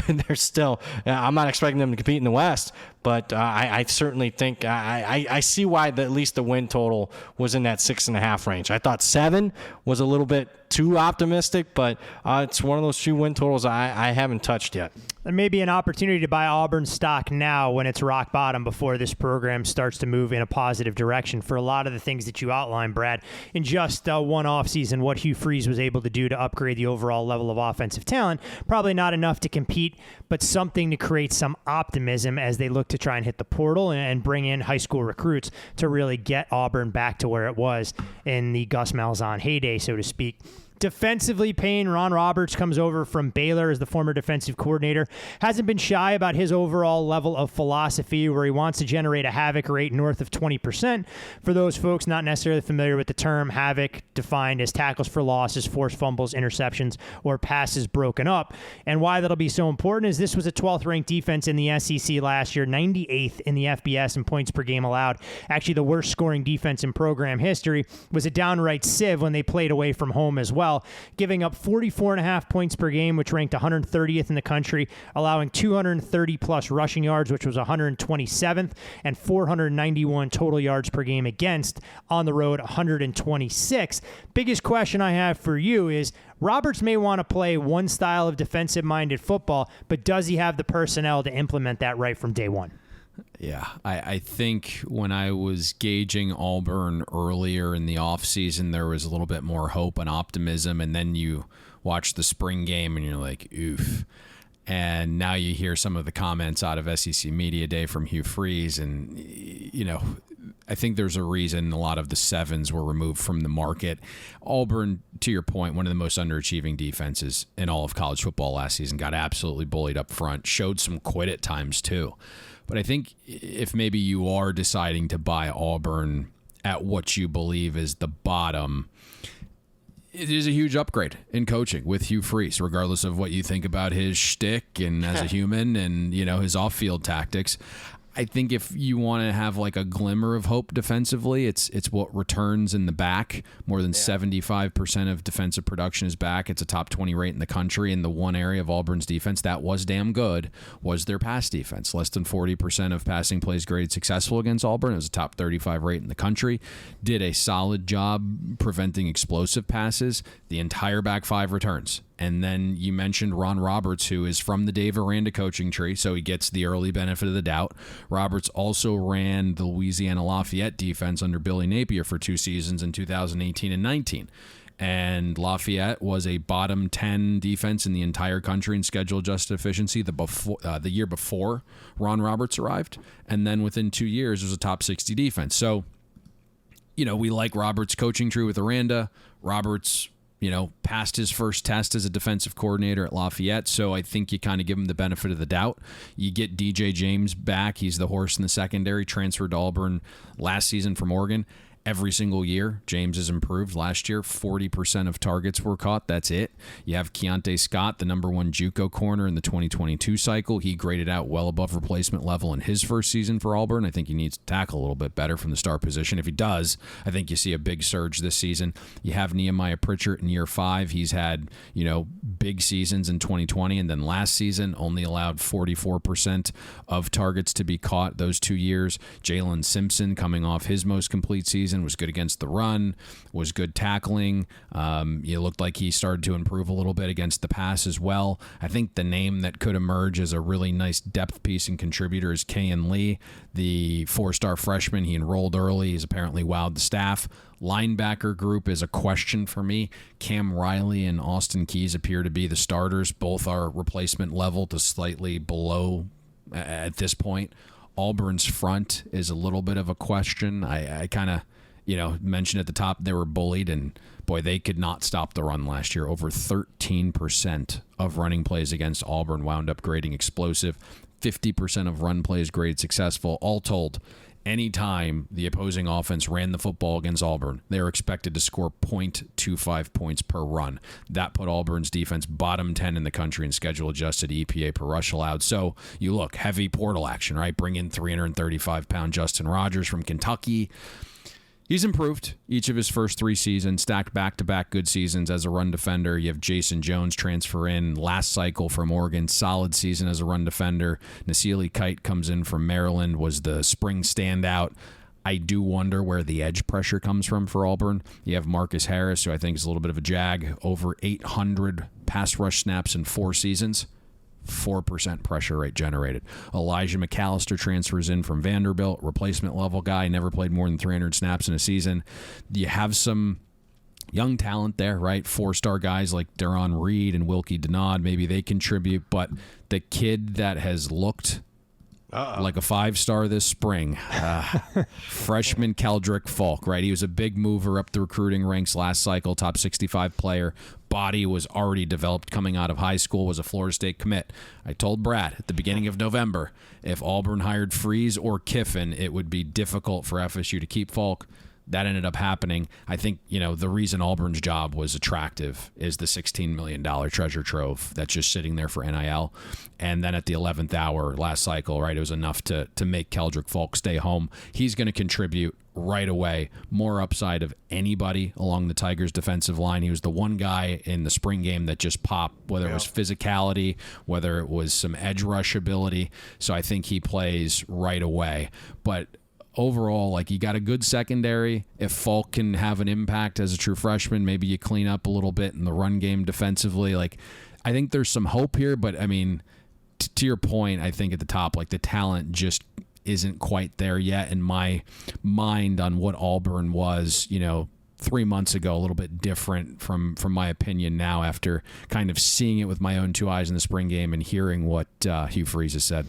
they're still, I'm not expecting them to compete in the West, but I certainly think I see why at least the win total was in that 6.5 range. I thought 7 was a little bit too optimistic, but it's one of those few win totals I haven't touched yet. There may be an opportunity to buy Auburn stock now when it's rock bottom before this program starts to move in a positive direction for a lot of the things that you outlined, Brad. In just one offseason, what Hugh Freeze was able to do to upgrade the overall level of offensive talent, probably not enough to compete, but something to create some optimism as they look to try and hit the portal and bring in high school recruits to really get Auburn back to where it was in the Gus Malzahn heyday, so to speak. Defensively, Payne, Ron Roberts comes over from Baylor as the former defensive coordinator. Hasn't been shy about his overall level of philosophy where he wants to generate a havoc rate north of 20%. For those folks not necessarily familiar with the term, havoc defined as tackles for losses, forced fumbles, interceptions, or passes broken up. And why that'll be so important is this was a 12th ranked defense in the SEC last year, 98th in the FBS in points per game allowed. Actually, the worst scoring defense in program history was a downright sieve when they played away from home as well. well, giving up 44.5 points per game, which ranked 130th in the country, allowing 230-plus rushing yards, which was 127th, and 491 total yards per game against, on the road 126th. Biggest question I have for you is, Roberts may want to play one style of defensive-minded football, but does he have the personnel to implement that right from day one? Yeah, I think when I was gauging Auburn earlier in the offseason, there was a little bit more hope and optimism, and then you watch the spring game and you're like, oof. And now you hear some of the comments out of SEC Media Day from Hugh Freeze, and, you know, I think there's a reason a lot of the sevens were removed from the market. Auburn, to your point, one of the most underachieving defenses in all of college football last season, got absolutely bullied up front, showed some quit at times too. But I think if maybe you are deciding to buy Auburn at what you believe is the bottom, it is a huge upgrade in coaching with Hugh Freeze, regardless of what you think about his shtick and as a human and, you know, his off-field tactics. I think if you want to have like a glimmer of hope defensively, it's what returns in the back. More than 75% of defensive production is back. It's a top 20 rate in the country. And the one area of Auburn's defense that was damn good was their pass defense. Less than 40% of passing plays graded successful against Auburn. It was a top 35 rate in the country. Did a solid job preventing explosive passes. The entire back five returns. And then you mentioned Ron Roberts, who is from the Dave Aranda coaching tree, so he gets the early benefit of the doubt. Roberts also ran the Louisiana Lafayette defense under Billy Napier for 2 seasons in 2018 and 19. And Lafayette was a bottom 10 defense in the entire country in schedule adjusted efficiency the year before Ron Roberts arrived. And then within 2 years, it was a top 60 defense. So, you know, we like Roberts' coaching tree with Aranda. Roberts, you know, passed his first test as a defensive coordinator at Lafayette, so I think you kind of give him the benefit of the doubt. You get DJ James back. He's the horse in the secondary, transferred to Auburn last season from Oregon. Every single year, James has improved. Last year, 40% of targets were caught. That's it. You have Keontae Scott, the number 1 JUCO corner in the 2022 cycle. He graded out well above replacement level in his first season for Auburn. I think he needs to tackle a little bit better from the star position. If he does, I think you see a big surge this season. You have Nehemiah Pritchard in year 5. He's had, you know, big seasons in 2020, and then last season only allowed 44% of targets to be caught those 2 years. Jalen Simpson, coming off his most complete season, was good against the run, was good tackling. It looked like he started to improve a little bit against the pass as well. I think the name that could emerge as a really nice depth piece and contributor is Kayan Lee, the 4-star freshman. He enrolled early. He's apparently wowed the staff. Linebacker group is a question for me. Cam Riley and Austin Keys appear to be the starters. Both are replacement level to slightly below at this point. Auburn's front is a little bit of a question. I kind of, you know, mentioned at the top they were bullied, and boy, they could not stop the run last year. Over 13% of running plays against Auburn wound up grading explosive. 50% of run plays graded successful. All told, anytime the opposing offense ran the football against Auburn, they were expected to score 0.25 points per run. That put Auburn's defense bottom 10 in the country in schedule-adjusted EPA per rush allowed. So you look, heavy portal action, right? Bring in 335-pound Justin Rogers from Kentucky. He's improved each of his first 3 seasons, stacked back-to-back good seasons as a run defender. You have Jason Jones transfer in last cycle from Oregon, solid season as a run defender. Nasili Kite comes in from Maryland, was the spring standout. I do wonder where the edge pressure comes from for Auburn. You have Marcus Harris, who I think is a little bit of a jag, over 800 pass rush snaps in 4 seasons. 4% pressure rate generated. Elijah McAllister transfers in from Vanderbilt, replacement level guy, never played more than 300 snaps in a season. You have some young talent there, right? 4-star guys like Deron Reed and Wilkie Denard, maybe they contribute, but the kid that has looked like a 5-star this spring, freshman Keldrick Falk, right? He was a big mover up the recruiting ranks last cycle, top 65 player. Body was already developed coming out of high school, was a Florida State commit. I told Brad at the beginning of November, if Auburn hired Freeze or Kiffin, it would be difficult for FSU to keep Falk. That ended up happening. I think, the reason Auburn's job was attractive is the $16 million treasure trove that's just sitting there for NIL. And then at the 11th hour last cycle, right, it was enough to make Keldrick Falk stay home. He's going to contribute right away, more upside of anybody along the Tigers defensive line. He was the one guy in the spring game that just popped, whether it was physicality, whether it was some edge rush ability. So I think he plays right away. But overall, you got a good secondary. If Falk can have an impact as a true freshman, maybe you clean up a little bit in the run game defensively. I think there's some hope here, but I mean, to your point, I think at the top, the talent just isn't quite there yet in my mind on what Auburn was, 3 months ago. A little bit different from my opinion now after kind of seeing it with my own two eyes in the spring game and hearing what Hugh Freeze has said.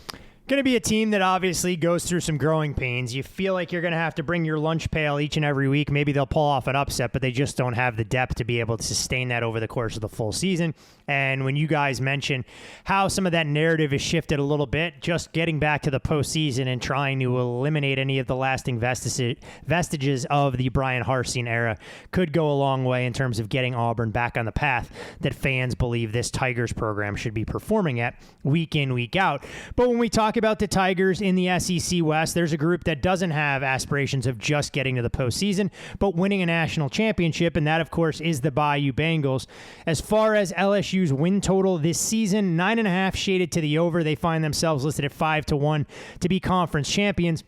Going to be a team that obviously goes through some growing pains. You feel like you're going to have to bring your lunch pail each and every week. Maybe they'll pull off an upset, but they just don't have the depth to be able to sustain that over the course of the full season. And when you guys mention how some of that narrative has shifted a little bit, just getting back to the postseason and trying to eliminate any of the lasting vestiges of the Brian Harsin era could go a long way in terms of getting Auburn back on the path that fans believe this Tigers program should be performing at week in, week out. But when we talk about the Tigers in the SEC West, there's a group that doesn't have aspirations of just getting to the postseason, but winning a national championship, and that, of course, is the Bayou Bengals. As far as LSU's win total this season, 9.5 shaded to the over. They find themselves listed at 5-1 to be conference champions.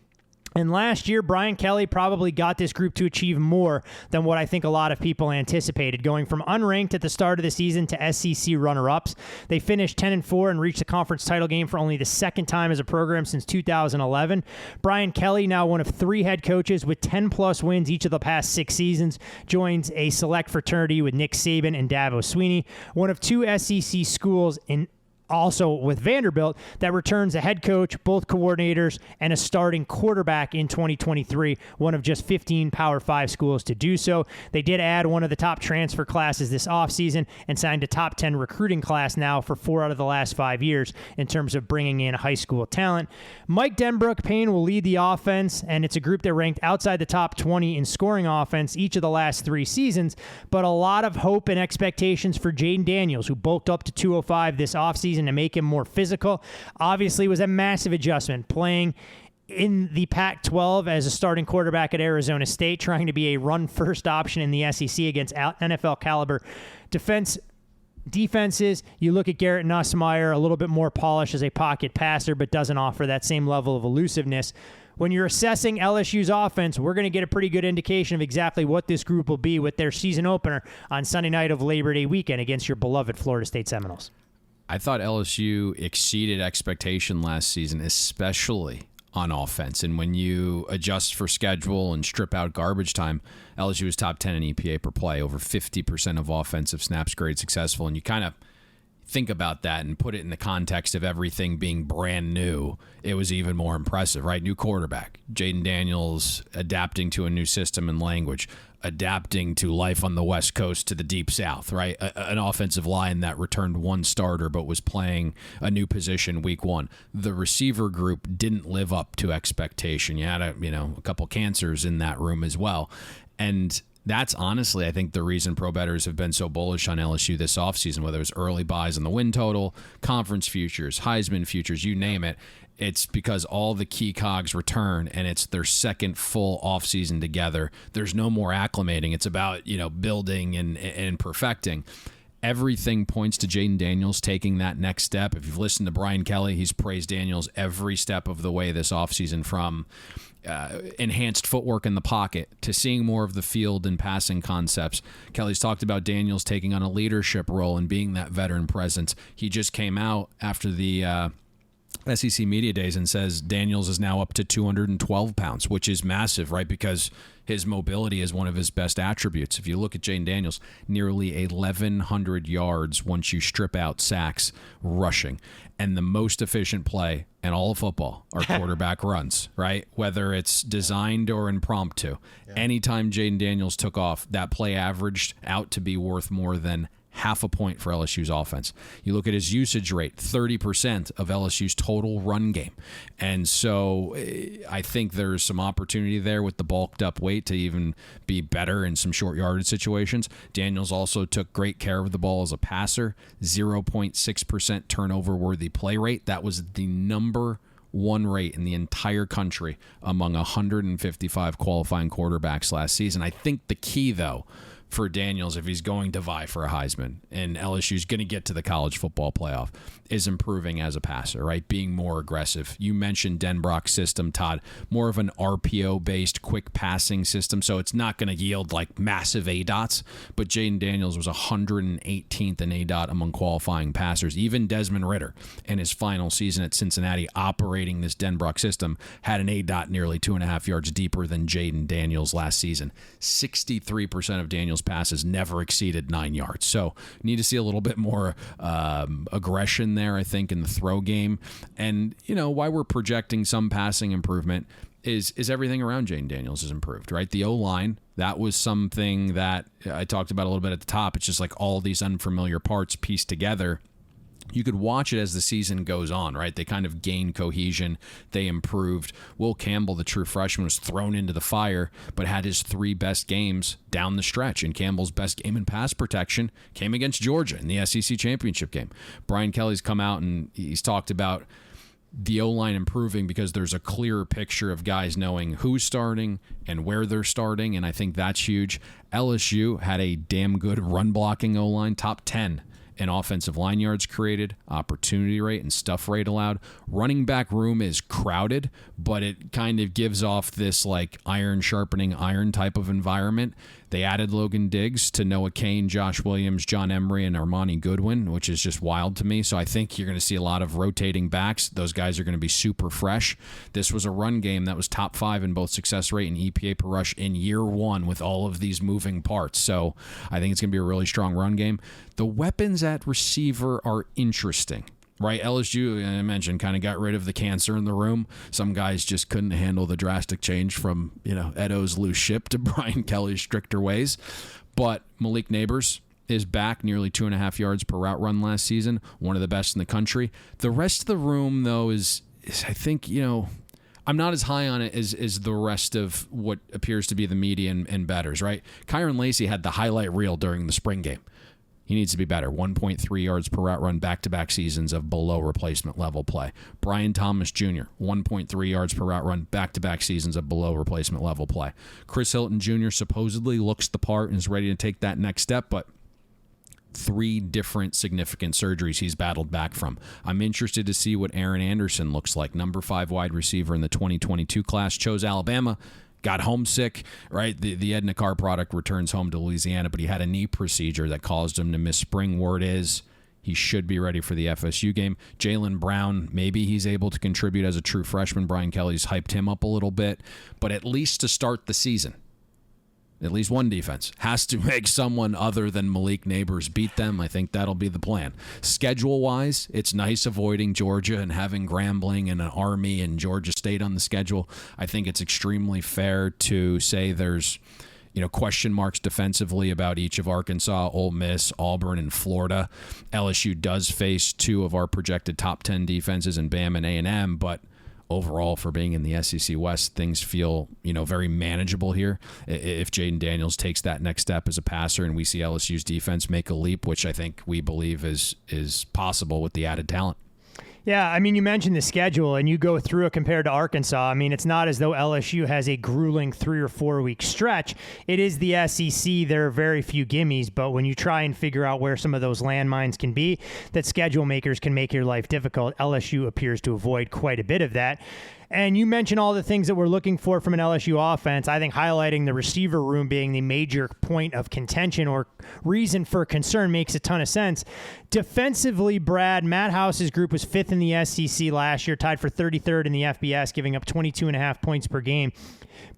And last year, Brian Kelly probably got this group to achieve more than what I think a lot of people anticipated, going from unranked at the start of the season to SEC runner-ups. They finished 10-4 and reached the conference title game for only the second time as a program since 2011. Brian Kelly, now one of 3 head coaches with 10-plus wins each of the past 6 seasons, joins a select fraternity with Nick Saban and Dabo Swinney, one of 2 SEC schools in also with Vanderbilt, that returns a head coach, both coordinators, and a starting quarterback in 2023, one of just 15 Power 5 schools to do so. They did add one of the top transfer classes this offseason and signed a top 10 recruiting class now for 4 out of the last 5 years in terms of bringing in high school talent. Mike Denbrook Payne will lead the offense, and it's a group that ranked outside the top 20 in scoring offense each of the last 3 seasons, but a lot of hope and expectations for Jaden Daniels, who bulked up to 205 this offseason to make him more physical. Obviously was a massive adjustment playing in the Pac-12 as a starting quarterback at Arizona State, trying to be a run-first option in the SEC against NFL caliber defenses. You look at Garrett Nussmeier, a little bit more polished as a pocket passer, but doesn't offer that same level of elusiveness. When you're assessing LSU's offense, we're going to get a pretty good indication of exactly what this group will be with their season opener on Sunday night of Labor Day weekend against your beloved Florida State Seminoles. I thought LSU exceeded expectation last season, especially on offense. And when you adjust for schedule and strip out garbage time, LSU was top 10 in EPA per play, over 50% of offensive snaps graded successful. And you kind of think about that and put it in the context of everything being brand new, it was even more impressive, right? New quarterback, Jaden Daniels adapting to a new system and language, adapting to life on the West Coast to the Deep South, right? An offensive line that returned 1 starter but was playing a new position week 1. The receiver group didn't live up to expectation. You had a couple cancers in that room as well. And that's honestly, I think, the reason pro bettors have been so bullish on LSU this offseason, whether it was early buys on the win total, conference futures, Heisman futures, you name it. It's because all the key cogs return, and it's their second full offseason together. There's no more acclimating. It's about, building and perfecting. Everything points to Jaden Daniels taking that next step. If you've listened to Brian Kelly, he's praised Daniels every step of the way this offseason, from enhanced footwork in the pocket to seeing more of the field and passing concepts. Kelly's talked about Daniels taking on a leadership role and being that veteran presence. He just came out after the SEC Media Days and says Daniels is now up to 212 pounds, which is massive, right? Because his mobility is one of his best attributes. If you look at Jaden Daniels, nearly 1,100 yards once you strip out sacks rushing. And the most efficient play in all of football are quarterback runs, right? Whether it's designed or impromptu. Yeah. Anytime Jaden Daniels took off, that play averaged out to be worth more than half a point for LSU's offense. You look at his usage rate, 30% of LSU's total run game. And so I think there's some opportunity there with the bulked up weight to even be better in some short yardage situations. Daniels also took great care of the ball as a passer, 0.6% turnover worthy play rate. That was the number one rate in the entire country among 155 qualifying quarterbacks last season. I think the key, though, for Daniels, if he's going to vie for a Heisman and LSU's going to get to the college football playoff, is improving as a passer, right? Being more aggressive. You mentioned Denbrock's system, Todd, more of an RPO-based quick passing system, so it's not going to yield like massive ADOTs, but Jaden Daniels was 118th in ADOT among qualifying passers. Even Desmond Ridder in his final season at Cincinnati operating this Denbrock system had an ADOT nearly 2.5 yards deeper than Jaden Daniels last season. 63% of Daniels' passes never exceeded 9 yards. So need to see a little bit more aggression there, I think, in the throw game. And, why we're projecting some passing improvement is everything around Jaden Daniels is improved, right? The O-line, that was something that I talked about a little bit at the top. It's just like all these unfamiliar parts pieced together. You could watch it as the season goes on, right? They kind of gained cohesion. They improved. Will Campbell, the true freshman, was thrown into the fire, but had his 3 best games down the stretch. And Campbell's best game in pass protection came against Georgia in the SEC championship game. Brian Kelly's come out and he's talked about the O-line improving because there's a clearer picture of guys knowing who's starting and where they're starting, and I think that's huge. LSU had a damn good run-blocking O-line, top 10 in offensive line yards created, opportunity rate, and stuff rate allowed. Running back room is crowded, but it kind of gives off this like iron sharpening iron type of environment. They added Logan Diggs to Noah Cain, Josh Williams, John Emery, and Armani Goodwin, which is just wild to me. So I think you're going to see a lot of rotating backs. Those guys are going to be super fresh. This was a run game that was top 5 in both success rate and EPA per rush in year 1 with all of these moving parts. So I think it's going to be a really strong run game. The weapons at receiver are interesting. Right, LSU, I mentioned, kind of got rid of the cancer in the room. Some guys just couldn't handle the drastic change from, Edo's loose ship to Brian Kelly's stricter ways. But Malik Neighbors is back, nearly 2.5 yards per route run last season, one of the best in the country. The rest of the room, though, is I think, I'm not as high on it as the rest of what appears to be the media and bettors, right? Kyron Lacey had the highlight reel during the spring game. He needs to be better. 1.3 yards per route run, back-to-back seasons of below replacement level play. Brian Thomas Jr., 1.3 yards per route run, back-to-back seasons of below replacement level play. Chris Hilton Jr. supposedly looks the part and is ready to take that next step, but 3 different significant surgeries he's battled back from. I'm interested to see what Aaron Anderson looks like. Number 5 wide receiver in the 2022 class, chose Alabama. Got homesick, right? The Edna Carr product returns home to Louisiana, but he had a knee procedure that caused him to miss spring. Word is he should be ready for the FSU game. Jaylen Brown, maybe he's able to contribute as a true freshman. Brian Kelly's hyped him up a little bit, but at least to start the season, at least one defense has to make someone other than Malik Neighbors beat them. I think that'll be the plan. Schedule-wise, it's nice avoiding Georgia and having Grambling and an Army and Georgia State on the schedule. I think it's extremely fair to say there's question marks defensively about each of Arkansas, Ole Miss, Auburn, and Florida. LSU does face 2 of our projected top 10 defenses in Bam and A&M, but overall, for being in the SEC West, things feel, very manageable here. If Jaden Daniels takes that next step as a passer and we see LSU's defense make a leap, which I think we believe is possible with the added talent. Yeah, I mean, you mentioned the schedule, and you go through it compared to Arkansas. I mean, it's not as though LSU has a grueling 3 or 4 week stretch. It is the SEC. There are very few gimmies, but when you try and figure out where some of those landmines can be, that schedule makers can make your life difficult, LSU appears to avoid quite a bit of that. And you mentioned all the things that we're looking for from an LSU offense. I think highlighting the receiver room being the major point of contention or reason for concern makes a ton of sense. Defensively, Brad, Matt House's group was 5th in the SEC last year, tied for 33rd in the FBS, giving up 22.5 points per game.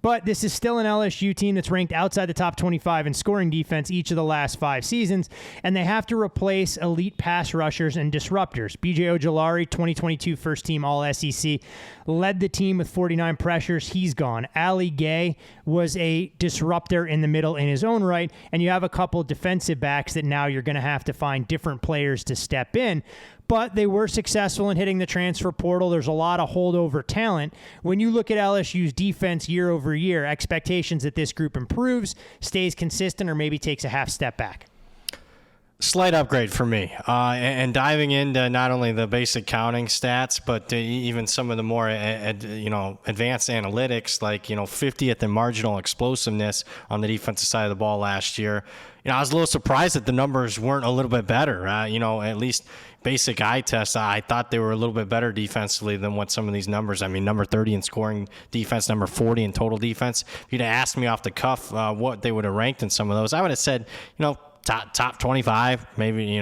But this is still an LSU team that's ranked outside the top 25 in scoring defense each of the last 5 seasons, and they have to replace elite pass rushers and disruptors. B.J. Ojolari, 2022 first-team All-SEC, led led the team with 49 pressures. He's gone. Ali Gay was a disruptor in the middle in his own right, and you have a couple defensive backs that now you're going to have to find different players to step in. But they were successful in hitting the transfer portal. There's a lot of holdover talent. When you look at LSU's defense year over year, expectations that this group improves, stays consistent, or maybe takes a half step back. Slight upgrade for me. And diving into not only the basic counting stats, but even some of the more advanced analytics, like 50th in marginal explosiveness on the defensive side of the ball last year. I was a little surprised that the numbers weren't a little bit better. At least basic eye test, I thought they were a little bit better defensively than what some of these numbers. I mean, number 30 in scoring defense, number 40 in total defense. If you'd have asked me off the cuff what they would have ranked in some of those, I would have said, top 25, maybe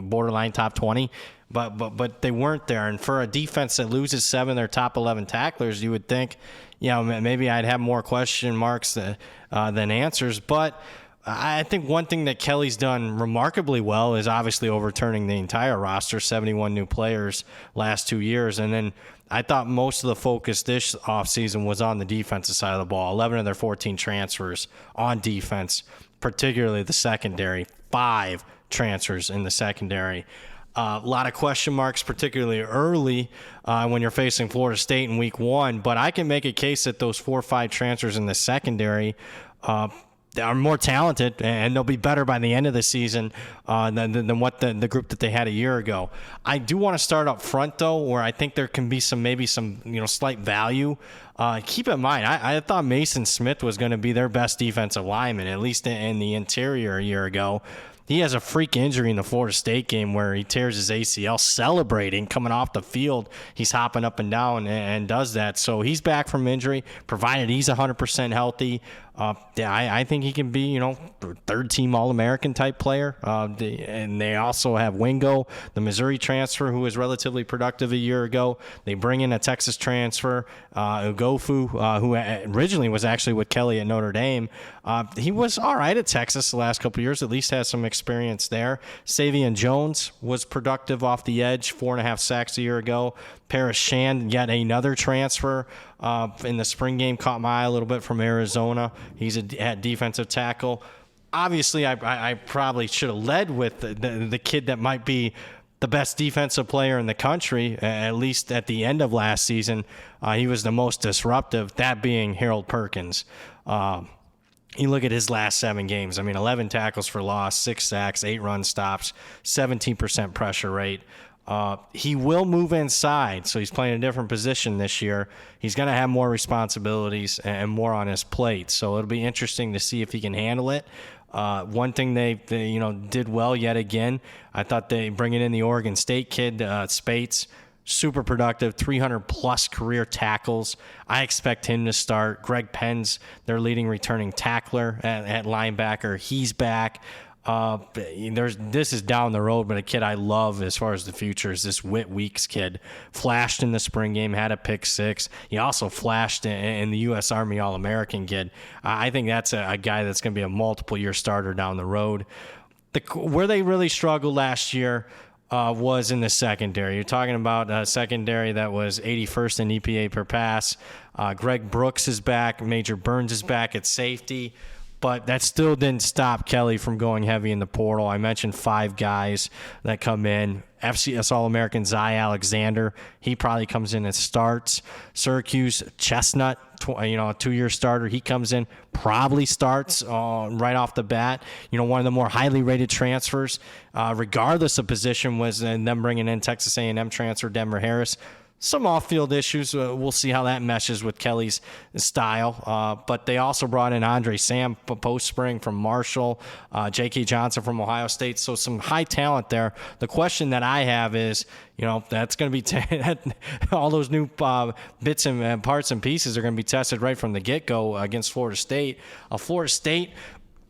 borderline top 20. But they weren't there. And for a defense that loses 7 of their top 11 tacklers, you would think, maybe I'd have more question marks than answers. But I think one thing that Kelly's done remarkably well is obviously overturning the entire roster, 71 new players last 2 years. And then I thought most of the focus this offseason was on the defensive side of the ball. 11 of their 14 transfers on defense, particularly the secondary. 5 transfers in the secondary. A lot of question marks, particularly early when you're facing Florida State in week 1. But I can make a case that those 4 or 5 transfers in the secondary are more talented, and they'll be better by the end of the season than what the group that they had a year ago. I do want to start up front, though, where I think there can be some slight value. Keep in mind, I thought Mason Smith was going to be their best defensive lineman, at least in the interior a year ago. He has a freak injury in the Florida State game where he tears his ACL celebrating, coming off the field. He's hopping up and down and does that. So he's back from injury, provided he's 100% healthy. I think he can be, third-team All-American type player. And they also have Wingo, the Missouri transfer, who was relatively productive a year ago. They bring in a Texas transfer, Ugofu, who originally was actually with Kelly at Notre Dame. He was all right at Texas the last couple of years, at least has some experience there. Savion Jones was productive off the edge, 4.5 sacks a year ago. Paris Shand, yet another transfer in the spring game, caught my eye a little bit from Arizona. He's at defensive tackle. Obviously, I probably should have led with the kid that might be the best defensive player in the country, at least at the end of last season. He was the most disruptive, that being Harold Perkins. You look at his last 7 games. 11 tackles for loss, 6 sacks, 8 run stops, 17% pressure rate. He will move inside, so he's playing a different position this year. He's going to have more responsibilities and more on his plate, so it'll be interesting to see if he can handle it. One thing they did well yet again, I thought they bringing in the Oregon State kid, Spates, super productive, 300-plus career tackles. I expect him to start. Greg Penn's their leading returning tackler at linebacker. He's back. This is down the road, but a kid I love as far as the future is this Whit Weeks kid. Flashed in the spring game, had a pick 6. He also flashed in the U.S. Army All-American kid. I think that's a guy that's going to be a multiple-year starter down the road. Where they really struggled last year was in the secondary. You're talking about a secondary that was 81st in EPA per pass. Greg Brooks is back. Major Burns is back at safety. But that still didn't stop Kelly from going heavy in the portal. I mentioned 5 guys that come in. FCS All-American Zy Alexander, he probably comes in and starts. Syracuse Chestnut, a 2-year starter, he comes in, probably starts right off the bat. One of the more highly rated transfers, regardless of position, was them bringing in Texas A&M transfer Denver Harris. Some off-field issues. We'll see how that meshes with Kelly's style. But they also brought in Andre Sam post-spring from Marshall, J.K. Johnson from Ohio State. So some high talent there. The question that I have is, that's going to be all those new bits and parts and pieces are going to be tested right from the get-go against Florida State. Florida State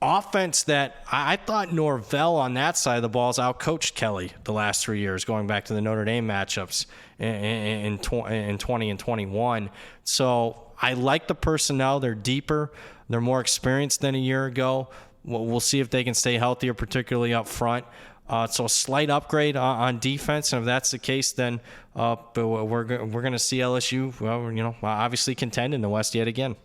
offense that I thought Norvell on that side of the ball has outcoached Kelly the last 3 years, going back to the Notre Dame matchups in 20 and 21. So I like the personnel. They're deeper. They're more experienced than a year ago. We'll see if they can stay healthier, particularly up front. So a slight upgrade on defense, and if that's the case, then we're going to see LSU, obviously contend in the West yet again.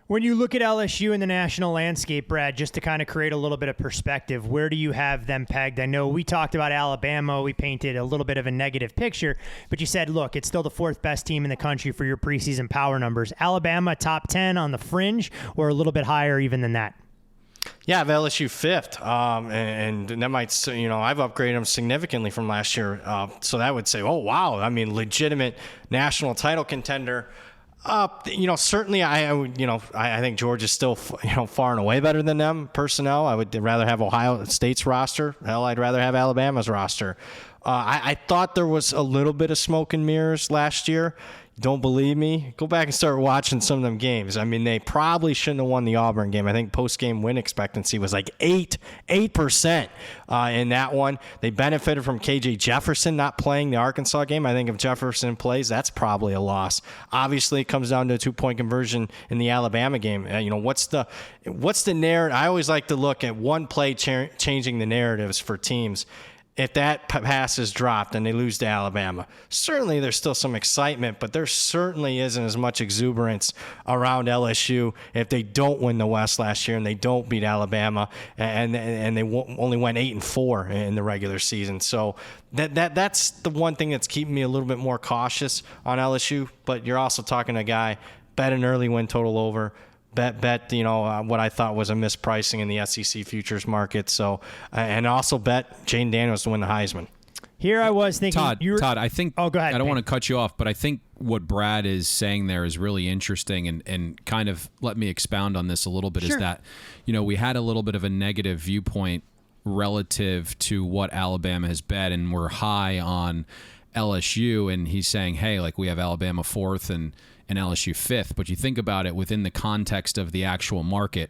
When you look at LSU in the national landscape, Brad, just to kind of create a little bit of perspective, where do you have them pegged? I know we talked about Alabama. We painted a little bit of a negative picture, but you said, look, it's still the 4th best team in the country for your preseason power numbers. Alabama top 10 on the fringe, or a little bit higher even than that? Yeah, I have LSU 5th, and that might, I've upgraded them significantly from last year. So that would say, oh, wow, I mean, legitimate national title contender. Certainly I think Georgia's still, far and away better than them personnel. I would rather have Ohio State's roster. Hell, I'd rather have Alabama's roster. I thought there was a little bit of smoke and mirrors last year. Don't believe me? Go back and start watching some of them games. I mean, they probably shouldn't have won the Auburn game. I think post-game win expectancy was like 8% in that one. They benefited from KJ Jefferson not playing the Arkansas game. I think if Jefferson plays, that's probably a loss. Obviously, it comes down to a 2-point conversion in the Alabama game. What's the narrative? I always like to look at one play changing the narratives for teams. If that pass is dropped and they lose to Alabama, certainly there's still some excitement, but there certainly isn't as much exuberance around LSU if they don't win the West last year and they don't beat Alabama and they only went 8-4 in the regular season. So that's the one thing that's keeping me a little bit more cautious on LSU. But you're also talking to a guy, bet an early win total over. Bet, what I thought was a mispricing in the SEC futures market. So, and also bet Jayden Daniels to win the Heisman. Here I was thinking, Todd, I think. Oh, go ahead. I don't want to cut you off, but I think what Brad is saying there is really interesting, and kind of let me expound on this a little bit. Sure. Is that, we had a little bit of a negative viewpoint relative to what Alabama has bet, and we're high on LSU, and he's saying, hey, like we have Alabama 4th and LSU 5th, but you think about it within the context of the actual market,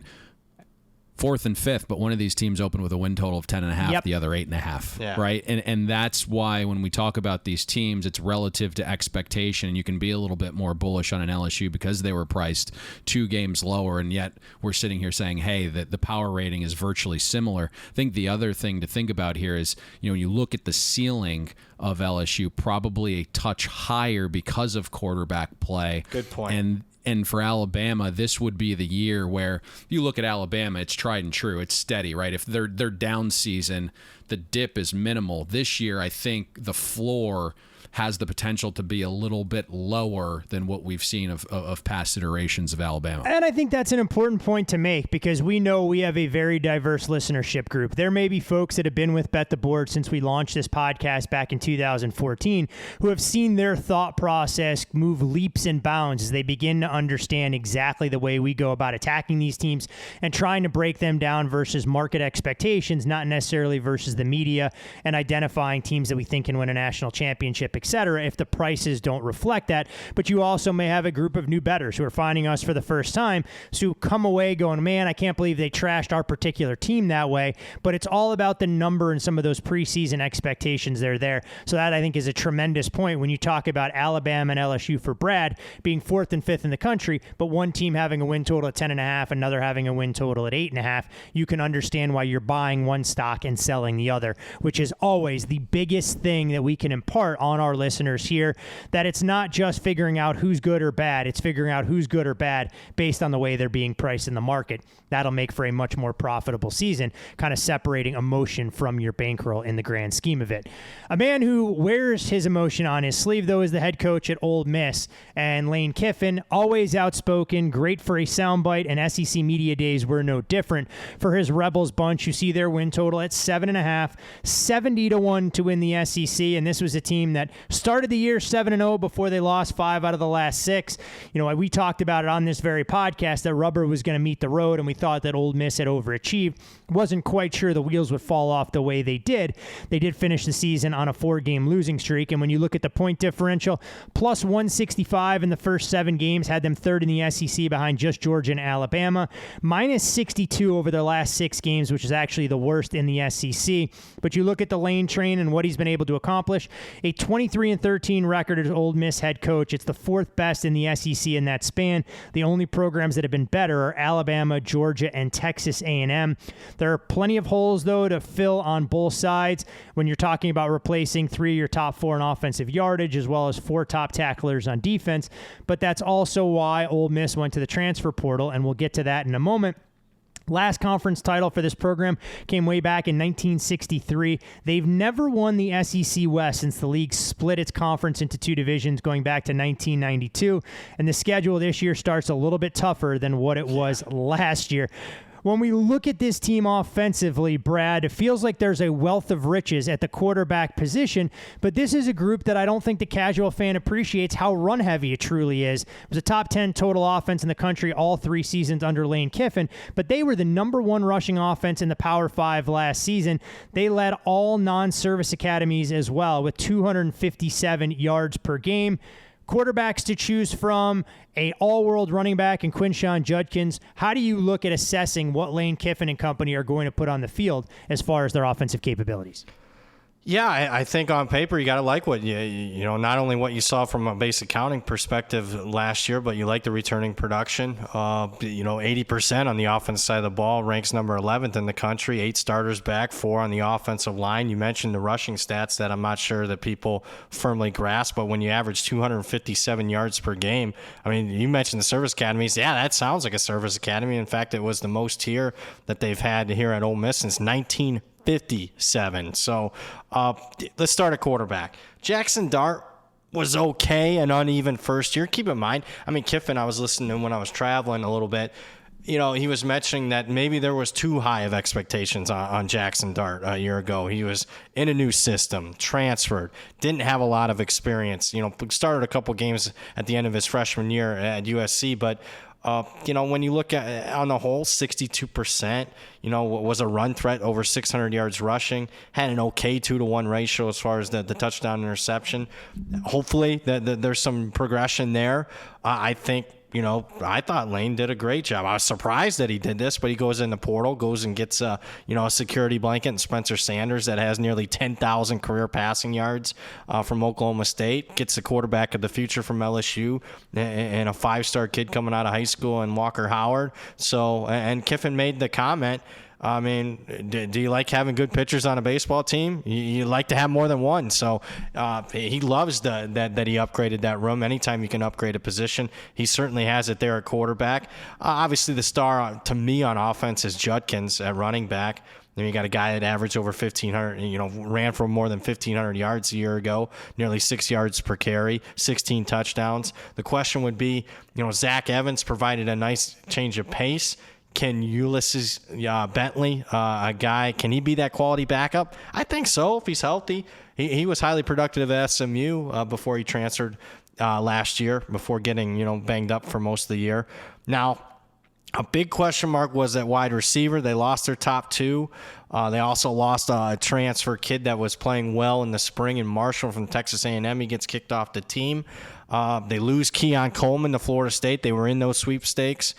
4th and 5th, but one of these teams opened with a win total of 10.5, yep. The other 8.5, right? And that's why when we talk about these teams, it's relative to expectation. You can be a little bit more bullish on an LSU because they were priced 2 games lower, and yet we're sitting here saying, hey, the power rating is virtually similar. I think the other thing to think about here is, when you look at the ceiling of LSU, probably a touch higher because of quarterback play. Good point. And for Alabama, this would be the year where you look at Alabama, it's tried and true. It's steady, right? If they're down season, the dip is minimal. This year, I think the floor has the potential to be a little bit lower than what we've seen of past iterations of Alabama. And I think that's an important point to make because we know we have a very diverse listenership group. There may be folks that have been with Bet the Board since we launched this podcast back in 2014 who have seen their thought process move leaps and bounds as they begin to understand exactly the way we go about attacking these teams and trying to break them down versus market expectations, not necessarily versus the media, and identifying teams that we think can win a national championship, etc., if the prices don't reflect that. But you also may have a group of new bettors who are finding us for the first time, so come away going, man, I can't believe they trashed our particular team that way. But it's all about the number and some of those preseason expectations that are there. So that, I think, is a tremendous point when you talk about Alabama and LSU for Brad being 4th and 5th in the country, but one team having a win total at 10.5, another having a win total at 8.5. You can understand why you're buying one stock and selling the other, which is always the biggest thing that we can impart on our listeners here, that it's not just figuring out who's good or bad, it's figuring out who's good or bad based on the way they're being priced in the market. That'll make for a much more profitable season, kind of separating emotion from your bankroll in the grand scheme of it. A man who wears his emotion on his sleeve, though, is the head coach at Ole Miss, and Lane Kiffin, always outspoken, great for a soundbite, and SEC Media Days were no different for his Rebels bunch. You see their win total at 7.5, 70-1 to win the SEC, and this was a team that started the year 7-0 before they lost 5 out of the last 6. We talked about it on this very podcast that rubber was going to meet the road, and we thought that Ole Miss had overachieved. Wasn't quite sure the wheels would fall off the way they did. They did finish the season on a 4-game losing streak, and when you look at the point differential, plus 165 in the first 7 games had them 3rd in the SEC behind just Georgia and Alabama, minus 62 over their last 6 games, which is actually the worst in the SEC. But you look at the Lane train and what he's been able to accomplish, a 23-13 record as Ole Miss head coach. It's the fourth best in the SEC in that span. The only programs that have been better are Alabama, Georgia, and Texas A&M. There are plenty of holes, though, to fill on both sides when you're talking about replacing 3 of your top 4 in offensive yardage as well as 4 top tacklers on defense. But that's also why Ole Miss went to the transfer portal, and we'll get to that in a moment. Last conference title for this program came way back in 1963. They've never won the SEC West since the league split its conference into 2 divisions going back to 1992. And the schedule this year starts a little bit tougher than what it was last year. When we look at this team offensively, Brad, it feels like there's a wealth of riches at the quarterback position, but this is a group that I don't think the casual fan appreciates how run-heavy it truly is. It was a top 10 total offense in the country all 3 seasons under Lane Kiffin, but they were the number 1 rushing offense in the Power 5 last season. They led all non-service academies as well with 257 yards per game. Quarterbacks to choose from, a all-world running back in Quinshon Judkins. How do you look at assessing what Lane Kiffin and company are going to put on the field as far as their offensive capabilities? Yeah, I think on paper you got to like what you know, not only what you saw from a base accounting perspective last year, but you like the returning production. 80% on the offense side of the ball, ranks number 11th in the country. 8 starters back, 4 on the offensive line. You mentioned the rushing stats that I'm not sure that people firmly grasp, but when you average 257 yards per game, I mean, you mentioned the service academies. Yeah, that sounds like a service academy. In fact, it was the most here that they've had here at Ole Miss since 1957. So let's start at quarterback. Jackson Dart was okay, an uneven first year. Keep in mind, I mean, Kiffin, I was listening to him when I was traveling a little bit. You know, he was mentioning that maybe there was too high of expectations on Jackson Dart a year ago. He was in a new system, transferred, didn't have a lot of experience. You know, started a couple games at the end of his freshman year at USC, but when you look at on the whole, 62%, was a run threat, over 600 yards rushing, had an okay 2-to-1 ratio as far as the touchdown interception. Hopefully there's some progression there. I think, I thought Lane did a great job. I was surprised that he did this, but he goes in the portal, goes and gets a security blanket in Spencer Sanders that has nearly 10,000 career passing yards from Oklahoma State, gets the quarterback of the future from LSU, and a 5-star kid coming out of high school in Walker Howard. So, and Kiffin made the comment, I mean, do you like having good pitchers on a baseball team? You like to have more than one. So he loves that he upgraded that room. Anytime you can upgrade a position, he certainly has it there at quarterback. Obviously, the star to me on offense is Judkins at running back. Then you got a guy that averaged over 1,500, ran for more than 1,500 yards a year ago, nearly 6 yards per carry, 16 touchdowns. The question would be, Zach Evans provided a nice change of pace. Can Ulysses Bentley, a guy, can he be that quality backup? I think so, if he's healthy. He was highly productive at SMU before he transferred last year, before getting, banged up for most of the year. Now, a big question mark was at wide receiver. They lost their top 2. They also lost a transfer kid that was playing well in the spring in Marshall from Texas A&M. He gets kicked off the team. They lose Keon Coleman to Florida State. They were in those sweepstakes.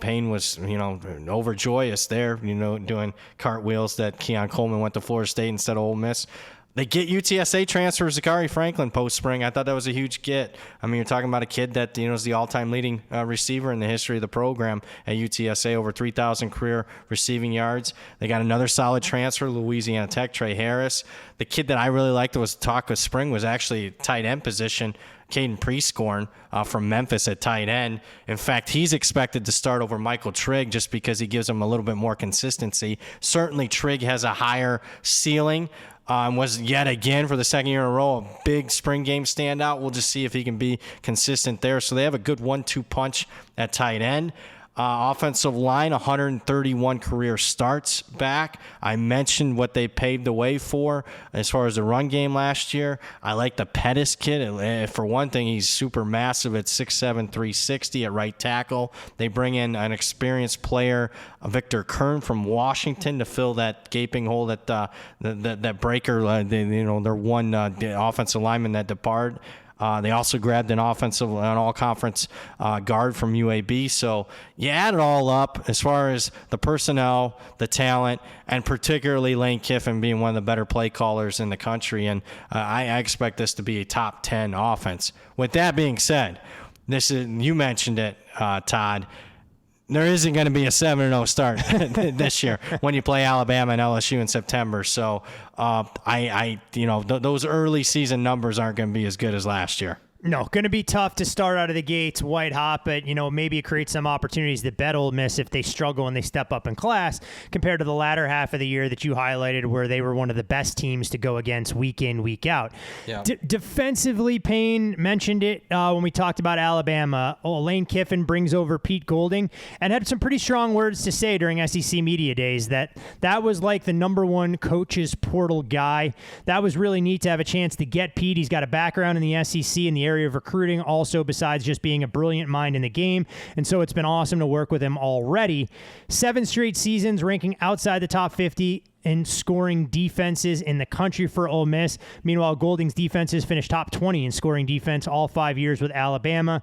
Payne was, overjoyous there, doing cartwheels that Keon Coleman went to Florida State instead of Ole Miss. They get UTSA transfer Zachary Franklin post-spring. I thought that was a huge get. I mean, you're talking about a kid that, is the all-time leading receiver in the history of the program at UTSA, over 3,000 career receiving yards. They got another solid transfer, Louisiana Tech, Trey Harris. The kid that I really liked that was talk of spring was actually tight end position, Caden Prescorn from Memphis at tight end. In fact, he's expected to start over Michael Trigg just because he gives him a little bit more consistency. Certainly, Trigg has a higher ceiling. Was yet again for the second year in a row a big spring game standout. We'll just see if he can be consistent there. So they have a good 1-2 punch at tight end. Offensive line, 131 career starts back. I mentioned what they paved the way for as far as the run game last year. I like the Pettis kid. For one thing, he's super massive at 6'7", 360 at right tackle. They bring in an experienced player, Victor Kern from Washington, to fill that gaping hole that Breaker, their one offensive lineman that departed. They also grabbed an all-conference guard from UAB. So you add it all up as far as the personnel, the talent, and particularly Lane Kiffin being one of the better play callers in the country. And I expect this to be a top 10 offense. With that being said, you mentioned it, Todd. There isn't going to be a 7-0 start this year when you play Alabama and LSU in September. So those early season numbers aren't going to be as good as last year. No, going to be tough to start out of the gates white hot, but, maybe it creates some opportunities to bet Ole Miss if they struggle and they step up in class compared to the latter half of the year that you highlighted where they were one of the best teams to go against week in, week out. Yeah. Defensively, Payne mentioned it when we talked about Alabama. Lane Kiffin brings over Pete Golding and had some pretty strong words to say during SEC Media Days that was like the number one coaches portal guy. That was really neat to have a chance to get Pete. He's got a background in the SEC in the area of recruiting also, besides just being a brilliant mind in the game. And so it's been awesome to work with him already. 7 straight seasons ranking outside the top 50 in scoring defenses in the country for Ole Miss. Meanwhile, Golding's defenses finished top 20 in scoring defense all 5 years with Alabama.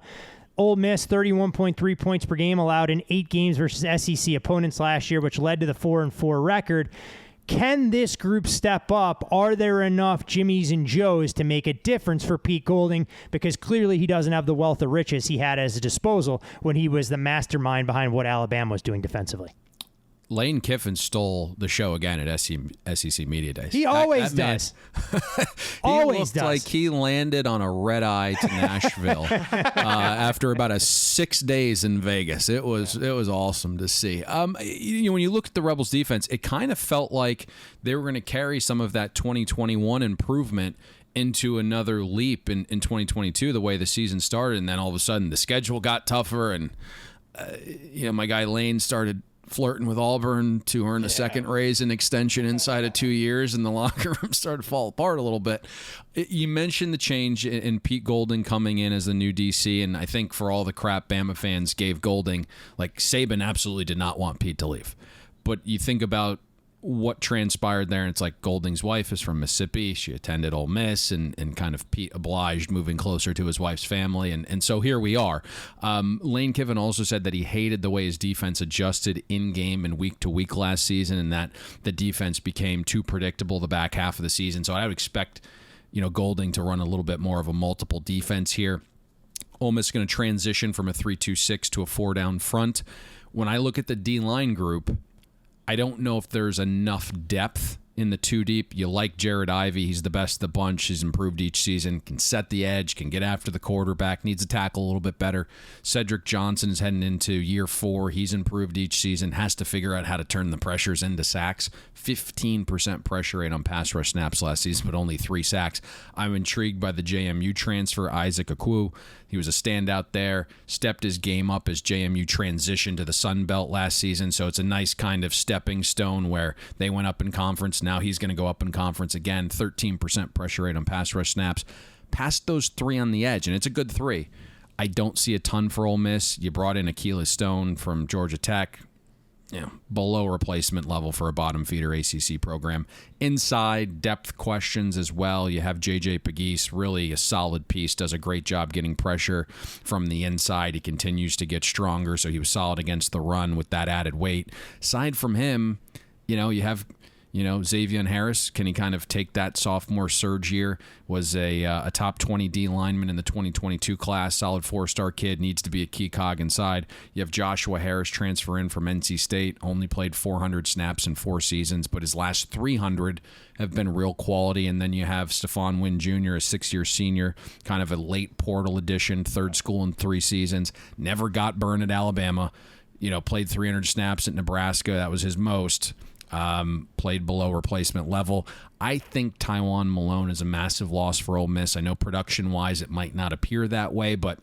Ole Miss, 31.3 points per game allowed in 8 games versus SEC opponents last year, which led to the 4-4 record. Can this group step up? Are there enough Jimmies and Joes to make a difference for Pete Golding? Because clearly he doesn't have the wealth of riches he had at his disposal when he was the mastermind behind what Alabama was doing defensively. Lane Kiffin stole the show again at SEC Media Days. He always does. Always looked like he landed on a red eye to Nashville after about 6 days in Vegas. It was awesome to see. When you look at the Rebels defense, it kind of felt like they were going to carry some of that 2021 improvement into another leap in 2022, the way the season started, and then all of a sudden the schedule got tougher, and my guy Lane started flirting with Auburn to earn a second raise and extension inside of 2 years, and the locker room started to fall apart a little bit. You mentioned the change in Pete Golding coming in as the new DC, and I think for all the crap Bama fans gave Golding, like Saban absolutely did not want Pete to leave. But you think about what transpired there, and it's like Golding's wife is from Mississippi. She attended Ole Miss, and kind of Pete obliged moving closer to his wife's family. And so here we are. Lane Kiffin also said that he hated the way his defense adjusted in-game and week-to-week last season, and that the defense became too predictable the back half of the season. So I would expect, Golding to run a little bit more of a multiple defense here. Ole Miss is going to transition from a 3-2-6 to a 4-down front. When I look at the D-line group, I don't know if there's enough depth in the 2 deep. You like Jared Ivey. He's the best of the bunch. He's improved each season, can set the edge, can get after the quarterback, needs to tackle a little bit better. Cedric Johnson is heading into year 4. He's improved each season, has to figure out how to turn the pressures into sacks. 15% pressure rate on pass rush snaps last season, but only 3 sacks. I'm intrigued by the JMU transfer, Isaac Akwu. He was a standout there, stepped his game up as JMU transitioned to the Sun Belt last season, so it's a nice kind of stepping stone where they went up in conference. Now he's going to go up in conference again. 13% pressure rate on pass rush snaps. Past those 3 on the edge, and it's a good 3. I don't see a ton for Ole Miss. You brought in Achilles Stone from Georgia Tech. Below replacement level for a bottom feeder ACC program. Inside, depth questions as well. You have J.J. Pegues, really a solid piece, does a great job getting pressure from the inside. He continues to get stronger, so he was solid against the run with that added weight. Aside from him, you have Xavier Harris. Can he kind of take that sophomore surge year? Was a top 20 D lineman in the 2022 class. Solid 4-star kid. Needs to be a key cog inside. You have Joshua Harris transfer in from NC State. Only played 400 snaps in 4 seasons, but his last 300 have been real quality. And then you have Stephon Wynn Jr., a 6-year senior, kind of a late portal addition, third school in 3 seasons. Never got burned at Alabama. Played 300 snaps at Nebraska. That was his most. Played below replacement level. I think Tywone Malone is a massive loss for Ole Miss. I know production-wise it might not appear that way, but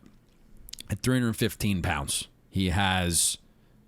at 315 pounds, he has,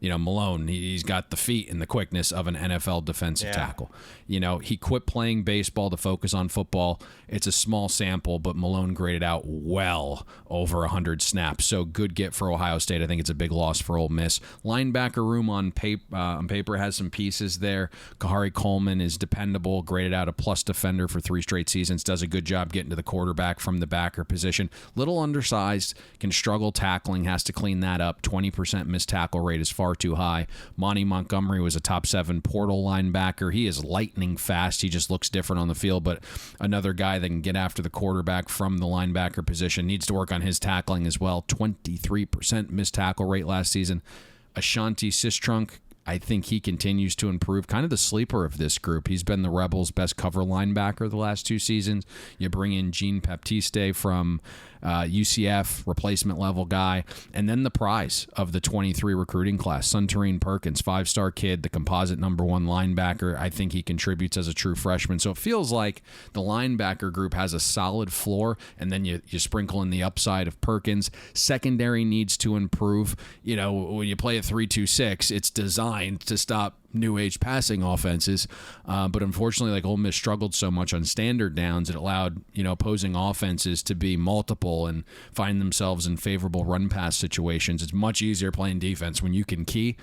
Malone, he's got the feet and the quickness of an NFL defensive tackle. He quit playing baseball to focus on football. It's a small sample, but Malone graded out well over 100 snaps. So good get for Ohio State. I think it's a big loss for Ole Miss. Linebacker room on paper has some pieces there. Kahari Coleman is dependable, graded out a plus defender for 3 straight seasons, does a good job getting to the quarterback from the backer position. Little undersized, can struggle tackling, has to clean that up. 20% missed tackle rate is far too high. Monty Montgomery was a top 7 portal linebacker. He is lightning fast. He just looks different on the field, but another guy that can get after the quarterback from the linebacker position. Needs to work on his tackling as well. 23% missed tackle rate last season. Ashanti Sistrunk, I think he continues to improve. Kind of the sleeper of this group. He's been the Rebels' best cover linebacker the last 2 seasons. You bring in Jean Baptiste from UCF, replacement level guy. And then the prize of the 23 recruiting class, Suntarine Perkins, 5-star kid, the composite number 1 linebacker. I think he contributes as a true freshman. So it feels like the linebacker group has a solid floor, and then you sprinkle in the upside of Perkins. Secondary needs to improve. When you play a 3-2-6, it's designed to stop new age passing offenses, but unfortunately, Ole Miss struggled so much on standard downs, it allowed opposing offenses to be multiple and find themselves in favorable run pass situations. It's much easier playing defense when you can key.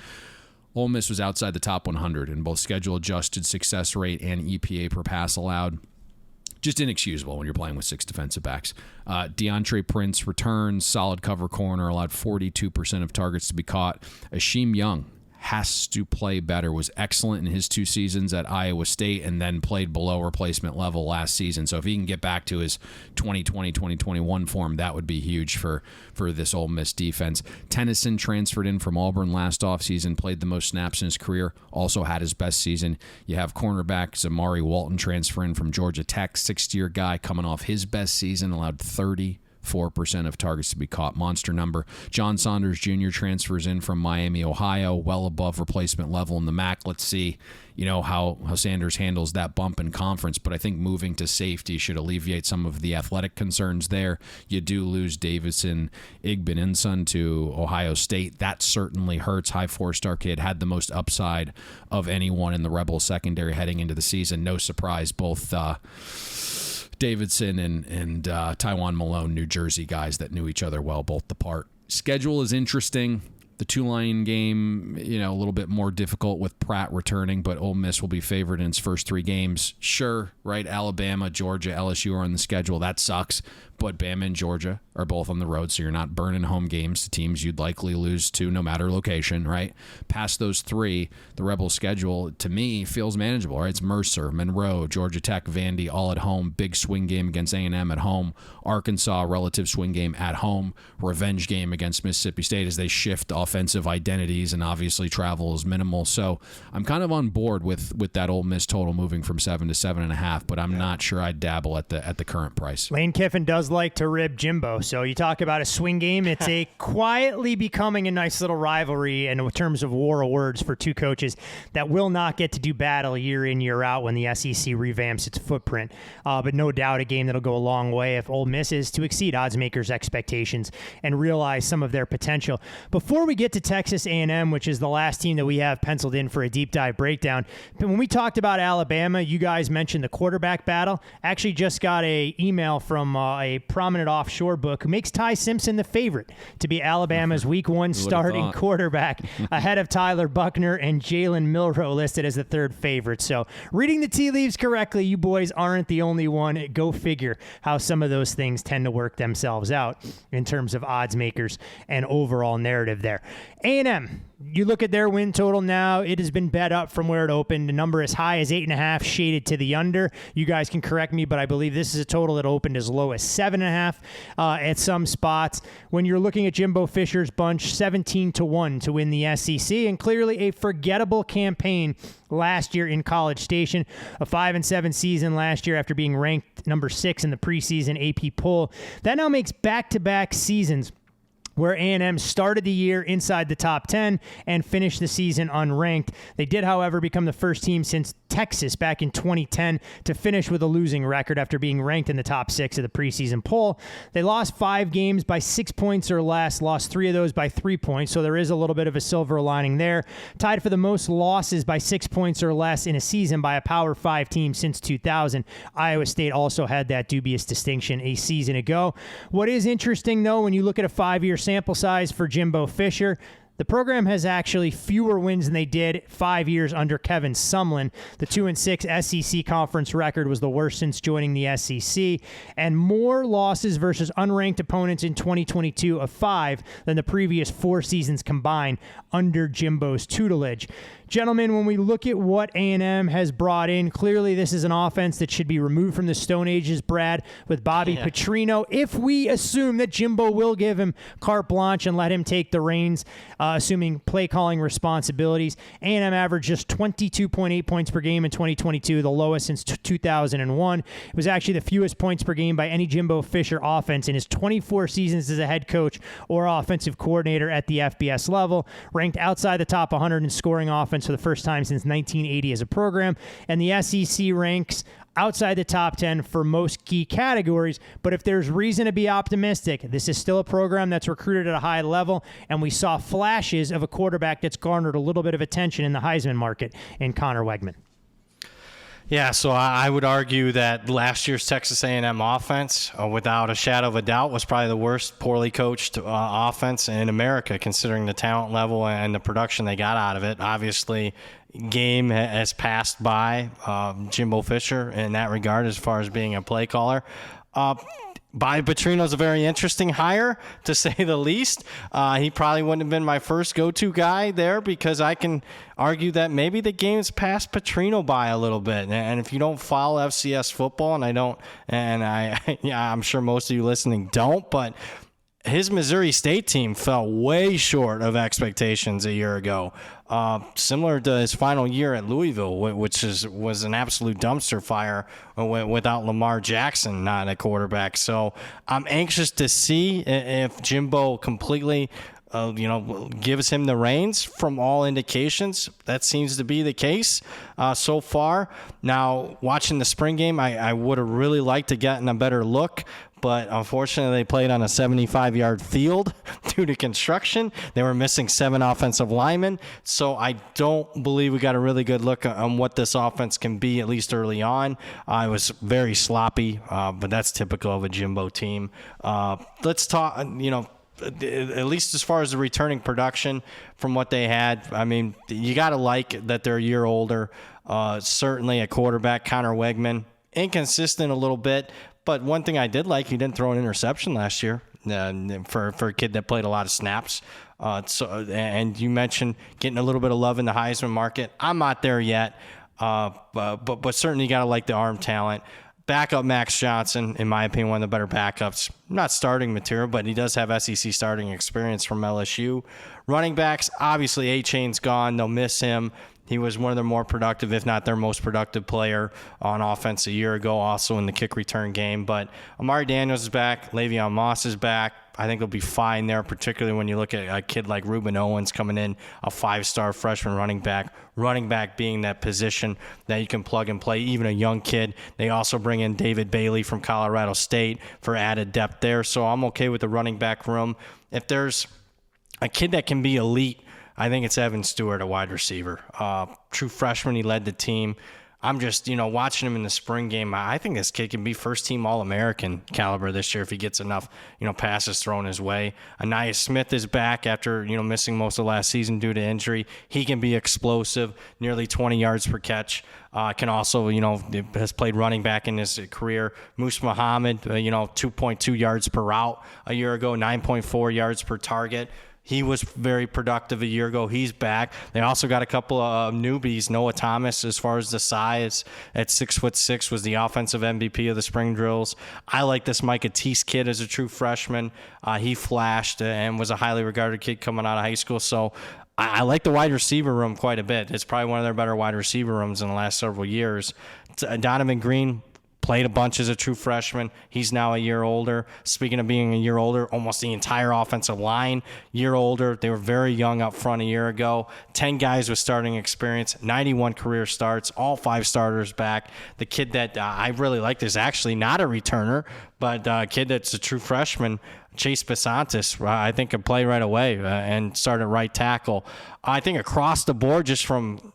Ole Miss was outside the top 100 in both schedule adjusted success rate and EPA per pass allowed. Just inexcusable when you're playing with 6 defensive backs. DeAndre Prince returns, solid cover corner, allowed 42% of targets to be caught. Akeem Young has to play better, was excellent in his 2 seasons at Iowa State, and then played below replacement level last season. So if he can get back to his 2020-2021 form, that would be huge for this Ole Miss defense. Tennyson transferred in from Auburn last offseason, played the most snaps in his career, also had his best season. You have cornerback Zamari Walton transfer in from Georgia Tech, 6th-year guy coming off his best season, allowed 34% of targets to be caught. Monster number. John Saunders Jr. transfers in from Miami, Ohio, well above replacement level in the MAC. Let's see, how Sanders handles that bump in conference, but I think moving to safety should alleviate some of the athletic concerns there. You do lose Davidson Igbenenson to Ohio State. That certainly hurts. High 4-star kid, had the most upside of anyone in the Rebels secondary heading into the season. No surprise, both Davidson and Taiwan Malone, New Jersey guys that knew each other well, both depart. Schedule is interesting. The Tulane game, a little bit more difficult with Pratt returning, but Ole Miss will be favored in its first 3 games. Sure, right? Alabama, Georgia, LSU are on the schedule. That sucks. But Bama and Georgia are both on the road, so you're not burning home games to teams you'd likely lose to no matter location, right? Past those 3, the Rebels schedule, to me, feels manageable, right? It's Mercer, Monroe, Georgia Tech, Vandy, all at home. Big swing game against A&M at home. Arkansas, relative swing game at home. Revenge game against Mississippi State as they shift offensive identities, and obviously travel is minimal. So I'm kind of on board with that Ole Miss total moving from 7 to 7.5, but I'm not sure I'd dabble at the current price. Lane Kiffin does like to rib Jimbo. So you talk about a swing game. It's a quietly becoming a nice little rivalry in terms of war of words for 2 coaches that will not get to do battle year in, year out when the SEC revamps its footprint. But no doubt a game that'll go a long way if Ole Miss is to exceed odds makers' expectations and realize some of their potential. Before we get to Texas A&M, which is the last team that we have penciled in for a deep dive breakdown, when we talked about Alabama, you guys mentioned the quarterback battle. Actually just got a email from a prominent offshore book who makes Ty Simpson the favorite to be Alabama's Week 1 starting quarterback ahead of Tyler Buckner and Jalen Milroe listed as the 3rd favorite. So reading the tea leaves correctly, you boys aren't the only one. Go figure how some of those things tend to work themselves out in terms of odds makers and overall narrative there. A&M, you look at their win total now, it has been bet up from where it opened. The number as high as 8.5, shaded to the under. You guys can correct me, but I believe this is a total that opened as low as 7.5 at some spots. When you're looking at Jimbo Fisher's bunch, 17-1 to win the SEC, and clearly a forgettable campaign last year in College Station. A 5-7 season last year after being ranked number 6 in the preseason AP poll. That now makes back-to-back seasons where A&M started the year inside the top 10 and finished the season unranked. They did, however, become the first team since Texas back in 2010 to finish with a losing record after being ranked in the top 6 of the preseason poll. They lost 5 games by 6 points or less, lost 3 of those by 3 points, so there is a little bit of a silver lining there. Tied for the most losses by 6 points or less in a season by a Power 5 team since 2000. Iowa State also had that dubious distinction a season ago. What is interesting, though, when you look at a 5-year sample size for Jimbo Fisher, the program has actually fewer wins than they did 5 years under Kevin Sumlin. The 2-6 SEC conference record was the worst since joining the SEC, and more losses versus unranked opponents in 2022 of 5 than the previous 4 seasons combined under Jimbo's tutelage. Gentlemen, when we look at what A&M has brought in, clearly this is an offense that should be removed from the Stone Ages, Brad, with Bobby Petrino. If we assume that Jimbo will give him carte blanche and let him take the reins, assuming play calling responsibilities, A&M averaged just 22.8 points per game in 2022, the lowest since 2001. It was actually the fewest points per game by any Jimbo Fisher offense in his 24 seasons as a head coach or offensive coordinator at the FBS level, ranked outside the top 100 in scoring offense for the first time since 1980 as a program, and the SEC ranks outside the top 10 for most key categories. But if there's reason to be optimistic, this is still a program that's recruited at a high level, and we saw flashes of a quarterback that's garnered a little bit of attention in the Heisman market in Connor Wegman. Yeah, so I would argue that last year's Texas A&M offense, without a shadow of a doubt, was probably the worst poorly coached offense in America, considering the talent level and the production they got out of it. Obviously, game has passed by Jimbo Fisher in that regard as far as being a play caller. Bobby Petrino's a very interesting hire, to say the least. He probably wouldn't have been my first go-to guy there, because I can argue that maybe the game's passed Petrino by a little bit. And if you don't follow FCS football, and I don't, and I'm sure most of you listening don't, but his Missouri State team fell way short of expectations a year ago. Similar to his final year at Louisville, which was an absolute dumpster fire without Lamar Jackson not a quarterback. So I'm anxious to see if Jimbo completely gives him the reins. From all indications, that seems to be the case so far. Now, watching the spring game, I would have really liked to get a better look, but unfortunately they played on a 75-yard field due to construction. They were missing 7 offensive linemen, so I don't believe we got a really good look on what this offense can be, at least early on. It was very sloppy, but that's typical of a Jimbo team. Let's talk, at least as far as the returning production from what they had. I mean, you got to like that they're a year older. Certainly at quarterback, Connor Wegman, inconsistent a little bit, but one thing I did like, he didn't throw an interception last year for a kid that played a lot of snaps. And you mentioned getting a little bit of love in the Heisman market. I'm not there yet, but certainly you got to like the arm talent. Backup Max Johnson, in my opinion, one of the better backups. Not starting material, but he does have SEC starting experience from LSU. Running backs, obviously A-Chain's gone. They'll miss him. He was one of their more productive, if not their most productive player on offense a year ago, also in the kick return game. But Amari Daniels is back. Le'Veon Moss is back. I think they'll be fine there, particularly when you look at a kid like Reuben Owens coming in, a 5-star freshman running back being that position that you can plug and play, even a young kid. They also bring in David Bailey from Colorado State for added depth there. So I'm okay with the running back room. If there's a kid that can be elite, I think it's Evan Stewart, a wide receiver. True freshman, he led the team. I'm just, watching him in the spring game. I think this kid can be first-team All-American caliber this year if he gets enough, passes thrown his way. Anaya Smith is back after, missing most of last season due to injury. He can be explosive, nearly 20 yards per catch. Can also, has played running back in his career. Moose Muhammad, 2.2 yards per route a year ago, 9.4 yards per target. He was very productive a year ago. He's back. They also got a couple of newbies. Noah Thomas, as far as the size, at 6'6", was the offensive MVP of the spring drills. I like this Micah Teese kid as a true freshman. He flashed and was a highly regarded kid coming out of high school. So I like the wide receiver room quite a bit. It's probably one of their better wide receiver rooms in the last several years. Donovan Green played a bunch as a true freshman. He's now a year older. Speaking of being a year older, almost the entire offensive line, year older. They were very young up front a year ago. 10 guys with starting experience, 91 career starts, all 5 starters back. The kid that I really liked is actually not a returner, but a kid that's a true freshman, Chase Besantis, I think could play right away and start at right tackle. I think across the board, just from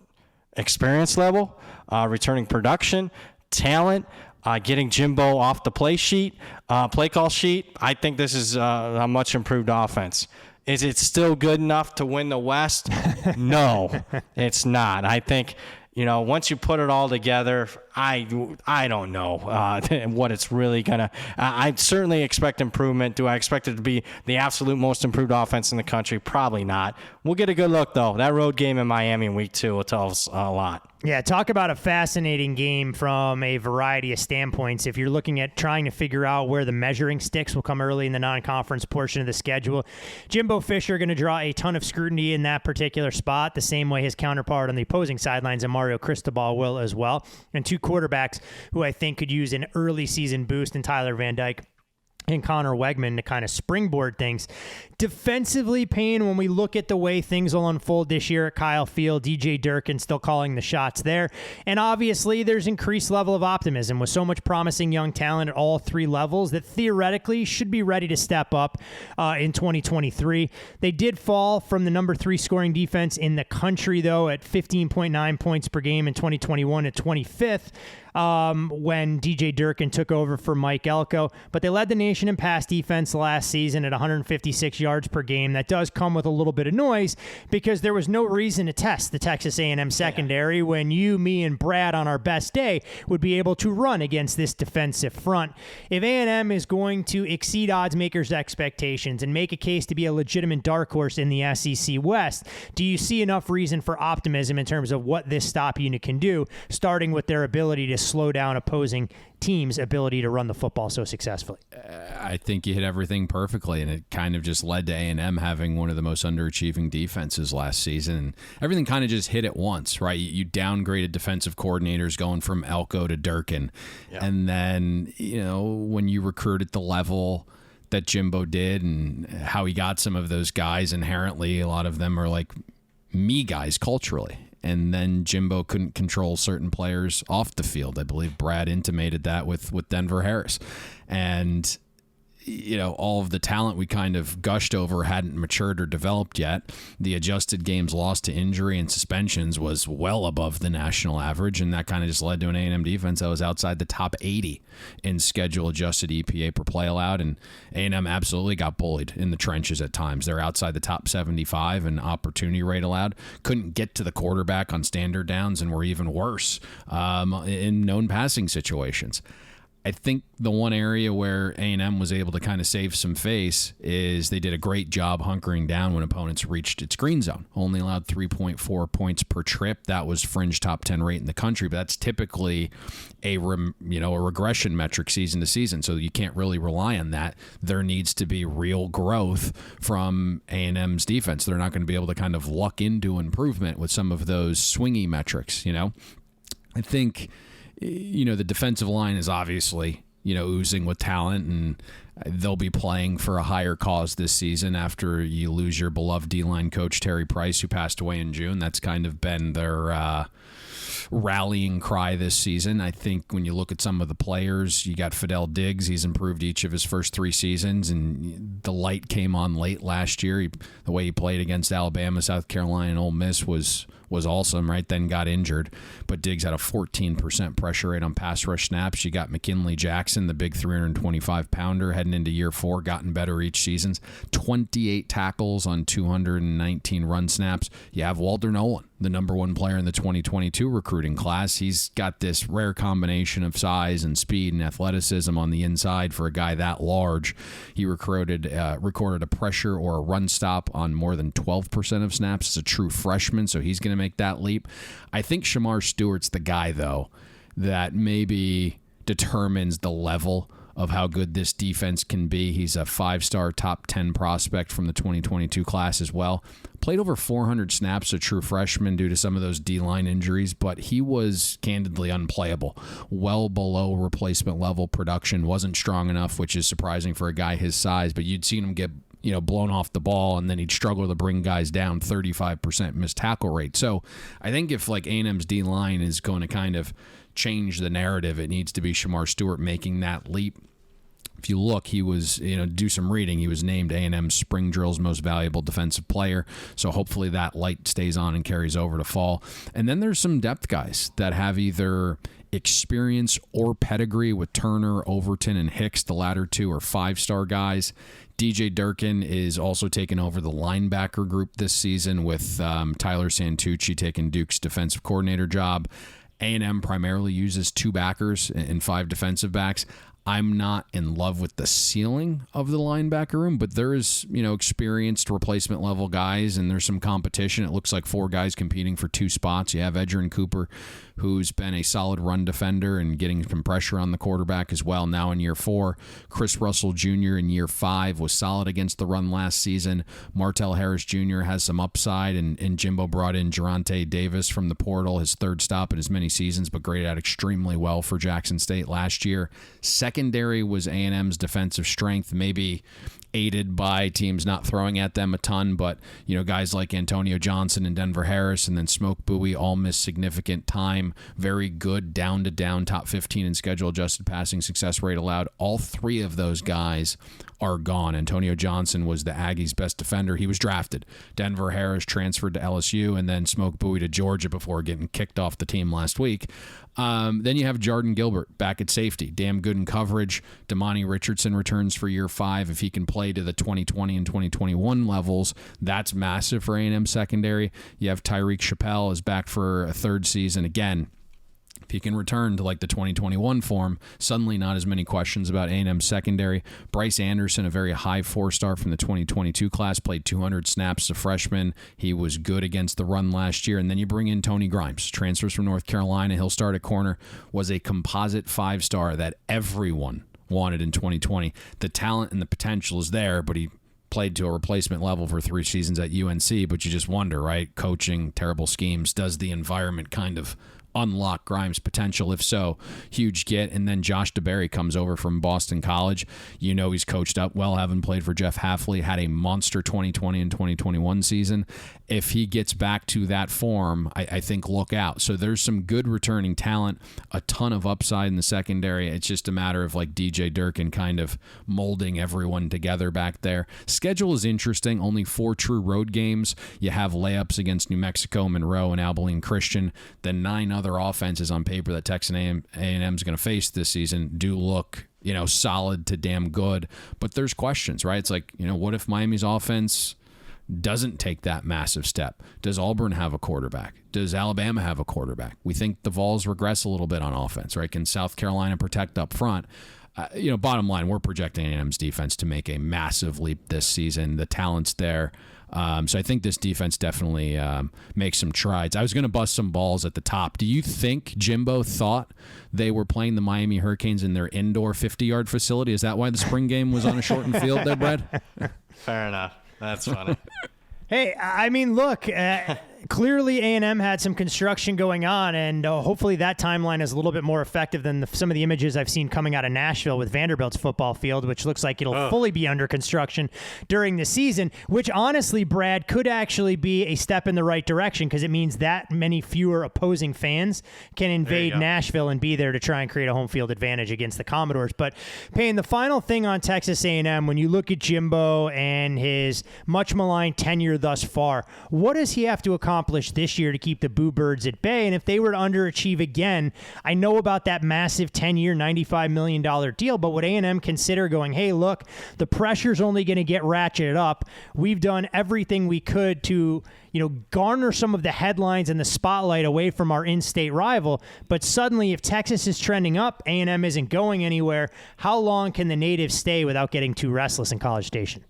experience level, returning production, talent, getting Jimbo off the play call sheet, I think this is a much improved offense. Is it still good enough to win the West? No, it's not. I think, once you put it all together, I don't know what it's really going to. I certainly expect improvement. Do I expect it to be the absolute most improved offense in the country? Probably not. We'll get a good look, though. That road game in Miami in week 2 will tell us a lot. Yeah, talk about a fascinating game from a variety of standpoints. If you're looking at trying to figure out where the measuring sticks will come early in the non-conference portion of the schedule, Jimbo Fisher going to draw a ton of scrutiny in that particular spot, the same way his counterpart on the opposing sidelines, and Mario Cristobal, will as well. And 2 quarterbacks who I think could use an early season boost in Tyler Van Dyke and Connor Wegman to kind of springboard things. Defensively, Payne, when we look at the way things will unfold this year at Kyle Field, DJ Durkin still calling the shots there. And obviously, there's increased level of optimism with so much promising young talent at all 3 levels that theoretically should be ready to step up in 2023. They did fall from the number 3 scoring defense in the country, though, at 15.9 points per game in 2021 to 25th. When DJ Durkin took over for Mike Elko, but they led the nation in pass defense last season at 156 yards per game. That does come with a little bit of noise because there was no reason to test the Texas A&M secondary when you, me, and Brad on our best day would be able to run against this defensive front. If A&M is going to exceed odds makers' expectations and make a case to be a legitimate dark horse in the SEC West, do you see enough reason for optimism in terms of what this stop unit can do, starting with their ability to slow down opposing teams' ability to run the football so successfully? I think you hit everything perfectly, and it kind of just led to A&M having one of the most underachieving defenses last season. And everything kind of just hit at once, right? You downgraded defensive coordinators going from Elko to Durkin. Yep. And then, when you recruit at the level that Jimbo did and how he got some of those guys, inherently, a lot of them are like me guys culturally. And then Jimbo couldn't control certain players off the field. I believe Brad intimated that with Denver Harris. And, all of the talent we kind of gushed over hadn't matured or developed yet. The adjusted games lost to injury and suspensions was well above the national average, and that kind of just led to an A&M defense that was outside the top 80 in schedule-adjusted EPA per play allowed, and A&M absolutely got bullied in the trenches at times. They're outside the top 75 in opportunity rate allowed, couldn't get to the quarterback on standard downs, and were even worse in known passing situations. I think the one area where A&M was able to kind of save some face is they did a great job hunkering down when opponents reached its green zone. Only allowed 3.4 points per trip. That was fringe top 10 rate in the country, but that's typically a regression metric season to season, so you can't really rely on that. There needs to be real growth from A&M's defense. They're not going to be able to kind of luck into improvement with some of those swingy metrics, I think the defensive line is obviously, oozing with talent, and they'll be playing for a higher cause this season after you lose your beloved D-line coach, Terry Price, who passed away in June. That's kind of been their rallying cry this season. I think when you look at some of the players, you got Fidel Diggs. He's improved each of his first 3 seasons, and the light came on late last year. The way he played against Alabama, South Carolina, and Ole Miss was awesome, right? Then got injured. But Diggs had a 14% pressure rate on pass rush snaps. You got McKinley Jackson, the big 325-pounder, heading into year 4, gotten better each season. 28 tackles on 219 run snaps. You have Walter Nolan, the number 1 player in the 2022 recruiting class. He's got this rare combination of size and speed and athleticism on the inside for a guy that large. He recorded a pressure or a run stop on more than 12% of snaps as a true freshman, so he's going to make that leap. I think Shamar Stewart's the guy, though, that maybe determines the level of how good this defense can be. He's a 5-star top 10 prospect from the 2022 class as well. Played over 400 snaps, a true freshman, due to some of those D-line injuries, but he was candidly unplayable. Well below replacement level production. Wasn't strong enough, which is surprising for a guy his size, but you'd seen him get blown off the ball, and then he'd struggle to bring guys down. 35% missed tackle rate. So I think if like A&M's D-line is going to kind of change the narrative, it needs to be Shamar Stewart making that leap. If you look, he was, do some reading, he was named A&M Spring Drill's most valuable defensive player. So hopefully that light stays on and carries over to fall. And then there's some depth guys that have either experience or pedigree with Turner, Overton, and Hicks. The latter two are 5-star guys. DJ Durkin is also taking over the linebacker group this season with Tyler Santucci taking Duke's defensive coordinator job. A&M primarily uses 2 backers and 5 defensive backs. I'm not in love with the ceiling of the linebacker room, but there is, experienced replacement level guys, and there's some competition. It looks like 4 guys competing for 2 spots. You have Edgerrin Cooper, who's been a solid run defender and getting some pressure on the quarterback as well now in year 4. Chris Russell Jr. in year 5 was solid against the run last season. Martell Harris Jr. has some upside, and Jimbo brought in Geronte Davis from the portal, his 3rd stop in as many seasons, but graded out extremely well for Jackson State last year. Secondary was A&M's defensive strength, maybe aided by teams not throwing at them a ton, but guys like Antonio Johnson and Denver Harris and then Smoke Bowie all missed significant time. Very good down to down, top 15 in schedule adjusted passing success rate allowed. All 3 of those guys are gone. Antonio Johnson was the Aggies' best defender. He was drafted. Denver Harris transferred to LSU, and then Smoke Bowie to Georgia before getting kicked off the team last week. Then you have Jordan Gilbert back at safety. Damn good in coverage. Damani Richardson returns for year 5. If he can play to the 2020 and 2021 levels, that's massive for A&M secondary. You have Tyreek Chappelle is back for a 3rd season. Again, if he can return to like the 2021 form, suddenly not as many questions about A&M secondary. Bryce Anderson, a very high 4-star from the 2022 class, played 200 snaps as a freshman. He was good against the run last year. And then you bring in Tony Grimes, transfers from North Carolina. He'll start at corner, was a composite 5-star that everyone wanted in 2020. The talent and the potential is there, but he played to a replacement level for 3 seasons at UNC. But you just wonder, right? Coaching, terrible schemes. Does the environment kind of unlock Grimes' potential? If so, huge get. And then Josh DeBerry comes over from Boston College. He's coached up well, having played for Jeff Hafley, had a monster 2020 and 2021 season. If he gets back to that form, I think look out. So there's some good returning talent, a ton of upside in the secondary. It's just a matter of like DJ Durkin kind of molding everyone together back there. Schedule is interesting. Only 4 true road games. You have layups against New Mexico, Monroe, and Abilene Christian. Then 9 other offenses on paper that Texas A&M is going to face this season do look, solid to damn good. But there's questions, right? It's like, what if Miami's offense doesn't take that massive step? Does Auburn have a quarterback? Does Alabama have a quarterback? We think the Vols regress a little bit on offense, right? Can South Carolina protect up front? Bottom line, we're projecting A&M's defense to make a massive leap this season. The talent's there. So I think this defense definitely makes some strides. I was going to bust some balls at the top. Do you think Jimbo thought they were playing the Miami Hurricanes in their indoor 50-yard facility? Is that why the spring game was on a shortened field there, Brad? Fair enough. That's funny. Hey, I mean, look, clearly A&M had some construction going on, and hopefully that timeline is a little bit more effective than some of the images I've seen coming out of Nashville with Vanderbilt's football field, which looks like it'll fully be under construction during the season, which honestly, Brad, could actually be a step in the right direction because it means that many fewer opposing fans can invade Nashville and be there to try and create a home field advantage against the Commodores. But, Payne, the final thing on Texas A&M, when you look at Jimbo and his much-maligned tenure thus far, what does he have to accomplish this year to keep the Boo Birds at bay? And if they were to underachieve again, I know about that massive 10-year, $95 million deal, but would A&M consider going, hey, look, the pressure's only going to get ratcheted up. We've done everything we could to, garner some of the headlines and the spotlight away from our in-state rival, but suddenly if Texas is trending up, A&M isn't going anywhere. How long can the natives stay without getting too restless in College Station?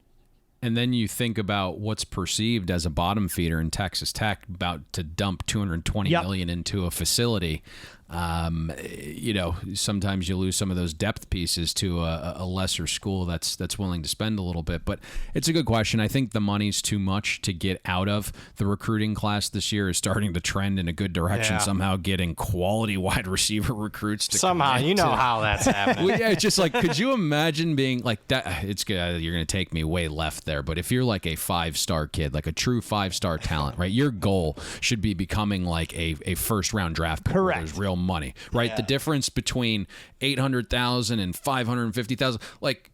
And then you think about what's perceived as a bottom feeder in Texas Tech, about to dump $220 million into a facility. Sometimes you lose some of those depth pieces to a lesser school that's willing to spend a little bit. But it's a good question. I think the money's too much to get out of. The recruiting class this year is starting to trend in a good direction. Somehow getting quality wide receiver recruits to somehow, how that's happening. Well, yeah, it's just like, could you imagine being like that? It's good. You're going to take me way left there, but if you're like a 5-star kid, like a true 5-star talent, right? Your goal should be becoming like a first round draft pick. Correct. There's real money, right? The difference between 800,000 and 550,000, like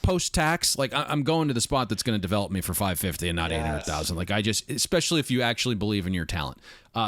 post-tax, like I'm going to the spot that's going to develop me for 550 and not 800,000. Like especially if you actually believe in your talent.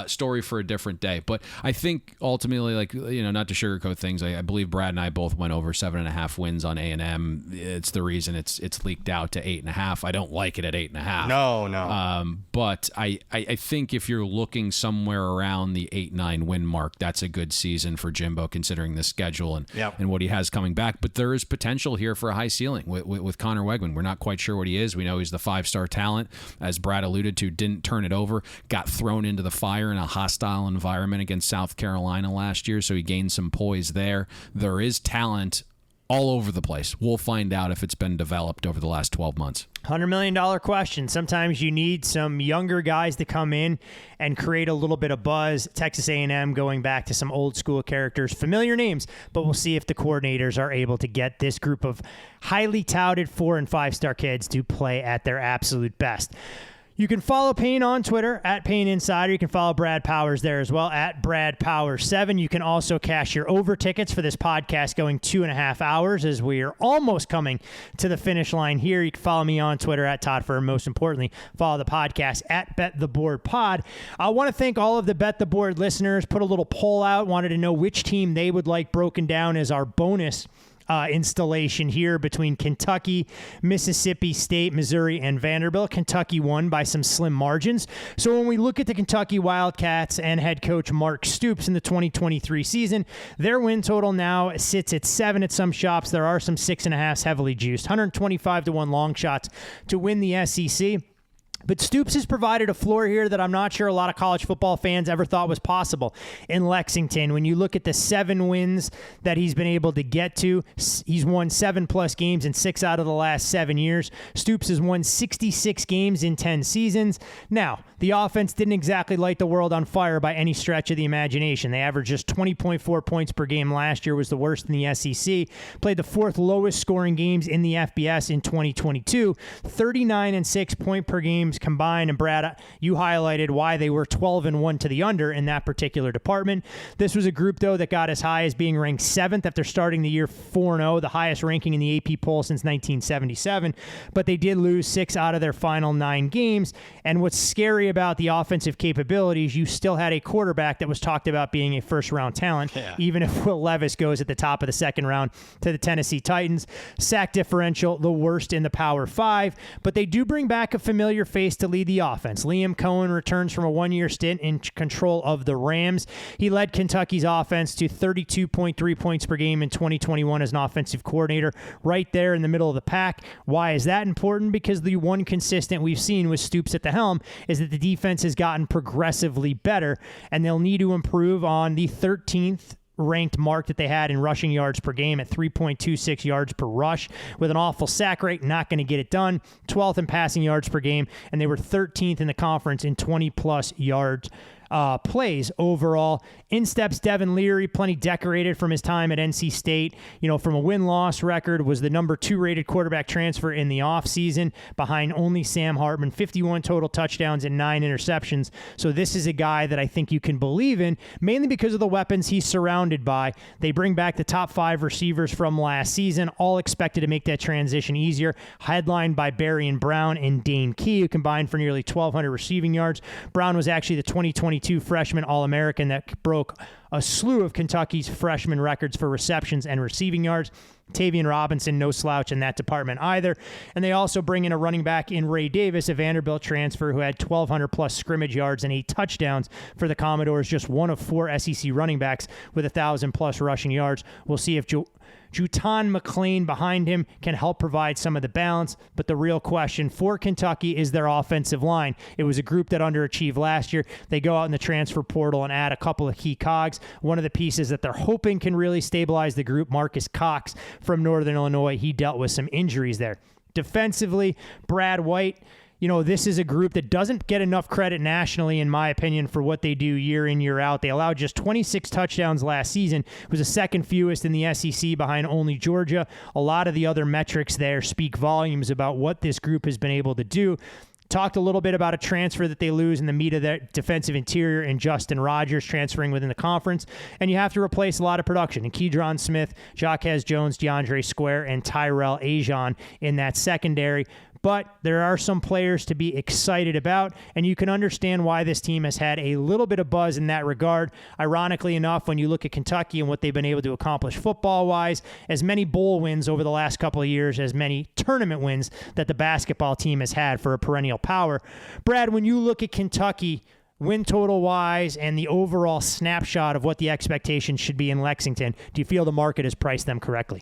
Story for a different day. But I think ultimately, not to sugarcoat things, I believe Brad and I both went over 7.5 wins on A&M. It's the reason it's leaked out to 8.5. I don't like it at 8.5. No. But I think if you're looking somewhere around the 8-9 win mark, that's a good season for Jimbo considering the schedule and what he has coming back. But there is potential here for a high ceiling with Connor Wegman. We're not quite sure what he is. We know he's the 5-star talent, as Brad alluded to, didn't turn it over, got thrown into the fire in a hostile environment against South Carolina last year, so he gained some poise there. There is talent all over the place. We'll find out if it's been developed over the last 12 months. $100 million question. Sometimes you need some younger guys to come in and create a little bit of buzz. Texas A&M going back to some old school characters, familiar names, but we'll see if the coordinators are able to get this group of highly touted 4- and 5-star kids to play at their absolute best. You can follow Payne on Twitter at Payne Insider. You can follow Brad Powers there as well at Brad Powers 7. You can also cash your over tickets for this podcast going 2.5 hours as we are almost coming to the finish line here. You can follow me on Twitter at Todd Fuhrman. Most importantly, follow the podcast at Bet the Board Pod. I want to thank all of the Bet the Board listeners. Put a little poll out. Wanted to know which team they would like broken down as our bonus installation here between Kentucky, Mississippi State, Missouri, and Vanderbilt. Kentucky won by some slim margins. So when we look at the Kentucky Wildcats and head coach Mark Stoops in the 2023 season, their win total now sits at 7 at some shops. There are some 6.5s heavily juiced. 125-1 long shots to win the SEC. But Stoops has provided a floor here that I'm not sure a lot of college football fans ever thought was possible in Lexington. When you look at the 7 wins that he's been able to get to, he's won 7+ games in 6 out of the last 7 years. Stoops has won 66 games in 10 seasons. Now, the offense didn't exactly light the world on fire by any stretch of the imagination. They averaged just 20.4 points per game last year, was the worst in the SEC. Played the 4th lowest scoring games in the FBS in 2022. 39-6 point per games combined. And Brad, you highlighted why they were 12-1 to the under in that particular department. This was a group, though, that got as high as being ranked 7th after starting the year 4-0, the highest ranking in the AP poll since 1977. But they did lose 6 out of their final 9 games. And what's scary about the offensive capabilities, you still had a quarterback that was talked about being a first-round talent, even if Will Levis goes at the top of the 2nd round to the Tennessee Titans. Sack differential, the worst in the Power 5, but they do bring back a familiar face to lead the offense. Liam Cohen returns from a 1-year stint in control of the Rams. He led Kentucky's offense to 32.3 points per game in 2021 as an offensive coordinator, right there in the middle of the pack. Why is that important? Because the one consistent we've seen with Stoops at the helm is that the defense has gotten progressively better, and they'll need to improve on the 13th ranked mark that they had in rushing yards per game at 3.26 yards per rush. With an awful sack rate, not going to get it done. 12th in passing yards per game, and they were 13th in the conference in 20-plus yards plays overall. In steps Devin Leary, plenty decorated from his time at NC State. From a win-loss record, was the number 2 rated quarterback transfer in the offseason behind only Sam Hartman. 51 total touchdowns and 9 interceptions. So this is a guy that I think you can believe in, mainly because of the weapons he's surrounded by. They bring back the top 5 receivers from last season, all expected to make that transition easier. Headlined by Berrien Brown and Dane Key, who combined for nearly 1,200 receiving yards. Brown was actually the 2022 freshman All-American that broke a slew of Kentucky's freshman records for receptions and receiving yards. Tavian Robinson, no slouch in that department either. And they also bring in a running back in Ray Davis, a Vanderbilt transfer who had 1,200-plus scrimmage yards and 8 touchdowns for the Commodores, just one of 4 SEC running backs with 1,000-plus rushing yards. We'll see if Jutan McClain behind him can help provide some of the balance, but the real question for Kentucky is their offensive line. It was a group that underachieved last year. They go out in the transfer portal and add a couple of key cogs. lives. One of the pieces that they're hoping can really stabilize the group, Marcus Cox from Northern Illinois. He dealt with some injuries there. Defensively, Brad White, this is a group that doesn't get enough credit nationally, in my opinion, for what they do year in, year out. They allowed just 26 touchdowns last season. It was the second fewest in the SEC behind only Georgia. A lot of the other metrics there speak volumes about what this group has been able to do. Talked a little bit about a transfer that they lose in the meat of their defensive interior and Justin Rogers transferring within the conference. And you have to replace a lot of production. And Keydron Smith, Jaquez Jones, DeAndre Square, and Tyrell Ajon in that secondary. But there are some players to be excited about, and you can understand why this team has had a little bit of buzz in that regard. Ironically enough, when you look at Kentucky and what they've been able to accomplish football-wise, as many bowl wins over the last couple of years, as many tournament wins that the basketball team has had for a perennial power. Brad, when you look at Kentucky, win total-wise and the overall snapshot of what the expectations should be in Lexington, do you feel the market has priced them correctly?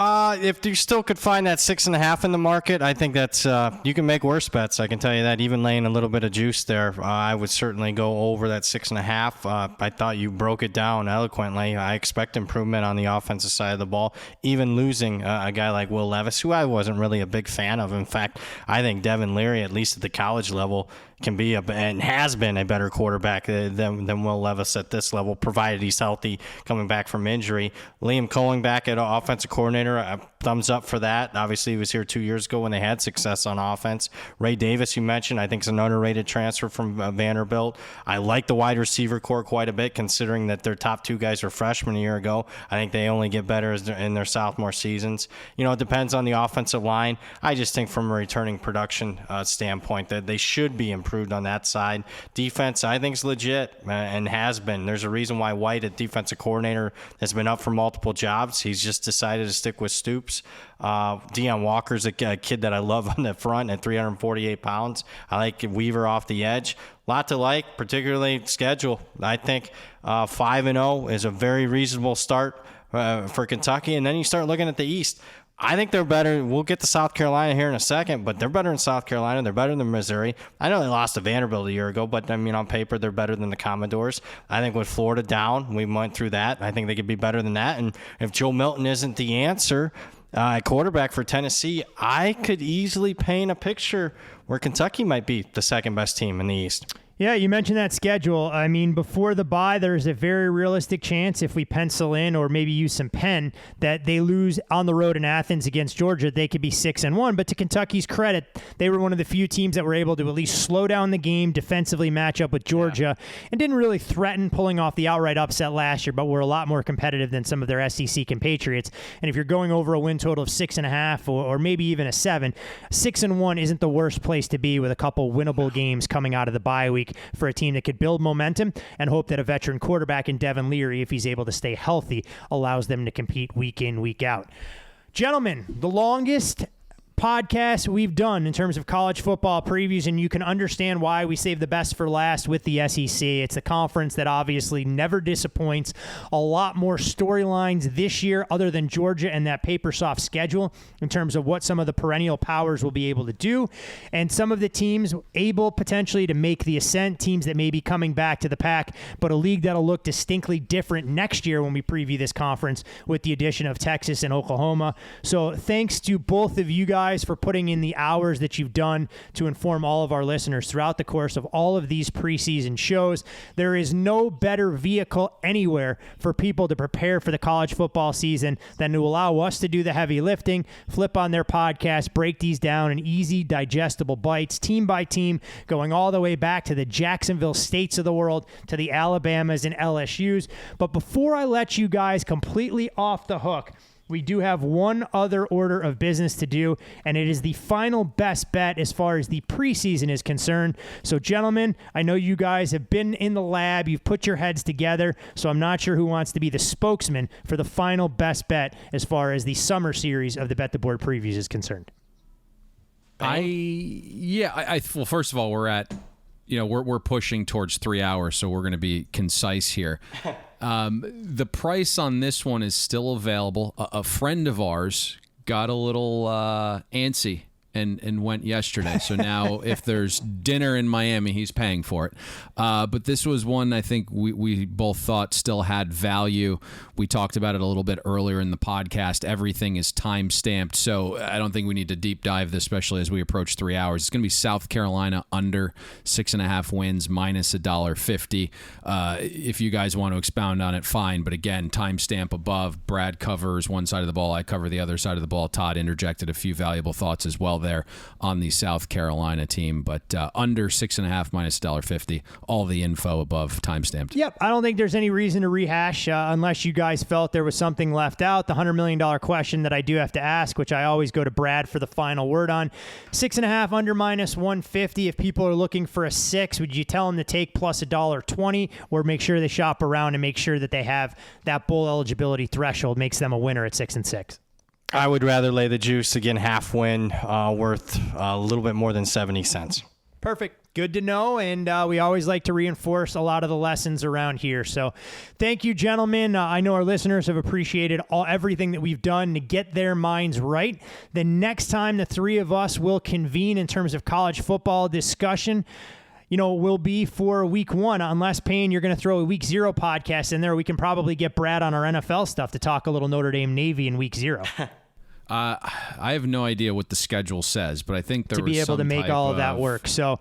If you still could find that 6.5 in the market, I think that's you can make worse bets. I can tell you that. Even laying a little bit of juice there, I would certainly go over that 6.5. I thought you broke it down eloquently. I expect improvement on the offensive side of the ball. Even losing a guy like Will Levis, who I wasn't really a big fan of. In fact, I think Devin Leary, at least at the college level, can be and has been a better quarterback than Will Levis at this level, provided he's healthy coming back from injury. Liam Cohen back at offensive coordinator, thumbs up for that. Obviously, he was here 2 years ago when they had success on offense. Ray Davis, you mentioned, I think is an underrated transfer from Vanderbilt. I like the wide receiver core quite a bit, considering that their top two guys were freshmen a year ago. I think they only get better in their sophomore seasons. It depends on the offensive line. I just think from a returning production standpoint that they should be improved on that side. Defense, I think, is legit and has been. There's a reason why White, at defensive coordinator, has been up for multiple jobs. He's just decided to stick with Stoops. Deion Walker's a kid that I love on the front at 348 pounds. I like Weaver off the edge. Lot to like, particularly schedule. I think 5-0 is a very reasonable start for Kentucky. And then you start looking at the East. I think they're better. We'll get to South Carolina here in a second, but they're better in South Carolina. They're better than Missouri. I know they lost to Vanderbilt a year ago, but, on paper, they're better than the Commodores. I think with Florida down, we went through that. I think they could be better than that. And if Joe Milton isn't the answer at quarterback for Tennessee, I could easily paint a picture where Kentucky might be the second-best team in the East. Yeah, you mentioned that schedule. Before the bye, there's a very realistic chance, if we pencil in or maybe use some pen, that they lose on the road in Athens against Georgia. They could be 6-1. But to Kentucky's credit, they were one of the few teams that were able to at least slow down the game, defensively match up with Georgia, and didn't really threaten pulling off the outright upset last year, but were a lot more competitive than some of their SEC compatriots. And if you're going over a win total of 6.5 or maybe even a 7, 6-1 isn't the worst place to be with a couple winnable games coming out of the bye week for a team that could build momentum and hope that a veteran quarterback in Devin Leary, if he's able to stay healthy, allows them to compete week in, week out. Gentlemen, the longest podcast we've done in terms of college football previews, and you can understand why we save the best for last with the SEC. It's a conference that obviously never disappoints. A lot more storylines this year other than Georgia and that paper soft schedule in terms of what some of the perennial powers will be able to do, and some of the teams able potentially to make the ascent, teams that may be coming back to the pack, but a league that'll look distinctly different next year when we preview this conference with the addition of Texas and Oklahoma. So thanks to both of you guys for putting in the hours that you've done to inform all of our listeners throughout the course of all of these preseason shows. There is no better vehicle anywhere for people to prepare for the college football season than to allow us to do the heavy lifting, flip on their podcast, break these down in easy, digestible bites, team by team, going all the way back to the Jacksonville States of the world, to the Alabamas and LSUs. But before I let you guys completely off the hook, we do have one other order of business to do, and it is the final best bet as far as the preseason is concerned. So, gentlemen, I know you guys have been in the lab. You've put your heads together, so I'm not sure who wants to be the spokesman for the final best bet as far as the summer series of the Bet the Board previews is concerned. Well, first of all, we're at, we're pushing towards 3 hours, so we're going to be concise here. The price on this one is still available. A friend of ours got a little antsy and went yesterday. So now if there's dinner in Miami, he's paying for it. But this was one I think we both thought still had value. We talked about it a little bit earlier in the podcast. Everything is time-stamped, so I don't think we need to deep dive this, especially as we approach 3 hours. It's going to be South Carolina under 6.5 wins, minus $1.50. If you guys want to expound on it, fine. But again, timestamp above. Brad covers one side of the ball. I cover the other side of the ball. Todd interjected a few valuable thoughts as well there on the South Carolina team, but under 6.5 minus $1.50, all the info above timestamped. Yep, I don't think there's any reason to rehash unless you guys felt there was something left out. The $100 million question that I do have to ask, which I always go to Brad for the final word on, 6.5 under minus 150. If people are looking for a 6, would you tell them to take plus $1.20, or make sure they shop around and make sure that they have that bowl eligibility threshold makes them a winner at 6-6? I would rather lay the juice, again, half win, worth a little bit more than 70 cents. Perfect. Good to know, and we always like to reinforce a lot of the lessons around here. So thank you, gentlemen. I know our listeners have appreciated everything that we've done to get their minds right. The next time the three of us will convene in terms of college football discussion, will be for week 1, unless, Payne, you're going to throw a week 0 podcast in there. We can probably get Brad on our NFL stuff to talk a little Notre Dame Navy in week 0. I have no idea what the schedule says, but I think there to be able to make all of that work. So,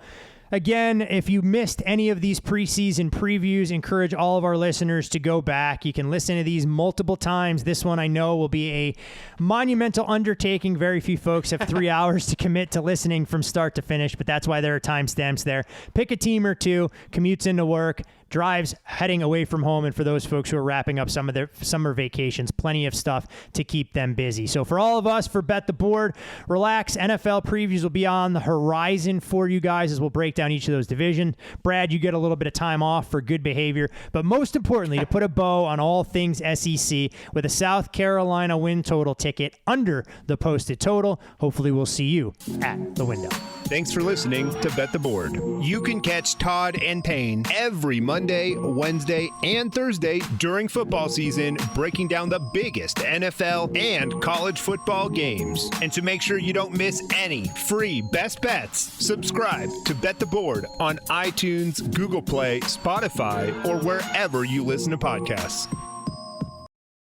again, if you missed any of these preseason previews, encourage all of our listeners to go back. You can listen to these multiple times. This one, I know, will be a monumental undertaking. Very few folks have 3 hours to commit to listening from start to finish, but that's why there are timestamps there. Pick a team or two, commutes into work, drives heading away from home, and for those folks who are wrapping up some of their summer vacations, plenty of stuff to keep them busy. So for all of us, for Bet the Board, relax. NFL previews will be on the horizon for you guys as we'll break down each of those divisions. Brad, you get a little bit of time off for good behavior, but most importantly, to put a bow on all things SEC with a South Carolina win total ticket under the posted total. Hopefully we'll see you at the window. Thanks for listening to Bet the Board. You can catch Todd and Payne every Monday, Wednesday, and Thursday during football season, breaking down the biggest NFL and college football games. And to make sure you don't miss any free best bets, subscribe to Bet the Board on iTunes, Google Play, Spotify, or wherever you listen to podcasts.